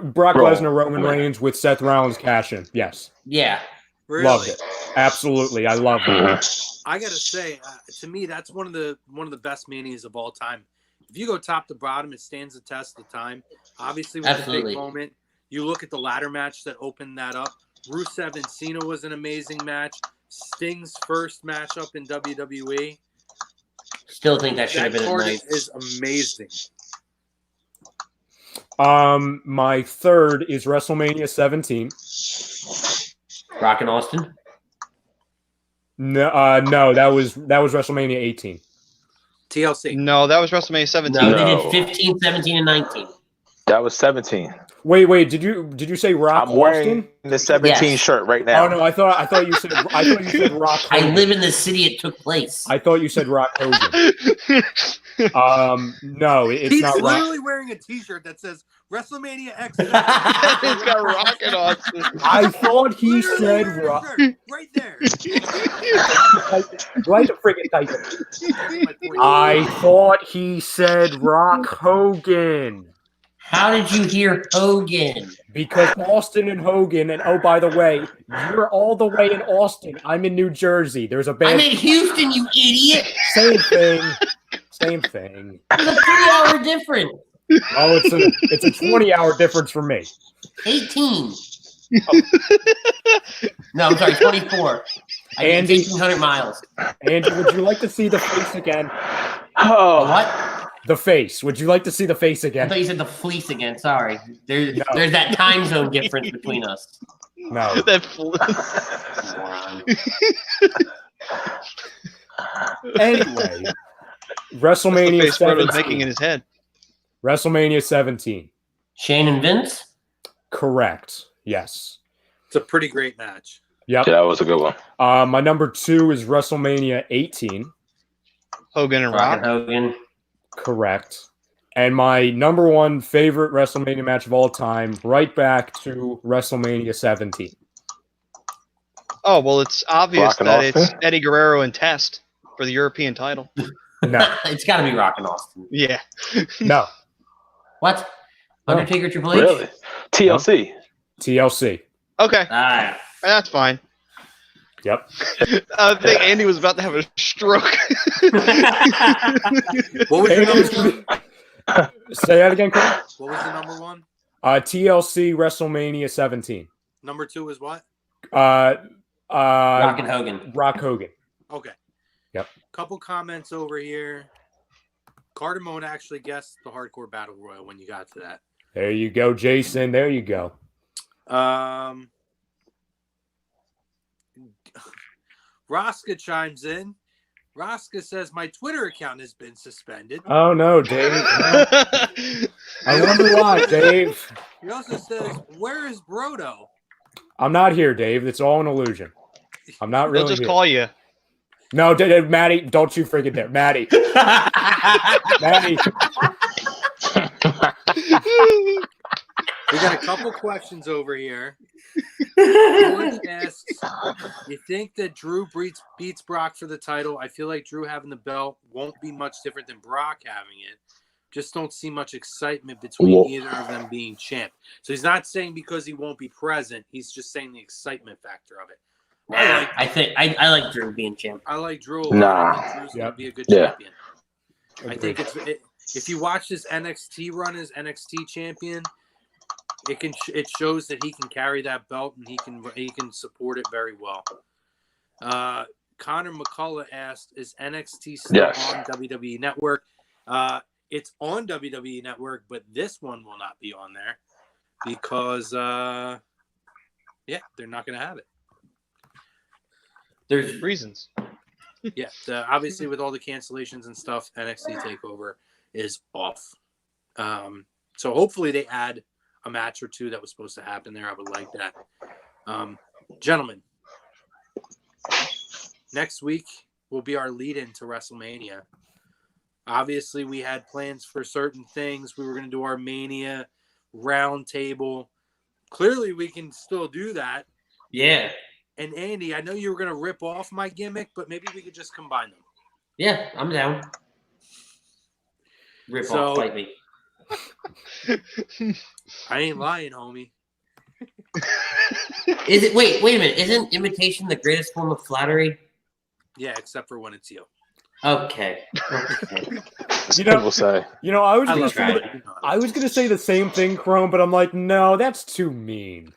Brock Lesnar, Roman Reigns with Seth Rollins cash in. Yes. Yeah. Really? Loved it. Absolutely. I love it. I gotta say, to me, that's one of the best manias of all time. If you go top to bottom, it stands the test of time. Obviously, with the Absolutely. big moment, you look at the ladder match that opened that up. Rusev and Cena was an amazing match. Sting's first matchup in WWE. Still think that should have been a card night. is amazing. My third is WrestleMania 17. Rock and Austin. No, that was WrestleMania 18. TLC. No, that was WrestleMania 17. No, they No. did 15, 17, and 19. That was 17. Wait, did you say Rock I'm wearing Austin? the 17 Yes. shirt right now. Oh no, I thought you said Rock I Hogan. live in the city it took place. I thought you said Rock Hogan. No, it's He's not Rock. literally wearing a T-shirt that says WrestleMania X. He's got Rock and Austin. I thought he Literally said wearing a Rock. shirt right there. Why the friggin' type it? I thought he said Rock Hogan. How did you hear Hogan? Because Austin and Hogan, and oh, by the way, you're all the way in Austin. I'm in New Jersey. There's a I'm bad in Houston, you idiot. same thing. Same thing. There's a 3-hour difference. Oh, it's a 20-hour difference for me. 18. No, I'm sorry, 24. I did Andy. 1,800 miles. Andy, would you like to see the face again? Oh, What? The face. Would you like to see the face I again? thought you said the fleece again. Sorry. There's No. that time zone difference between us. No. That Moron. Anyway, the WrestleMania face Frodo's 17. making in his head. WrestleMania 17. Shane and Vince? Correct. Yes. It's a pretty great match. Yep. yeah, that was a good one. My number 2 is WrestleMania 18. Hogan and Rock Rock. and Hogan. Correct. And my number 1 favorite WrestleMania match of all time, right back to WrestleMania 17. Oh, well, it's obvious Rock and that it's Austin? Eddie Guerrero and Test for the European title. No. It's got to be Rock and Austin. Yeah. No. What? Undertaker Triple H? Really? TLC. TLC. Okay, Ah, that's fine. Yep. I think Andy was about to have a stroke. What was your number one? Say that again, Cole. What was the number one? TLC WrestleMania 17. Number 2 is what? Rock and Hogan. Rock Hogan. Okay. Yep. Couple comments over here. Cardamone actually guessed the Hardcore Battle Royal when you got to that. There you go, Jason. There you go. Rosca chimes in. Rosca says, my Twitter account has been suspended. Oh, no, Dave. I wonder why, Dave. He also says, where is Brodo? I'm not here, Dave. It's all an illusion. I'm not really They'll just here. call you. No, Maddie, don't you freaking dare. Maddie. Maddie. We got a couple questions over here. George asks, you think that Drew beats Brock for the title? I feel like Drew having the belt won't be much different than Brock having it. Just don't see much excitement between either of them being champ. So he's not saying because he won't be present. He's just saying the excitement factor of it. I like Drew being champ. I like Drew a lot. Nah. I think Drew's going to be a good champion. I think if you watch this NXT run as NXT champion, it shows that he can carry that belt and he can support it very well. Connor McCullough asked, "Is NXT still on WWE Network?" It's on WWE Network, but this one will not be on there because they're not going to have it. There's reasons. Yeah, obviously with all the cancellations and stuff, NXT TakeOver is off. So hopefully they add a match or two that was supposed to happen there. I would like that. Gentlemen, next week will be our lead-in to WrestleMania. Obviously, we had plans for certain things. We were going to do our Mania roundtable. Clearly, we can still do that. Yeah. And Andy, I know you were going to rip off my gimmick, but maybe we could just combine them. Yeah, I'm down. Rip off, fight me. I ain't lying, homie. Is it? Wait a minute. Isn't imitation the greatest form of flattery? Yeah, except for when it's you. Okay. People say. I was gonna say the same thing, Chrome, but I'm like, no, that's too mean.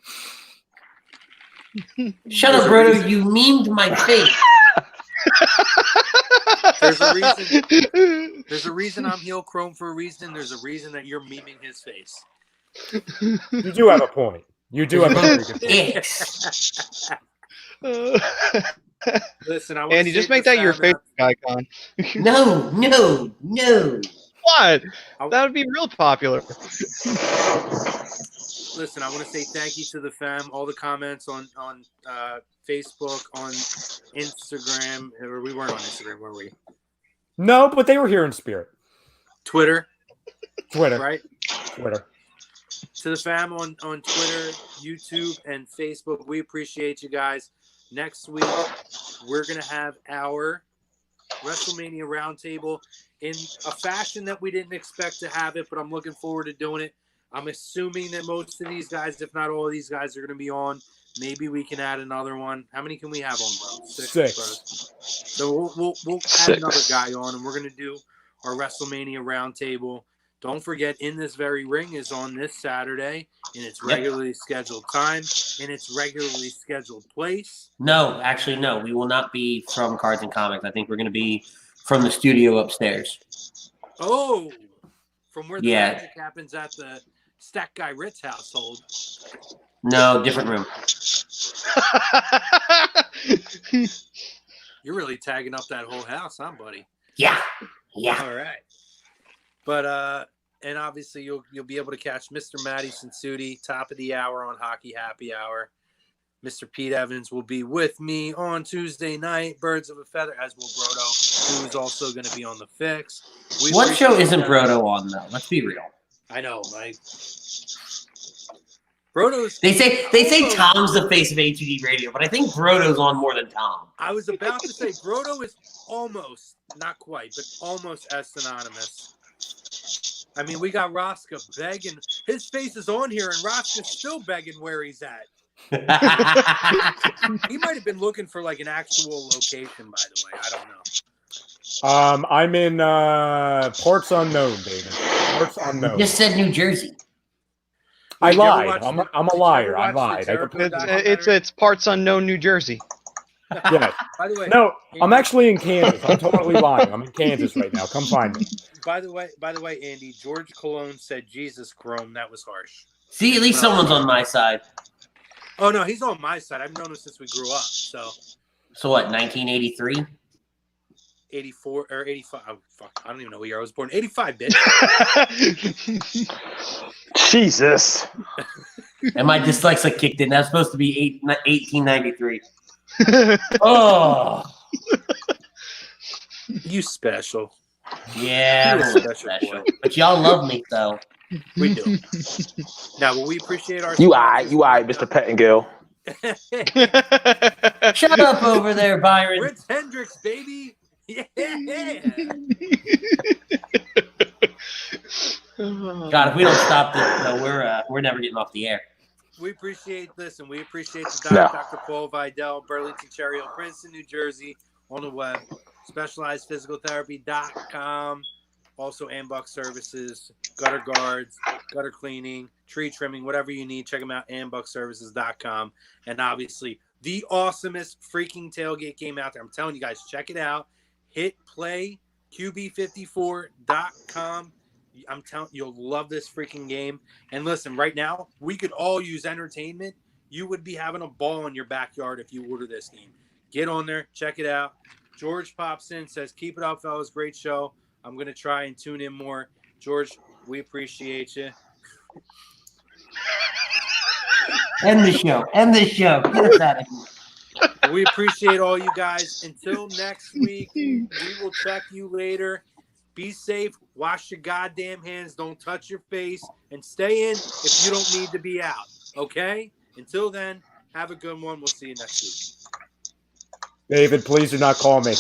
Shut up, Brodo. You memed my face. There's a reason I'm heel, Chrome, for a reason. There's a reason that you're memeing his face. You do have a point. You do have a very good point. Listen, Andy, just make that your Facebook icon. No. What? That would be real popular. Listen, I want to say thank you to the fam. All the comments on Facebook, on Instagram. Or we weren't on Instagram, were we? No, but they were here in spirit. Twitter. Right? Twitter. To the fam on Twitter, YouTube, and Facebook, we appreciate you guys. Next week, we're going to have our WrestleMania Roundtable in a fashion that we didn't expect to have it, but I'm looking forward to doing it. I'm assuming that most of these guys, if not all of these guys, are going to be on. Maybe we can add another one. How many can we have on, bro? Six. So we'll add another guy on, and we're going to do our WrestleMania Roundtable. Don't forget, In This Very Ring is on this Saturday in its regularly scheduled time, in its regularly scheduled place. No, actually, no. We will not be from Cards and Comics. I think we're going to be from the studio upstairs. Oh, from where the magic happens at the Stack Guy Ritz household. No, different room. You're really tagging up that whole house, huh, buddy? Yeah. All right. But and obviously you'll be able to catch Mr. Matty Sensuti top of the hour on Hockey Happy Hour. Mr. Pete Evans will be with me on Tuesday night, Birds of a Feather, as will Brodo, who is also going to be on the Fix. What show isn't Brodo on though? Let's be real. I know, right? Brodo's. They say Tom's the face of ATD Radio, but I think Brodo's on more than Tom. I was about to say Brodo is almost, not quite, but almost as synonymous. I mean, we got Rosca begging. His face is on here, and Rosca's still begging where he's at. He might have been looking for like an actual location, by the way. I don't know. I'm in parts unknown, David. Parts unknown. You just said New Jersey. I lied. I'm a liar. I lied. It's parts unknown, New Jersey. Yeah. By the way, no, I'm actually in Kansas. I'm totally lying. I'm in Kansas right now. Come find me. By the way, Andy, George Cologne said, "Jesus, Chrome, that was harsh." See, at least someone's on my side. Oh no, he's on my side. I've known him since we grew up. So what, 1983? 84 or 85. Oh, fuck, I don't even know what year I was born. 85, bitch. Jesus. And my dyslexia kicked in. That's supposed to be 1893. Oh, You special. yeah, You're I'm a a little special special. But y'all love me, though. We do. Now, well, we appreciate our You all right, Mr. Pettingill. Shut up over there, Byron. Fritz Hendricks, baby. Yeah. God, if we don't stop this, we're never getting off the air. We appreciate this, and we appreciate the No. Dr. Paul Vidal, Burlington, Cherry Hill, Princeton, New Jersey, on the web. SpecializedPhysicalTherapy.com. Also, Ambuck Services, gutter guards, gutter cleaning, tree trimming, whatever you need. Check them out, AmbuckServices.com. And obviously, the awesomest freaking tailgate game out there. I'm telling you guys, check it out. Hit play, QB54.com. I'm telling you, you'll love this freaking game. And listen, right now, we could all use entertainment. You would be having a ball in your backyard if you order this game. Get on there, check it out. George pops in, says, keep it up, fellas. Great show. I'm going to try and tune in more. George, we appreciate you. End the show. End the show. Get us out of here. We appreciate all you guys. Until next week, we will check you later. Be safe. Wash your goddamn hands. Don't touch your face. And stay in if you don't need to be out. Okay? Until then, have a good one. We'll see you next week. David, please do not call me.